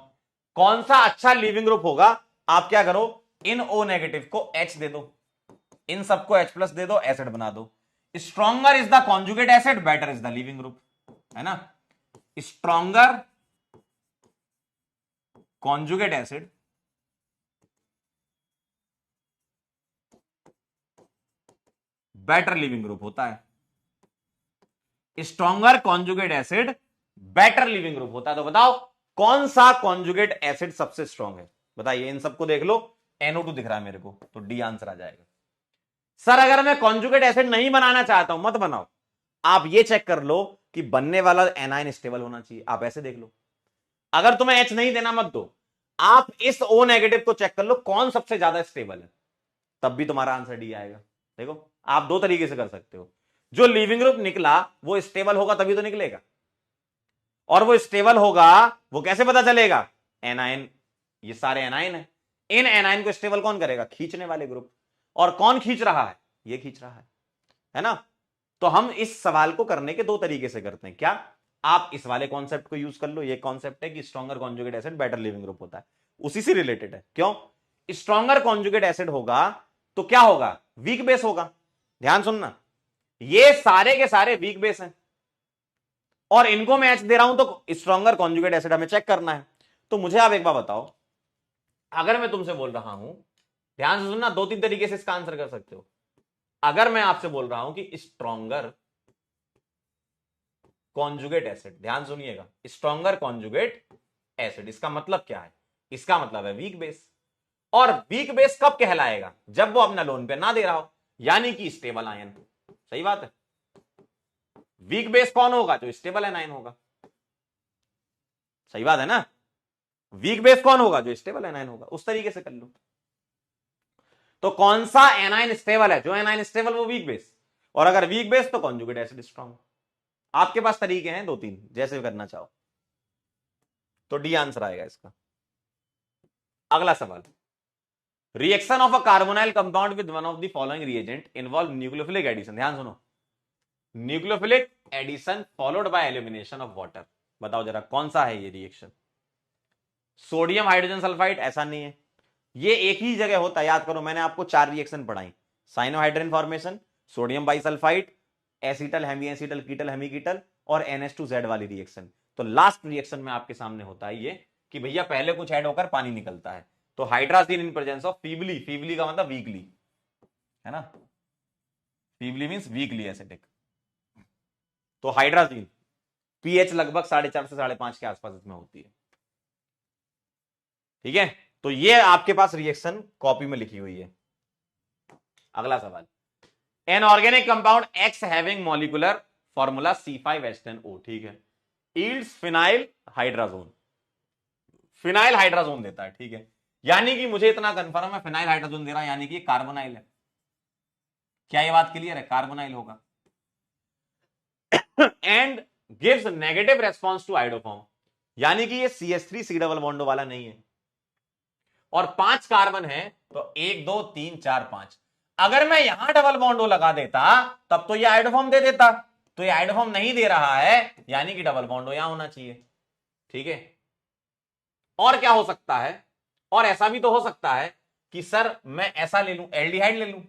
कौन सा अच्छा लिविंग ग्रुप होगा। आप क्या करो, इन O नेगेटिव को H दे दो, इन सबको H+ दे दो, एसिड बना दो। Stronger is the conjugate acid, better is the leaving group, है ना। Stronger conjugate acid better leaving group होता है, stronger conjugate acid better leaving group होता है। तो बताओ कौन सा कॉन्जुगेट एसिड सबसे स्ट्रॉन्ग है? बताइए, इन सबको देख लो, NO2 दिख रहा है मेरे को, तो डी आंसर आ जाएगा। सर अगर मैं कॉन्जुगेट एसिड नहीं बनाना चाहता हूं, मत बनाओ, आप ये चेक कर लो कि बनने वाला एनाइन स्टेबल होना चाहिए, आप ऐसे देख लो। अगर तुम्हें H नहीं देना मत दो, आप इस O नेगेटिव को चेक कर लो कौन सबसे ज्यादा स्टेबल है, तब भी तुम्हारा आंसर डी आएगा। देखो आप दो तरीके से कर सकते हो, जो लिविंग ग्रुप निकला वो स्टेबल होगा तभी तो निकलेगा, और वो स्टेबल होगा वो कैसे पता चलेगा? एनाइन, ये सारे एनाइन है, इन एनाइन को स्टेबल कौन करेगा? खींचने वाले ग्रुप। और कौन खींच रहा है? ये खींच रहा है ना? तो हम इस सवाल को करने के दो तरीके से करते हैं। क्या? आप इस वाले कॉन्सेप्ट को यूज कर लो, ये कॉन्सेप्ट है कि stronger conjugate acid better leaving group होता है, उसी से रिलेटेड है। क्यों? स्ट्रॉन्गर कॉन्जुगेट एसिड होगा तो क्या होगा? वीक बेस होगा। ध्यान सुनना, ये सारे के सारे वीक बेस हैं और इनको मैं H दे रहा हूं, तो स्ट्रॉन्गर कॉन्जुगेट एसिड हमें चेक करना है। तो मुझे आप एक बार बताओ, अगर मैं तुमसे बोल रहा हूं, ध्यान से सुनना, दो तीन तरीके से इसका आंसर कर सकते हो। अगर मैं आपसे बोल रहा हूं कि स्ट्रॉन्गर कॉन्जुगेट एसिड, ध्यान सुनिएगा, स्ट्रॉन्गर कॉन्जुगेट एसिड, इसका मतलब क्या है? इसका मतलब है वीक बेस। और वीक बेस कब कहलाएगा? जब वो अपना लोन पे ना दे रहा हो, यानी कि स्टेबल आयन। सही बात है। वीक बेस कौन होगा? जो स्टेबल एनाइन होगा। सही बात है ना? वीक बेस कौन होगा? जो स्टेबल एनाइन होगा। उस तरीके से कर लो। तो कौन सा एनाइन स्टेबल है? जो एनाइन स्टेबल वो वीक बेस, और अगर वीक बेस तो कॉन्जुगेट एसिड स्ट्रॉन्ग। आपके पास तरीके हैं दो तीन, जैसे करना चाहो। तो डी आंसर आएगा इसका। अगला सवाल, reaction of a carbonyl compound with one of the following reagent involve nucleophilic addition. ध्यान सुनो, nucleophilic addition followed by elimination of water. बताओ जरा कौन सा है ये रिएक्शन? Sodium hydrogen sulphide? ऐसा नहीं है, ये एक ही जगह होता है। याद करो, मैंने आपको 4 रिएक्शन पढ़ाई, cyanohydrin formation, sodium bisulphite, acetal hemi acetal ketal hemi ketal, और NH2Z वाली रिएक्शन। तो लास्ट रिएक्शन में आपके सामने होता है ये कि भैया पहले कुछ ऐड होकर पानी निकलता है। तो hydrazine in presence of feebly, feebly का मतलब वीकली है ना, फीबली मींस वीकली एसिडिक। तो हाइड्राजीन पीएच लगभग 4.5 से 5.5 के आसपास इसमें होती है। ठीक है, तो ये आपके पास रिएक्शन कॉपी में लिखी हुई है। अगला सवाल, an organic compound X having molecular formula C5H10O, ठीक है, yields phenyl hydrazone. Phenyl hydrazone देता है, ठीक है, यानी कि मुझे इतना कंफर्म है फिनाइल हाइड्राजोन दे रहा है, यानी कि कार्बोनाइल है। क्या ये बात क्लियर है? कार्बोनाइल होगा। And gives negative response to iodoform, यानी कि ये CH3 डबल बॉन्डो वाला नहीं है, और 5 कार्बन है, तो 1 2 3 4 5। अगर मैं यहां डबल बॉन्डो लगा देता तब तो ये आइडोफॉर्म दे देता, तो ये आइडोफॉर्म नहीं दे रहा है, यानी कि डबल बॉन्डो यहां होना चाहिए। ठीक है, और क्या हो सकता है? और ऐसा भी तो हो सकता है कि सर मैं ऐसा ले लूं, एल्डिहाइड ले लूं,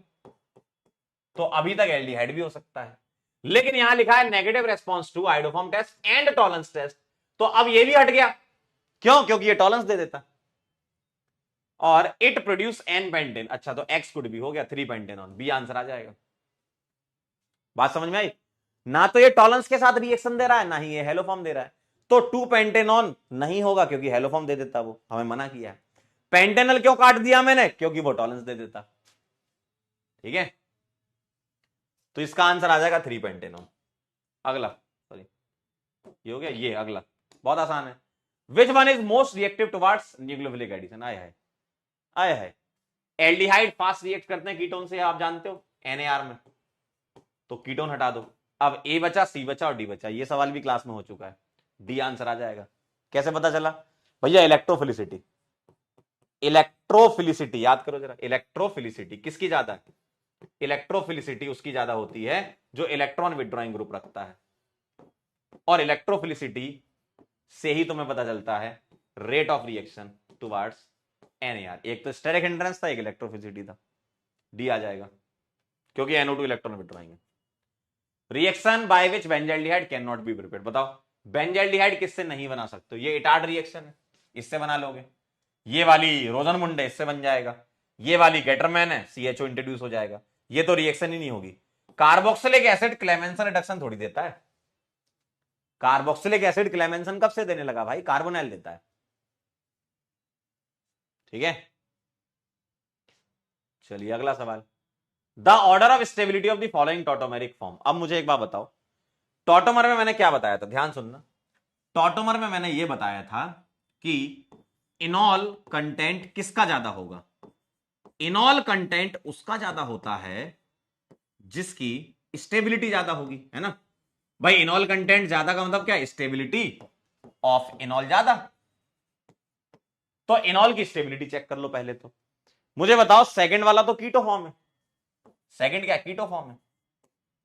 तो अभी तक एल्डिहाइड भी हो सकता है, लेकिन यहां लिखा है negative response to iodoform test and tolerance test, तो अब ये भी हट गया। क्यों? क्योंकि ये टॉलरेंस दे देता। और इट प्रोड्यूस एन पेंटेन, अच्छा तो एक्स कुड भी हो गया 3 पेंटेनॉन, बी आंसर आ जाएगा। बात समझ में आई? ना तो ये टॉलरेंस के साथ रिएक्शन दे रहा है, ना ही ये हेलोफॉर्म दे रहा है, तो 2 पेंटेनॉन नहीं होगा क्योंकि हेलोफॉर्म दे देता, वो हमें मना किया है। पेंटेनल क्यों काट दिया मैंने? क्योंकि वो टॉलरेंस दे देता। ठीक है, तो इसका आंसर आ जाएगा 3 पेंटेनॉन। अगला, सॉरी ये हो गया, ये अगला बहुत आसान है। Which one is most reactive towards nucleophilic addition? आया है एल्डिहाइड फास्ट रिएक्ट करते हैं कीटोन से, आप जानते हो NAR में, तो कीटोन हटा दो, अब A बचा, C बचा और D बचा। ये सवाल भी क्लास में हो चुका है, D आंसर आ जाएगा। कैसे पता चला? भैया इलेक्ट्रोफिलिसिटी, इलेक्ट्रोफिलिसिटी याद करो जरा, इलेक्ट्रोफिलिसिटी किसकी ज्यादा है? इलेक्ट्रोफिलिसिटी उसकी ज्यादा होती है जो इलेक्ट्रॉन विड्रॉइंग ग्रुप रखता है, और इलेक्ट्रोफिलिसिटी से ही तुम्हें पता चलता है rate of reaction towards NAR। एक तो स्टेरिक हिंड्रेंस था, एक इलेक्ट्रोफिलिसिटी था, D आ जाएगा क्योंकि NO2 इलेक्ट्रॉन विड्रॉइंग है। Reaction by which benzaldehyde can not be prepared, बताओ बेंजाल्डिहाइड किससे नहीं बना सकते? ये इटार्ड रिएक्शन है, इससे बना लोगे। ये वाली रोजनमुंडे, इससे बन जाएगा। ये वाली गेटरमैन है, CHO इंट्रोड्यूस हो जाएगा। ये तो रिएक्शन ही नहीं होगी। कार्बोक्सिलिक एसिड क्लेमेंसन रिडक्शन थोड़ी देता है, कार्बोक्सिलिक एसिड क्लेमेंसन कब से देने लगा भाई? कार्बोनाइल देता है। ठीक है, चलिए अगला सवाल। The order of stability of the following tautomeric form. अब मुझे एक बात बताओ, टॉटोमर में मैंने क्या बताया था, ध्यान सुनना। टॉटोमर में मैंने यह बताया था कि इनॉल कंटेंट किसका ज्यादा होगा? इनॉल कंटेंट उसका ज्यादा होता है जिसकी स्टेबिलिटी ज्यादा होगी, है ना भाई। इनॉल कंटेंट ज्यादा का मतलब क्या है? स्टेबिलिटी ऑफ इनॉल ज्यादा। तो इनॉल की स्टेबिलिटी चेक कर लो पहले। तो मुझे बताओ, सेकंड वाला तो कीटो फॉर्म है। सेकंड क्या? कीटो फॉर्म है।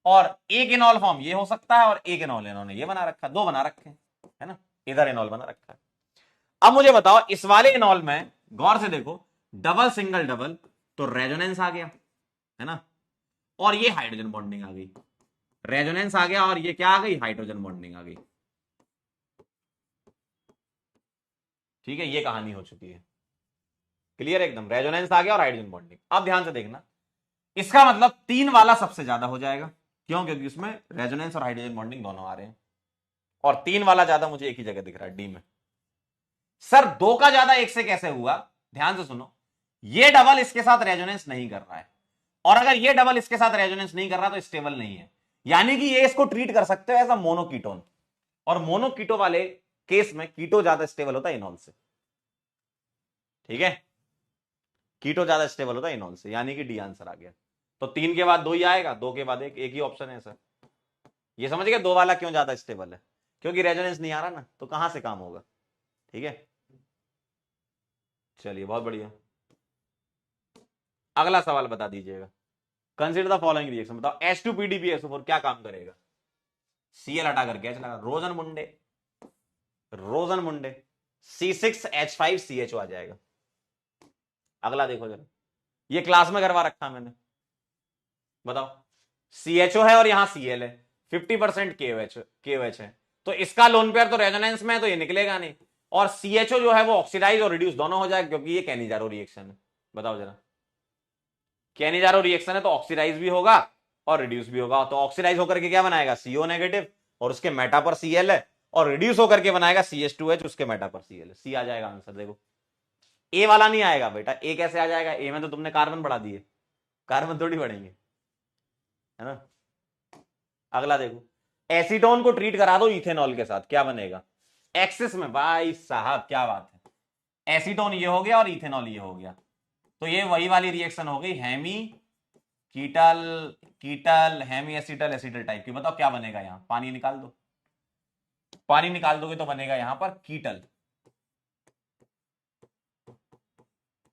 और एक इनॉल फॉर्म ये हो सकता है, और एक इनॉल इन्होंने ये बना रखा, दो बना रखे हैं, है ना। इधर इनॉल बना रखा है। अब मुझे बताओ, इस वाले इनॉल में गौर से देखो, डबल सिंगल डबल, तो रेजोनेंस आ गया, है ना। और ये हाइड्रोजन बॉन्डिंग आ गई, रेजोनेंस आ गया, और ये क्या आ गई? हाइड्रोजन बॉन्डिंग आ गई। ठीक है, ये कहानी हो चुकी है। क्लियर एकदम, रेजोनेंस आ गया और हाइड्रोजन बॉन्डिंग। अब ध्यान से देखना, इसका मतलब तीन वाला सबसे ज्यादा हो जाएगा। क्यों? क्योंकि उसमें रेजोनेंस और हाइड्रोजन बॉन्डिंग दोनों आ रहे हैं। और तीन वाला ज्यादा मुझे एक ही जगह दिख रहा है, डी में। सर दो का ज्यादा एक से कैसे हुआ? ध्यान से सुनो, ये डबल इसके साथ रेजोनेंस नहीं कर रहा है, और अगर ये डबल इसके साथ रेजोनेंस नहीं कर रहा तो स्टेबल नहीं है। यानी कि ये इसको ट्रीट कर सकते हो एज अ मोनोकीटोन, और मोनोकीटो वाले केस में कीटो ज्यादा स्टेबल होता है इनॉल से। ठीक है, कीटो ज्यादा स्टेबल होता है इनॉल से, यानी कि डी आंसर आ गया। तो तीन के बाद दो ही आएगा, दो के बाद एक ही ऑप्शन है सर। ये समझ गए दो वाला क्यों ज्यादा स्टेबल है? क्योंकि रेजोनेंस नहीं आ रहा ना, तो कहां से काम होगा। ठीक है, चलिए बहुत बढ़िया। अगला सवाल बता दीजिएगा। Consider the following reaction. बताओ H2PDPSO4 क्या काम करेगा? Cl हटाकर क्या चला? रोजन मुंडे, रोजन मुंडे, C6H5CHO आ जाएगा। अगला देखो जरा, ये क्लास में करवा रखा मैंने। बताओ, CHO है और यहां Cl है, 50% KOH है, तो इसका लोन पेयर तो रेजोनेंस में है, तो ये निकलेगा नहीं। और CHO जो है वो ऑक्सीडाइज और रिड्यूस दोनों हो जाएगा, क्योंकि ये कैनिजारो रिएक्शन है। बताओ जरा, कैनिजारो रिएक्शन है तो ऑक्सीडाइज भी होगा और रिड्यूस भी होगा। तो ऑक्सीडाइज होकर के क्या बनाएगा? CO नेगेटिव, और उसके मेटा पर Cl है, और रिड्यूस होकर के बनाएगा CH2H, उसके मेटा पर Cl है। सी आ जाएगा आंसर। देखो, ए वाला नहीं आएगा बेटा। ए कैसे आ जाएगा? ए में तो तुमने कार्बन बढ़ा दिए, कार्बन थोड़ी बढ़ेंगे, है ना। अगला देखो, एसीटोन को ट्रीट करा दो इथेनॉल के साथ, क्या बनेगा? एक्सिस में भाई साहब, क्या बात है। एसीटोन ये हो गया और इथेनॉल ये हो गया, तो ये वही वाली रिएक्शन हो गई, Hemy कीटल कीटल Hemy acetal acetal type की। बताओ क्या बनेगा? यहां पानी निकाल दो, पानी निकाल दोगे तो बनेगा यहां पर कीटल।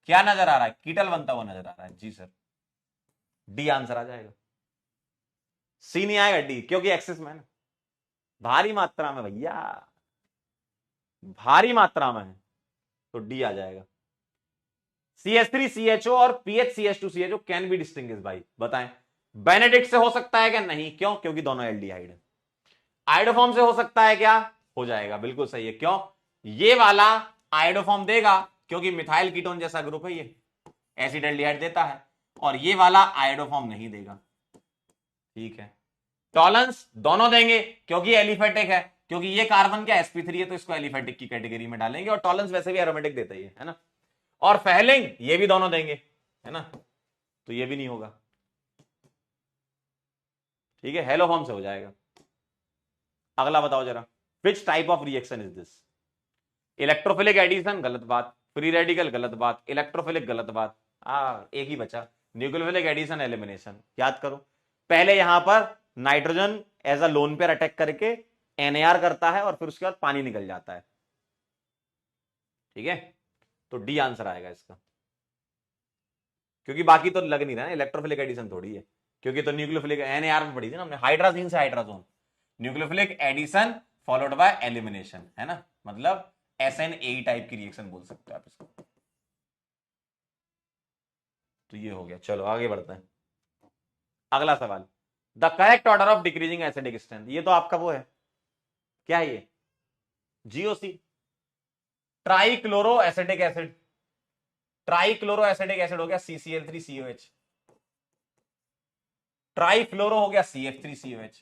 क्या नजर आ रहा है? कीटल बनता हुआ नजर आ रहा है जी सर। डी आंसर आ जाएगा। सी नहीं आएगा, डी, क्योंकि एक्सिस में है ना, भारी मात्रा में भैया, भारी मात्रा में है, तो डी आ जाएगा। CH3CHO और PHCH2CHO कैन बी डिस्टिंग्विश भाई, बताएं। बेनेडिक्ट से हो सकता है क्या? नहीं। क्यों? क्योंकि दोनों एल्डिहाइड है। आयोडोफॉर्म से हो सकता है क्या? हो जाएगा, बिल्कुल सही है। क्यों? ये वाला आयोडोफॉर्म देगा, क्योंकि मिथाइल कीटोन जैसा ग्रुप है, ये एसिड एल्डिहाइड देता है, और ये वाला आयोडोफॉर्म नहीं देगा। ठीक है, टॉलरेंस दोनों देंगे, क्योंकि एलिफेटिक है, क्योंकि ये कार्बन क्या sp3 है, तो इसको एलिफेटिक की कैटेगरी में डालेंगे, और टॉलरेंस वैसे भी एरोमेटिक देता ही है ना। और फेहलिंग ये भी दोनों देंगे, है ना, तो ये भी नहीं होगा। ठीक है, हेलो फॉर्म से हो जाएगा। अगला बताओ जरा, which type of reaction is this? Electrophilic addition गलत बात, फ्री रेडिकल गलत बात, इलेक्ट्रोफिलिक गलत बात। एक ही बचा, न्यूक्लियोफिलिक एडिशन एलिमिनेशन। याद करो, पहले यहां पर nitrogen as a lone pair attack करके NAR करता है, और फिर उसके बाद पानी निकल जाता है। ठीक है, तो डी आंसर आएगा इसका, क्योंकि बाकी तो लग नहीं रहा है, इलेक्ट्रोफिलिक एडिशन थोड़ी है, क्योंकि तो न्यूक्लियोफिलिक NAR में पढ़ी थी ना हमने, हाइड्राजीन से hydrazone, nucleophilic addition followed by elimination, है ना, मतलब SNAE टाइप की रिएक्शन बोल सकते हो आप इसको। तो ये हो गया, चलो आगे बढ़ते हैं। अगला सवाल, the correct order of decreasing acidic strength. ये तो आपका वो है, क्या है ये? GOC, trichloro acidic acid. Trichloro acidic acid हो गया CCl3COH, ट्राइफ्लोरो हो गया CF3COH।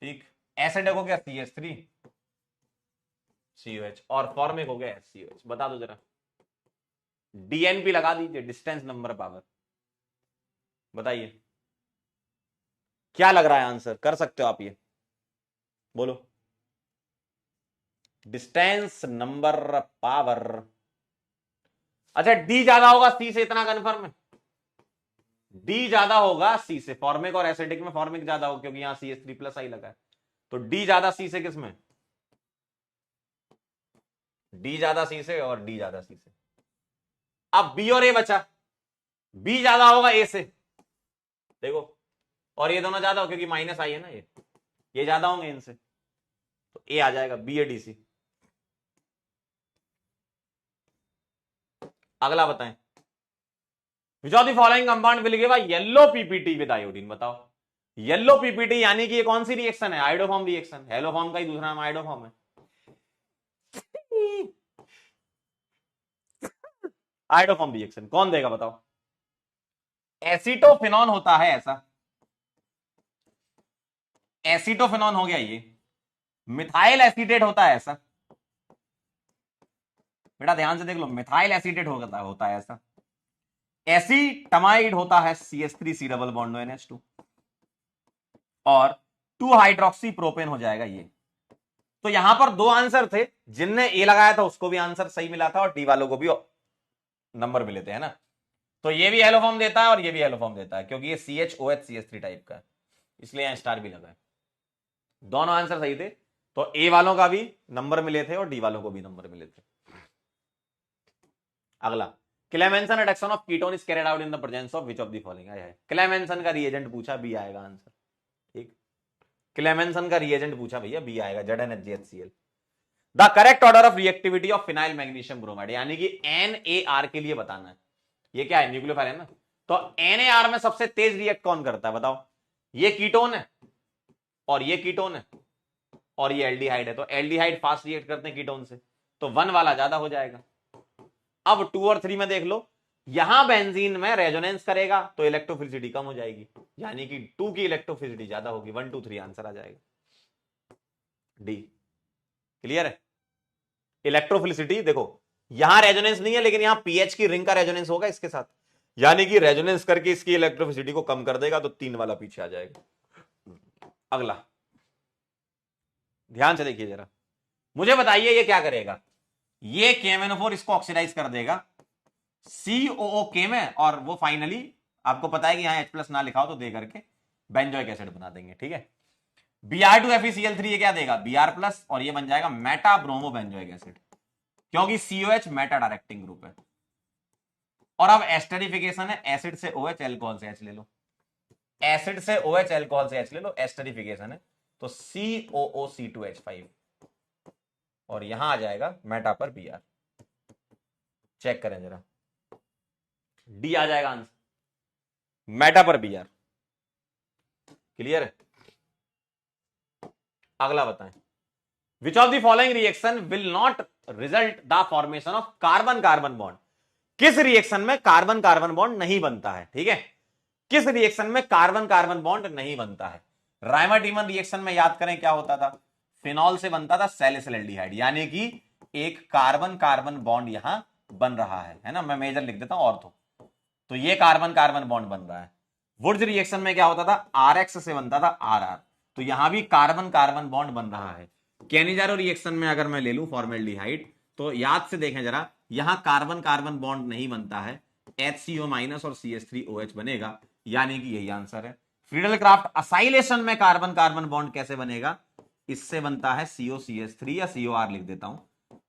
ठीक, एसिड हो गया CH3 COH और फॉर्मिक हो गया HCOH। बता दो जरा, DNP लगा दीजिए, डिस्टेंस नंबर पावर। बताइए क्या लग रहा है आंसर, कर सकते हो आप ये, बोलो। Distance number power. अच्छा डी ज्यादा होगा सी से, इतना कंफर्म है? डी ज्यादा होगा सी से, फॉर्मिक और एसिडिक में फॉर्मिक ज्यादा होगा क्योंकि यहां CH3+ आई लगा है, तो डी ज्यादा सी से। किसमें? डी ज्यादा सी से और डी ज्यादा सी से। अब बी और ए बचा, बी ज्यादा होगा ए से, देखो, और ये दोनों ज्यादा हो क्योंकि माइनस आई है ना, ये ज्यादा होंगे इनसे, तो ए आ जाएगा, बी ए डी सी। अगला बताएं, which of the following compound will give a yellow ppt with iodine. बताओ, येलो पीपीटी यानी कि ये कौन सी रिएक्शन है? Iodoform reaction. हेलोफॉर्म का ही दूसरा नाम आयोडोफॉर्म है। आयोडोफॉर्म रिएक्शन कौन देगा बताओ? एसीटोफिनॉन होता है ऐसा, एसीटोफिनॉन हो गया ये। मिथाइल एसीटेट होता है ऐसा, बेटा ध्यान से देख लो, मिथाइल एसीटेट होता है ऐसा। एसीटमाइड होता है CH3C डबल बॉन्ड NH2, और 2 हाइड्रोक्सी प्रोपेन हो जाएगा ये। तो यहां पर दो आंसर थे, जिनने ए लगाया था उसको भी आंसर सही मिला था और डी वालों को भी नंबर मिले थे, है ना। तो ये भी हेलोफॉर्म देता है और ये भी हेलोफॉर्म देता है क्योंकि ये CHOH CH3 टाइप का है, इसलिए यहां स्टार भी लगा है। दोनों आंसर सही थे, तो ए वालों का भी नंबर मिले थे और डी वालों को भी नंबर मिले थे। अगला, Clemmensen reduction of ketone is carried out in the presence of which of the following. है क्लेमेंसन का रिएजेंट पूछा, बी आएगा आंसर। ठीक, क्लेमेंसन का रिएजेंट पूछा भैया, बी आएगा, ZnHgHCl। The correct order of reactivity of phenyl magnesium bromide, यानी कि NaR के लिए बताना है। ये क्या है? न्यूक्लियोफाइल है ना, तो NaR में सबसे तेज रिएक्ट कौन करता है बताओ? ये कीटोन है और ये कीटोन है और ये एल्डिहाइड है, तो एल्डिहाइड फास्ट रिएक्ट करते हैं कीटोन से, तो 1 वाला ज्यादा हो जाएगा। अब 2 और 3 में देख लो, यहां बेंजीन में रेजोनेंस करेगा तो इलेक्ट्रोफिलिसिटी कम हो जाएगी, यानी कि 2 की इलेक्ट्रोफिलिसिटी ज्यादा होगी। 1 2 3 आंसर आ जाएगा डी। क्लियर है? इलेक्ट्रोफिलिसिटी देखो, यहां रेजोनेंस नहीं है लेकिन यहां पीएच की रिंग का रेजोनेंस होगा इसके साथ, यानी कि रेजोनेंस करके इसकी इलेक्ट्रोफिलिसिटी को कम कर देगा, तो 3 वाला पीछे आ जाएगा। अगला ध्यान से देखिए जरा, मुझे बताइए ये क्या करेगा? ये KMnO4 इसको ऑक्सीडाइज कर देगा COOK में, और वो फाइनली आपको पता है कि यहां H+ ना लिखा हो तो दे करके बेंजोइक एसिड बना देंगे। ठीक है, Br2FeCl3 ये क्या देगा? Br+, और ये बन जाएगा मेटा ब्रोमो बेंजोइक एसिड, क्योंकि COH मेटा डायरेक्टिंग ग्रुप है। और अब एस्टरिफिकेशन है, एसिड से OH, एल्कोहल से H ले लो, एसिड से OH, एल्कोहल से H ले लो, एस्टरिफिकेशन है, तो COOC2H5, और यहां आ जाएगा मेटा पर Br। चेक करें जरा, डी आ जाएगा आंसर, मेटा पर Br। क्लियर है? अगला बताएं, which of the following reaction will not result the formation of carbon carbon bond. किस रिएक्शन में कार्बन कार्बन बॉन्ड नहीं बनता है? ठीक है, किस रिएक्शन में कार्बन कार्बन बॉन्ड नहीं बनता है? राइमर-टीमन रिएक्शन में याद करें क्या होता था? फिनॉल से बनता था सैलिसिलएल्डिहाइड, यानी कि एक कार्बन कार्बन बॉन्ड यहां बन रहा है ना। मैं मेजर लिख देता हूं ऑर्थो, तो ये कार्बन कार्बन बॉन्ड बन रहा है। वुड्स रिएक्शन में क्या होता था? RX से बनता था RR, तो यहां भी कार्बन कार्बन बॉन्ड बन रहा है। कैनिजारो रिएक्शन में अगर मैं ले लूं फॉर्मेल्डिहाइड, तो याद से देखें जरा, यहां कार्बन कार्बन बॉन्ड नहीं बनता है, HCO- और CH3OH बनेगा, यानी कि यही आंसर है। फ्रीडल क्राफ्ट असाइलेशन में कार्बन कार्बन बॉन्ड कैसे बनेगा? इससे बनता है COCH3 या COR लिख देता हूं,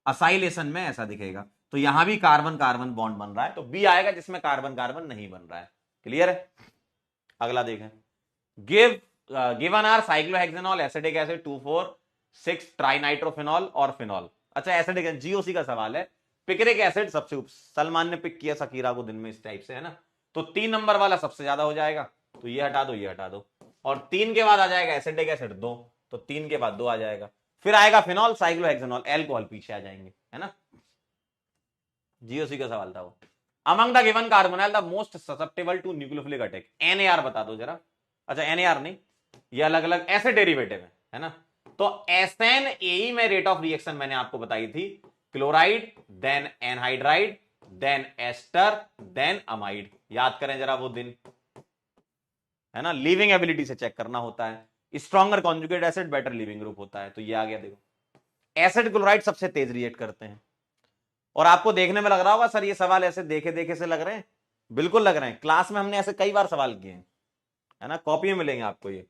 असाइलेशन में ऐसा दिखेगा, तो यहां भी कार्बन कार्बन बॉन्ड बन रहा है, तो बी आएगा जिसमें कार्बन कार्बन नहीं बन रहा है। क्लियर है? अगला देखें, given are cyclohexanol, acetic acid 2,4,6 trinitrophenol और फिनॉल। अच्छा एसिडिक GOC का सवाल है, पिक्रिक एसिड सबसे, सलमान ने पिक किया सकीरा को दिन में इस टाइप से, है ना, तो 3 नंबर वाला सबसे ज्यादा हो जाएगा, तो ये हटा दो, ये हटा दो, और 3 के बाद आ जाएगा एसिडिक एसिड 2, तो 3 के बाद 2 आ जाएगा, फिर आएगा फिनॉल, साइक्लोहेक्सेनॉल, एल्कोहल पीछे आ जाएंगे, है ना। GOC का सवाल था वो। Among the given carbonyl the most susceptible to nucleophilic attack, NaR बता दो जरा। अच्छा NaR नहीं, ये अलग अलग ऐसे डेरिवेटिव है ना, तो SnAe में रेट ऑफ रिएक्शन मैंने आपको बताई थी, chloride then anhydride then ester then amide. याद करें जरा वो दिन, है ना, लीविंग एबिलिटी से चेक करना होता है। Stronger conjugate acid better leaving group होता है। तो ये आ गया, देखो एसिड क्लोराइड सबसे तेज रिएक्ट करते हैं। और आपको देखने में लग रहा होगा सर ये सवाल ऐसे देखे देखे से लग रहे हैं, बिल्कुल लग रहे हैं, क्लास में हमने ऐसे कई बार सवाल किए हैं, है ना, कॉपी में मिलेंगे आपको ये।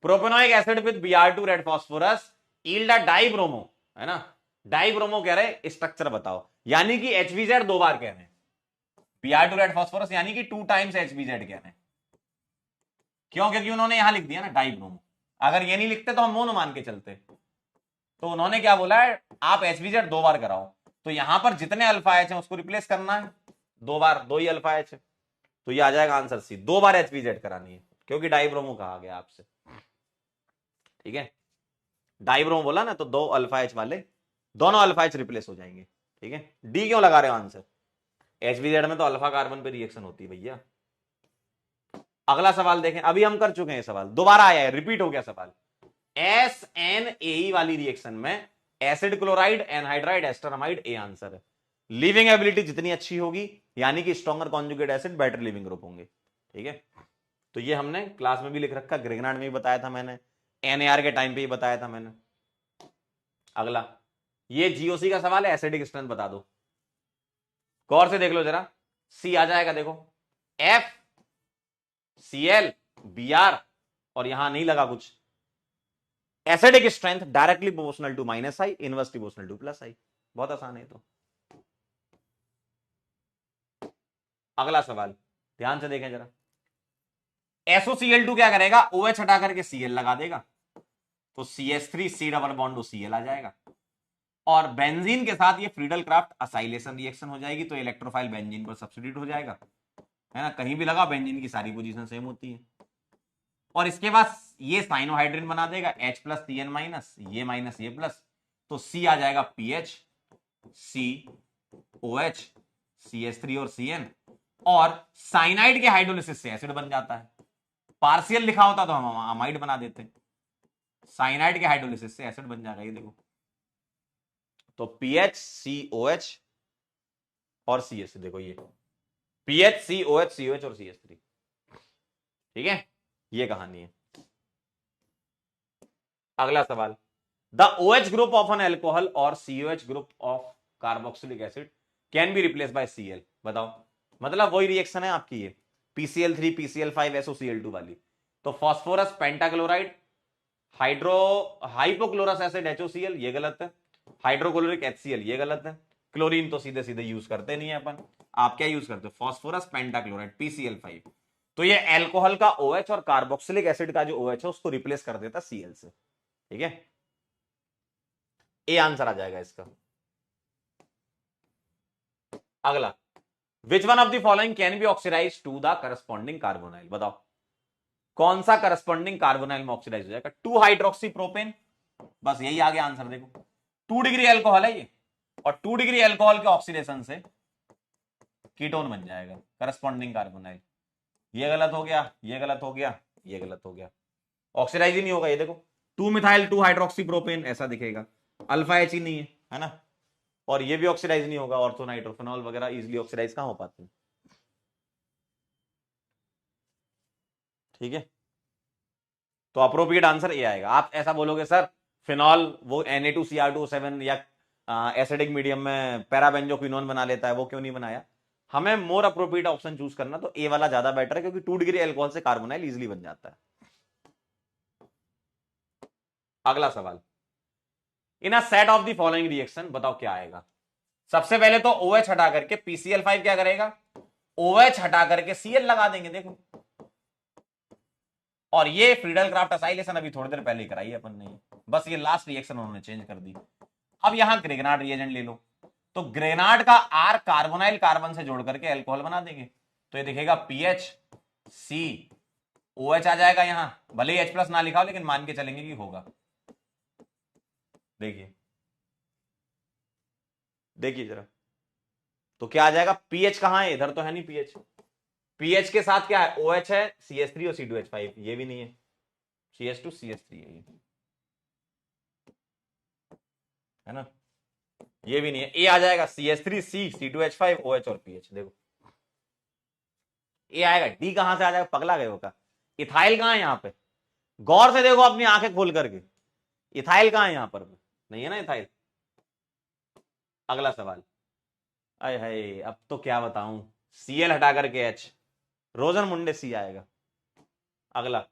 Propanoic acid with Br2 red phosphorus yield a dibromo, है ना, डाइब्रोमो कह रहे स्ट्रक्चर बताओ, यानी कि HBz 2 बार कह रहे हैं, Br2 रेड फास्फोरस यानी कि 2 टाइम्स HBz कह रहे हैं। क्यों? क्योंकि उन्होंने यहां लिख दिया ना डाइब्रोमो, अगर ये नहीं लिखते तो हम मोनो मान के चलते। तो उन्होंने क्या बोला है, आप HBz 2 बार कराओ, तो यहां पर जितने अल्फा एच हैं उसको रिप्लेस करना है 2 बार, 2 ही अल्फा एच है, तो ये आ जाएगा आंसर सी, 2 बार HBz करानी है, क्योंकि डाइब्रोमो कहा गया आपसे, ठीक है। डाइब्रोमो बोला ना, तो 2 अल्फा एच वाले दोनों अल्फा एच रिप्लेस हो जाएंगे, ठीक है। डी क्यों लगा रहे हो आंसर, HBz में तो अल्फा कार्बन पे रिएक्शन होती है भैया। अगला सवाल देखें, अभी हम कर चुके हैं सवाल, दोबारा आया है, रिपीट हो गया सवाल। SnAe वाली रिएक्शन में acid chloride anhydride ester amide, A answer है। लिविंग एबिलिटी जितनी अच्छी होगी यानी कि stronger conjugate acid better leaving group होंगे, ठीक है। तो ये हमने क्लास में भी लिख रखा, ग्रेगनार्ड में भी बताया था मैंने, NAR के टाइम पे ही बताया था मैंने। अगला, ये GOC का सवाल है, एसिडिक स्ट्रेंथ बता दो, गौर से देख लो जरा, सी आ जाएगा, देखो FCl Br, और यहां नहीं लगा कुछ, acidic strength directly proportional to -I, inversely proportional to +I, बहुत आसान है तो। अगला सवाल ध्यान से देखें जरा, SOCl2 क्या करेगा, OH हटा करके Cl लगा देगा, तो CH3 C double bond Cl आ जाएगा, और बेंजीन के साथ ये फ्रीडल क्राफ्ट असाइलेशन रिएक्शन हो जाएगी, तो इलेक्ट्रोफाइल बेंजीन पर सब्स्टिट्यूट हो जाएगा, है ना, कहीं भी लगा बेंजीन की सारी पोजीशन सेम होती है। और इसके बाद ये साइनोहाइड्रिन बना देगा H प्लस CN माइनस, ये माइनस ये प्लस, तो C आ जाएगा PH COH CH3 और CN, और साइनाइड के हाइड्रोलिसिस से एसिड बन जाता है। पार्शियल लिखा होता तो हम अमाइड बना देते, साइनाइड के हाइड्रोलिसिस से एसिड बन जाएगा, ये देखो, तो PH COH और CH, देखो ये PH COH COH और CH3, ठीक है, ये कहानी है। अगला सवाल, the OH group of N alcohol और COH group of carboxylic acid can be replace by Cl, बताओ। मतलब वही रिएक्शन है आपकी ये PCl3 PCl5 SOCl2 वाली, तो phosphorus pentachloride hypochlorous acid HOCl, ये गलत है, हाइड्रोक्लोरिक HCl, ये गलत है, क्लोरीन तो सीधे सीधे यूज करते नहीं है अपन, आप क्या यूज करते हो, फास्फोरस पेंटाक्लोराइड PCl5, तो ये एल्कोहल का OH और कार्बोक्सिलिक एसिड का जो OH है उसको रिप्लेस कर देता Cl से, ठीक है, ए आंसर आ जाएगा इसका। अगला, which one of the following can be oxidise to the corresponding carbonyl, बताओ कौन सा करस्पॉन्डिंग कार्बोनाइल में ऑक्सीडाइज हो जाएगा, 2 हाइड्रोक्सी प्रोपेन, बस यही आ गया आंसर, देखो 2 डिग्री एल्कोहल है ये, और 2 डिग्री एल्कोहल के ऑक्सीडेशन से कीटोन बन जाएगा करस्पॉन्डिंग कार्बोनाइल, ये गलत हो गया, ये गलत हो गया, ये गलत हो गया, ऑक्सीडाइज ही नहीं होगा, ये देखो 2 मिथाइल 2 हाइड्रोक्सी प्रोपेन ऐसा दिखेगा, अल्फा एच ही नहीं है ना, और ये भी ऑक्सीडाइज नहीं होगा, ऑर्थो नाइट्रोफेनॉल वगैरह इजीली ऑक्सीडाइज कहां हो पाते हैं, ठीक है। तो अप्रोप्रिएट आंसर ए आएगा। आप ऐसा बोलोगे सर फिनॉल वो Na2Cr2O7 या एसिडिक मीडियम में पैराबेंजोक्विनोन बना लेता है, वो क्यों नहीं बनाया, हमें मोर अप्रोप्रिएट ऑप्शन चूज करना, तो ए वाला ज्यादा बेटर है, क्योंकि 2 डिग्री एल्कोहल से कार्बोनाइल इजीली बन जाता है। अगला सवाल, in a set of the following reaction, बताओ क्या आएगा। सबसे पहले तो OH हटा करके PCl5 क्या करेगा, OH हटा करके Cl लगा देंगे, देखो, और ये फ्रीडल क्राफ्ट असाइलेशन अभी थोड़ी देर पहले कराई अपन ने, बस ये लास्ट रिएक्शन उन्होंने चेंज कर दी। अब यहां ग्रेगनार्ड रिएजेंट ले लो, तो ग्रेनार्ड का R कार्बोनाइल कार्बन से जोड़ करके अल्कोहल बना देंगे, तो ये दिखेगा PH COH आ जाएगा, यहां भले ही H प्लस ना लिखा हो लेकिन मान के चलेंगे कि होगा, देखिए देखिए जरा, तो क्या आ जाएगा, पीएच कहां है, इधर तो है नहीं पीएच, पीएच के साथ क्या है, OH है CH3 और C2H5, ये भी नहीं है, CH2 CH3 है ये, है ना, ये भी नहीं है, ए आ जाएगा CH3 C C2H5 OH और PH। देखो ए आएगा, डी कहां से आ जाएगा, पगला गए हो का। इथाइल कहां है यहां पे, गौर से देखो अपनी आंखें खोल करके, इथाइल कहां है यहां पर, नहीं है ना इथाइल। अगला सवाल, अरे हाय अब तो क्या बताऊं, Cl हटा करके H, रोजन मुंडे सी आएगा। अगला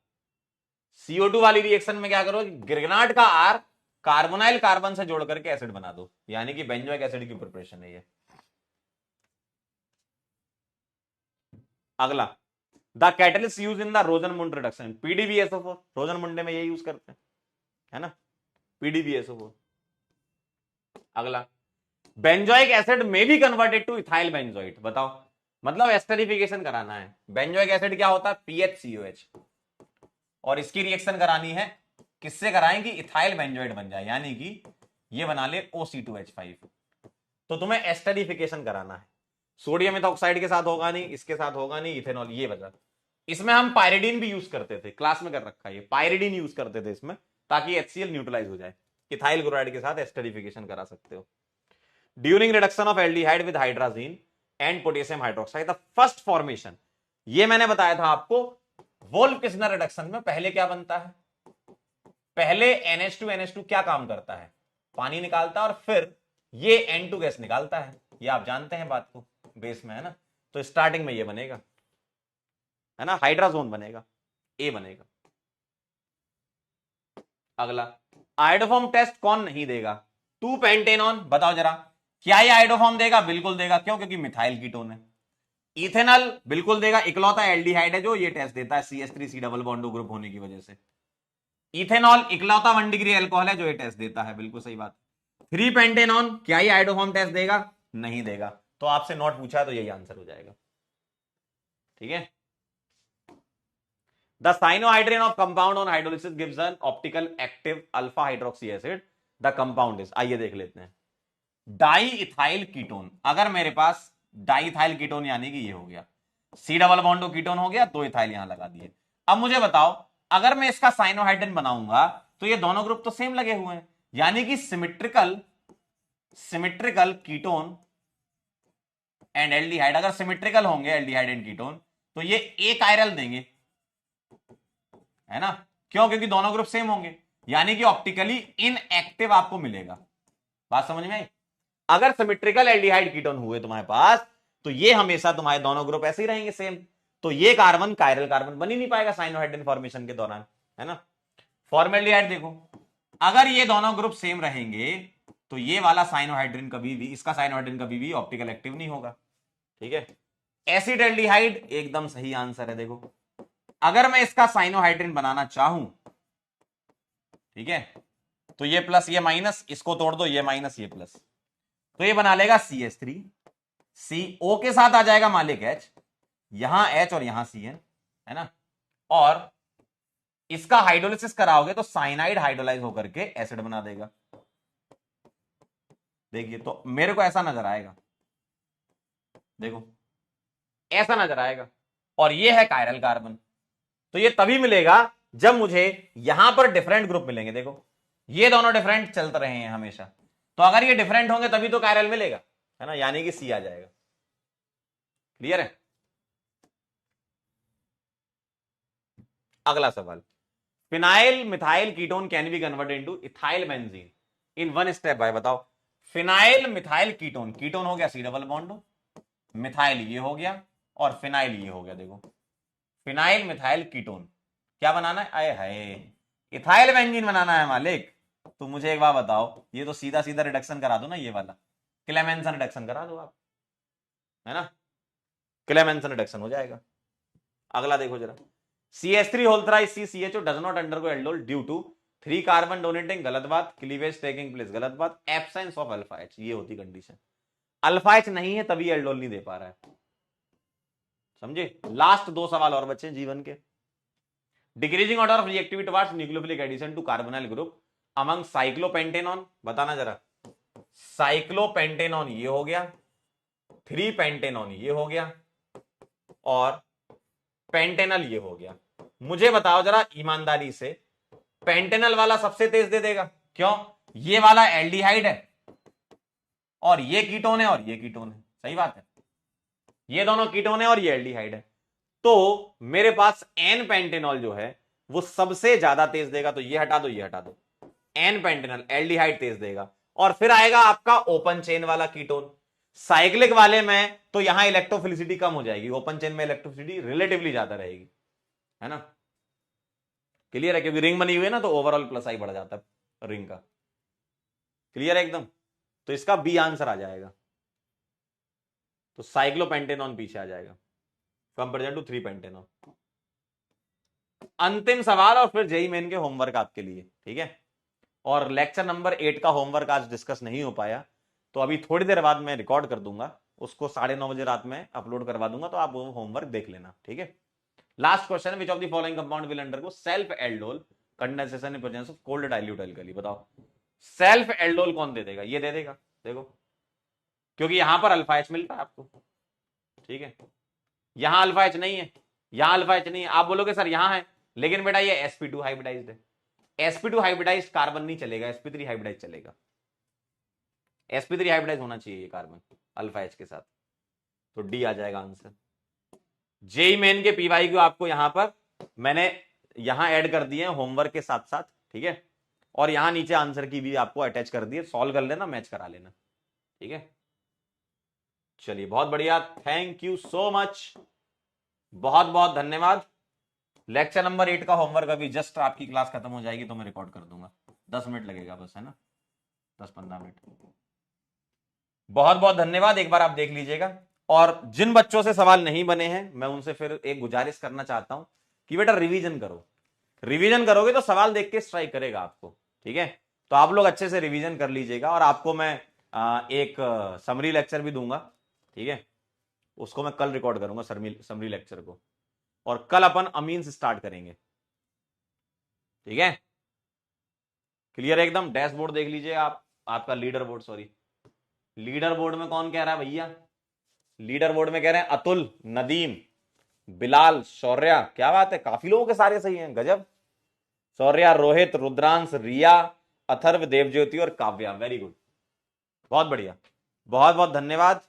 CO2 वाली रिएक्शन में क्या करो, गिरगनाट का R कार्बोनाइल कार्बन से जोड़ करके एसिड बना दो, यानी कि बेंजोइक एसिड की प्रिपरेशन है ये। अगला, the catalyst use in the रोजनमुंड reduction, PDBSO4, रोजन मुंडे में ये यूज करते हैं, है ना, PDBSO4। अगला, बेंजोइक एसिड में भी कन्वर्टेड टू इथाइल बेंजोइट, बताओ, मतलब एस्टरिफिकेशन कराना है। बेंजोइक एसिड क्या होता है, PHCOH, और इसकी रिएक्शन करानी है, किससे कराएं कि इथाइल बेंजोइट बन जाए, यानी कि ये बना ले OC2H5। तो तुम्हें एस्टरिफिकेशन कराना है, सोडियम इथॉक्साइड के साथ होगा नहीं, इसके साथ होगा नहीं, इथेनॉल ये बचा। इसमें हम पायरिडीन भी यूज करते थे, क्लास में कर रखा है ये, पायरिडीन यूज करते थे इसमें, ताकि HCl न्यूट्रलाइज हो जाए। इथाइल क्लोराइड के साथ एस्टरिफिकेशन करा सकते हो। During reduction of aldehyde with hydrazine and potassium hydroxide, the first formation, ये मैंने बताया था आपको, वोल्फ-किस्नर रिडक्शन में पहले क्या बनता है, पहले NH2 क्या काम करता है, पानी निकालता है, और फिर ये N2 गैस निकालता है, ये आप जानते हैं बात को, बेस में है ना। तो स्टार्टिंग में ये बनेगा, है ना, हाइड्राजोन बनेगा, ए बनेगा। अगला, आयोडोफॉर्म टेस्ट कौन नहीं देगा, 2 पेंटेनॉन, बताओ जरा, क्या ये आयोडोफॉर्म देगा, बिल्कुल देगा, क्यों, क्योंकि मिथाइल कीटोन है। इथेनॉल बिल्कुल देगा, इकलौता एल्डिहाइड है जो ये टेस्ट देता है, CH3C डबल बॉन्ड ग्रुप होने की वजह से। इथेनॉल इकलौता 1 डिग्री एल्कोहल है जो ये टेस्ट देता है, बिल्कुल सही बात। 3 पेंटेनॉन, क्या ये आयोडोफॉर्म टेस्ट देगा, नहीं देगा, तो आपसे नॉट पूछा है तो यही आंसर हो जाएगा, ठीक है। The cyanohydrin of compound on hydrolysis gives an optical active alpha hydroxy acid, the compound is, आइए देख लेते हैं, डाई इथाइल कीटोन। अगर मेरे पास डाई इथाइल कीटोन यानी कि ये हो गया, C डबल बॉन्डो कीटोन हो गया, 2 इथाइल यहां लगा दिए। अब मुझे बताओ, अगर मैं इसका साइनोहाइड्रिन बनाऊंगा तो ये दोनों ग्रुप तो सेम लगे हुए हैं, यानी कि सिमिट्रिकल कीटोन एंड एल्डिहाइड, अगर सिमिट्रिकल होंगे एल्डिहाइड एंड कीटोन तो ये एक आयरल देंगे, है ना, क्यों, क्योंकि दोनों ग्रुप सेम होंगे, यानी कि ऑप्टिकली इनएक्टिव आपको मिलेगा। बात समझ में आई। अगर सिमिट्रिकल एल्डिहाइड कीटोन हुए तुम्हारे पास तो ये हमेशा तुम्हारे दोनों ग्रुप ऐसे ही रहेंगे सेम, तो ये कार्बन कायरल कार्बन बन ही नहीं पाएगा साइनोहाइड्रिन फॉर्मेशन के दौरान, है ना। फॉर्मेल्डिहाइड देखो, अगर ये दोनों ग्रुप सेम रहेंगे तो ये वाला साइनोहाइड्रिन कभी भी, इसका साइनोहाइड्रिन कभी भी ऑप्टिकल एक्टिव नहीं होगा, ठीक है। एसिड एल्डिहाइड एकदम सही आंसर है। देखो, अगर मैं इसका साइनोहाइड्रिन बनाना चाहूं, ठीक है, तो ये प्लस ये माइनस, इसको तोड़ दो, ये माइनस ये प्लस, तो ये बना लेगा CH3, CO के साथ आ जाएगा मालिक H, यहां H और यहां CN, है ना, और इसका हाइड्रोलिसिस कराओगे तो साइनाइड हाइड्रोलाइज होकर के एसिड बना देगा। देखिए, तो मेरे को ऐसा नजर आएगा, देखो ऐसा नजर आएगा, और ये है कायरल कार्बन, तो ये तभी मिलेगा जब मुझे यहां पर डिफरेंट ग्रुप मिलेंगे। देखो ये दोनों डिफरेंट चलते रहे हैं हमेशा, तो अगर ये डिफरेंट होंगे तभी तो कायरल मिलेगा, है ना, यानी कि C आ जाएगा। क्लियर है। अगला सवाल, phenyl methyl ketone can be converted into ethyl benzene in 1 step by, बताओ। फिनाइल मिथाइल कीटोन, कीटोन हो गया C डबल बॉन्ड, मिथाइल ये हो गया, और फिनाइल ये हो गया। देखो फिनाइल मिथाइल कीटोन क्या बनाना है, आए हाय इथाइल बेंजीन बनाना है मालिक। तो मुझे एक बात बताओ, ये तो सीधा सीधा रिडक्शन करा दो ना, ये वाला क्लेमेंसन रिडक्शन करा दो आप, है ना, क्लेमेंसन रिडक्शन हो जाएगा। अगला देखो जरा, CH3 whole thrice CCHO does not undergo aldol due to 3 carbon donating, गलत बात, क्लीवेज टेकिंग प्लेस, गलत बात, एब्सेंस ऑफ अल्फा H, ये होती कंडीशन, अल्फा H नहीं है तभी एल्डोल नहीं दे पा रहा है, समझे। लास्ट 2 सवाल और बचे जीवन के। Decreasing order of reactivity towards nucleophilic addition to carbonyl group among cyclopentanone, बताना जरा। साइक्लोपेंटेनॉन ये हो गया, 3 पेंटेनॉन ये हो गया, और पेंटेनल ये हो गया। मुझे बताओ जरा ईमानदारी से, पेंटेनल वाला सबसे तेज दे देगा, क्यों, ये वाला एल्डिहाइड है, और ये कीटोन है और ये कीटोन है, सही बात है, ये दोनों कीटोन है और ये एल्डिहाइड है। तो मेरे पास एन पेंटेनॉल जो है वो सबसे ज्यादा तेज देगा, तो ये हटा दो ये हटा दो, एन पेंटेनॉल एल्डिहाइड तेज देगा। और फिर आएगा आपका ओपन चेन वाला कीटोन, साइक्लिक वाले में तो यहां इलेक्ट्रोफिलिसिटी कम हो जाएगी, ओपन चेन में इलेक्ट्रोफिलिटी रिलेटिवली ज्यादा रहेगी, है ना, क्लियर है, क्योंकि रिंग बनी हुई है ना तो ओवरऑल प्लस आई बढ़ जाता है रिंग का, क्लियर है एकदम। तो इसका बी आंसर आ जाएगा, तो साइक्लोपेंटेनॉन पीछे आ जाएगा कंपेरिजन टू 3 पेंटेनॉन। अंतिम सवाल और फिर जेई मेन के होमवर्क आपके लिए, ठीक है। और लेक्चर नंबर 8 का होमवर्क आज डिस्कस नहीं हो पाया, तो अभी थोड़ी देर बाद मैं रिकॉर्ड कर दूंगा उसको, 9:30 बजे रात में अपलोड करवा दूंगा, तो आप वो होमवर्क देख लेना, ठीक है। Last question, which of the following compound will undergo self aldol condensation in presence of cold dilute alkali, बताओ सेल्फ एल्डोल कौन दे देगा, ये दे देगा, देखो, क्योंकि यहां पर अल्फा एच मिलता है आपको, ठीक है, यहां अल्फा एच नहीं है, यहां अल्फा एच नहीं है, आप बोलोगे सर यहां है, लेकिन बेटा ये sp2 हाइब्रिडाइज्ड है, sp2 हाइब्रिडाइज्ड कार्बन नहीं चलेगा, sp3 हाइब्रिडाइज चलेगा, sp3 हाइब्रिडाइज होना चाहिए ये कार्बन अल्फा एच के साथ, तो डी आ जाएगा आंसर। जेई मेन के पीवाई को आपको यहां पर मैंने यहां ऐड कर दिए होमवर्क के साथ साथ, ठीक है, और यहां नीचे आंसर की भी आपको अटैच कर दिए, सॉल्व कर लेना, मैच करा लेना, ठीक है। चलिए बहुत बढ़िया, थैंक यू सो मच, बहुत बहुत धन्यवाद। लेक्चर नंबर 8 का होमवर्क अभी जस्ट आपकी क्लास खत्म हो जाएगी तो मैं रिकॉर्ड कर दूंगा, 10 मिनट लगेगा बस, है ना, 10-15 मिनट। बहुत बहुत धन्यवाद, एक बार आप देख लीजिएगा। और जिन बच्चों से सवाल नहीं बने हैं मैं उनसे फिर एक गुजारिश करना चाहता हूं कि बेटा रिवीजन करो, रिवीजन करोगे तो सवाल देख के स्ट्राइक करेगा आपको, ठीक है। तो आप लोग अच्छे से रिवीजन कर लीजिएगा, और आपको मैं एक समरी लेक्चर भी दूंगा, ठीक है, उसको मैं कल रिकॉर्ड करूंगा समरी लेक्चर को, और कल अपन अमीन्स स्टार्ट करेंगे, ठीक है, क्लियर है एकदम। डैशबोर्ड देख लीजिए आप, आपका leader board, sorry leader board में कौन कह रहा है भैया, लीडर बोर्ड में कह रहे हैं अतुल, नदीम, बिलाल, शौर्या, क्या बात है, काफी लोगों के सारे सही हैं, गजब। शौर्या, रोहित, रुद्रांश, रिया, अथर्व, देवज्योति और काव्या, वेरी गुड, बहुत बढ़िया, बहुत बहुत धन्यवाद।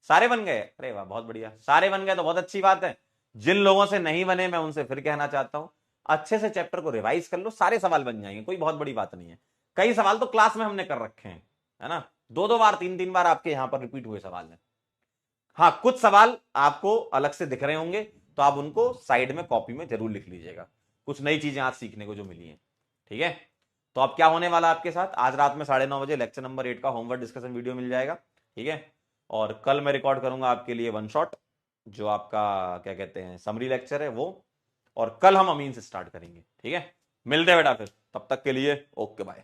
सारे बन गए, अरे वाह बहुत बढ़िया, सारे बन गए तो बहुत अच्छी बात है। जिन लोगों से नहीं बने मैं उनसे फिर कहना चाहता हूं अच्छे से चैप्टर को रिवाइज कर लो, सारे सवाल बन जाएंगे, कोई बहुत बड़ी बात नहीं है। कई सवाल तो क्लास में हमने कर रखे हैं, है ना, 2-2 बार 3-3 बार आपके यहां पर रिपीट हुए सवाल है। हाँ कुछ सवाल आपको अलग से दिख रहे होंगे तो आप उनको साइड में कॉपी में जरूर लिख लीजिएगा, कुछ नई चीजें आज सीखने को जो मिली हैं, ठीक है। तो अब क्या होने वाला आपके साथ, आज रात में 9:30 बजे लेक्चर नंबर 8 का होमवर्क डिस्कशन वीडियो मिल जाएगा, ठीक है। और कल मैं रिकॉर्ड करूंगा आपके लिए 1 शॉट, जो आपका क्या कहते हैं समरी लेक्चर है वो, और कल हम अमीन से स्टार्ट करेंगे, ठीक है। मिलते हैं बेटा फिर, तब तक के लिए ओके बाय।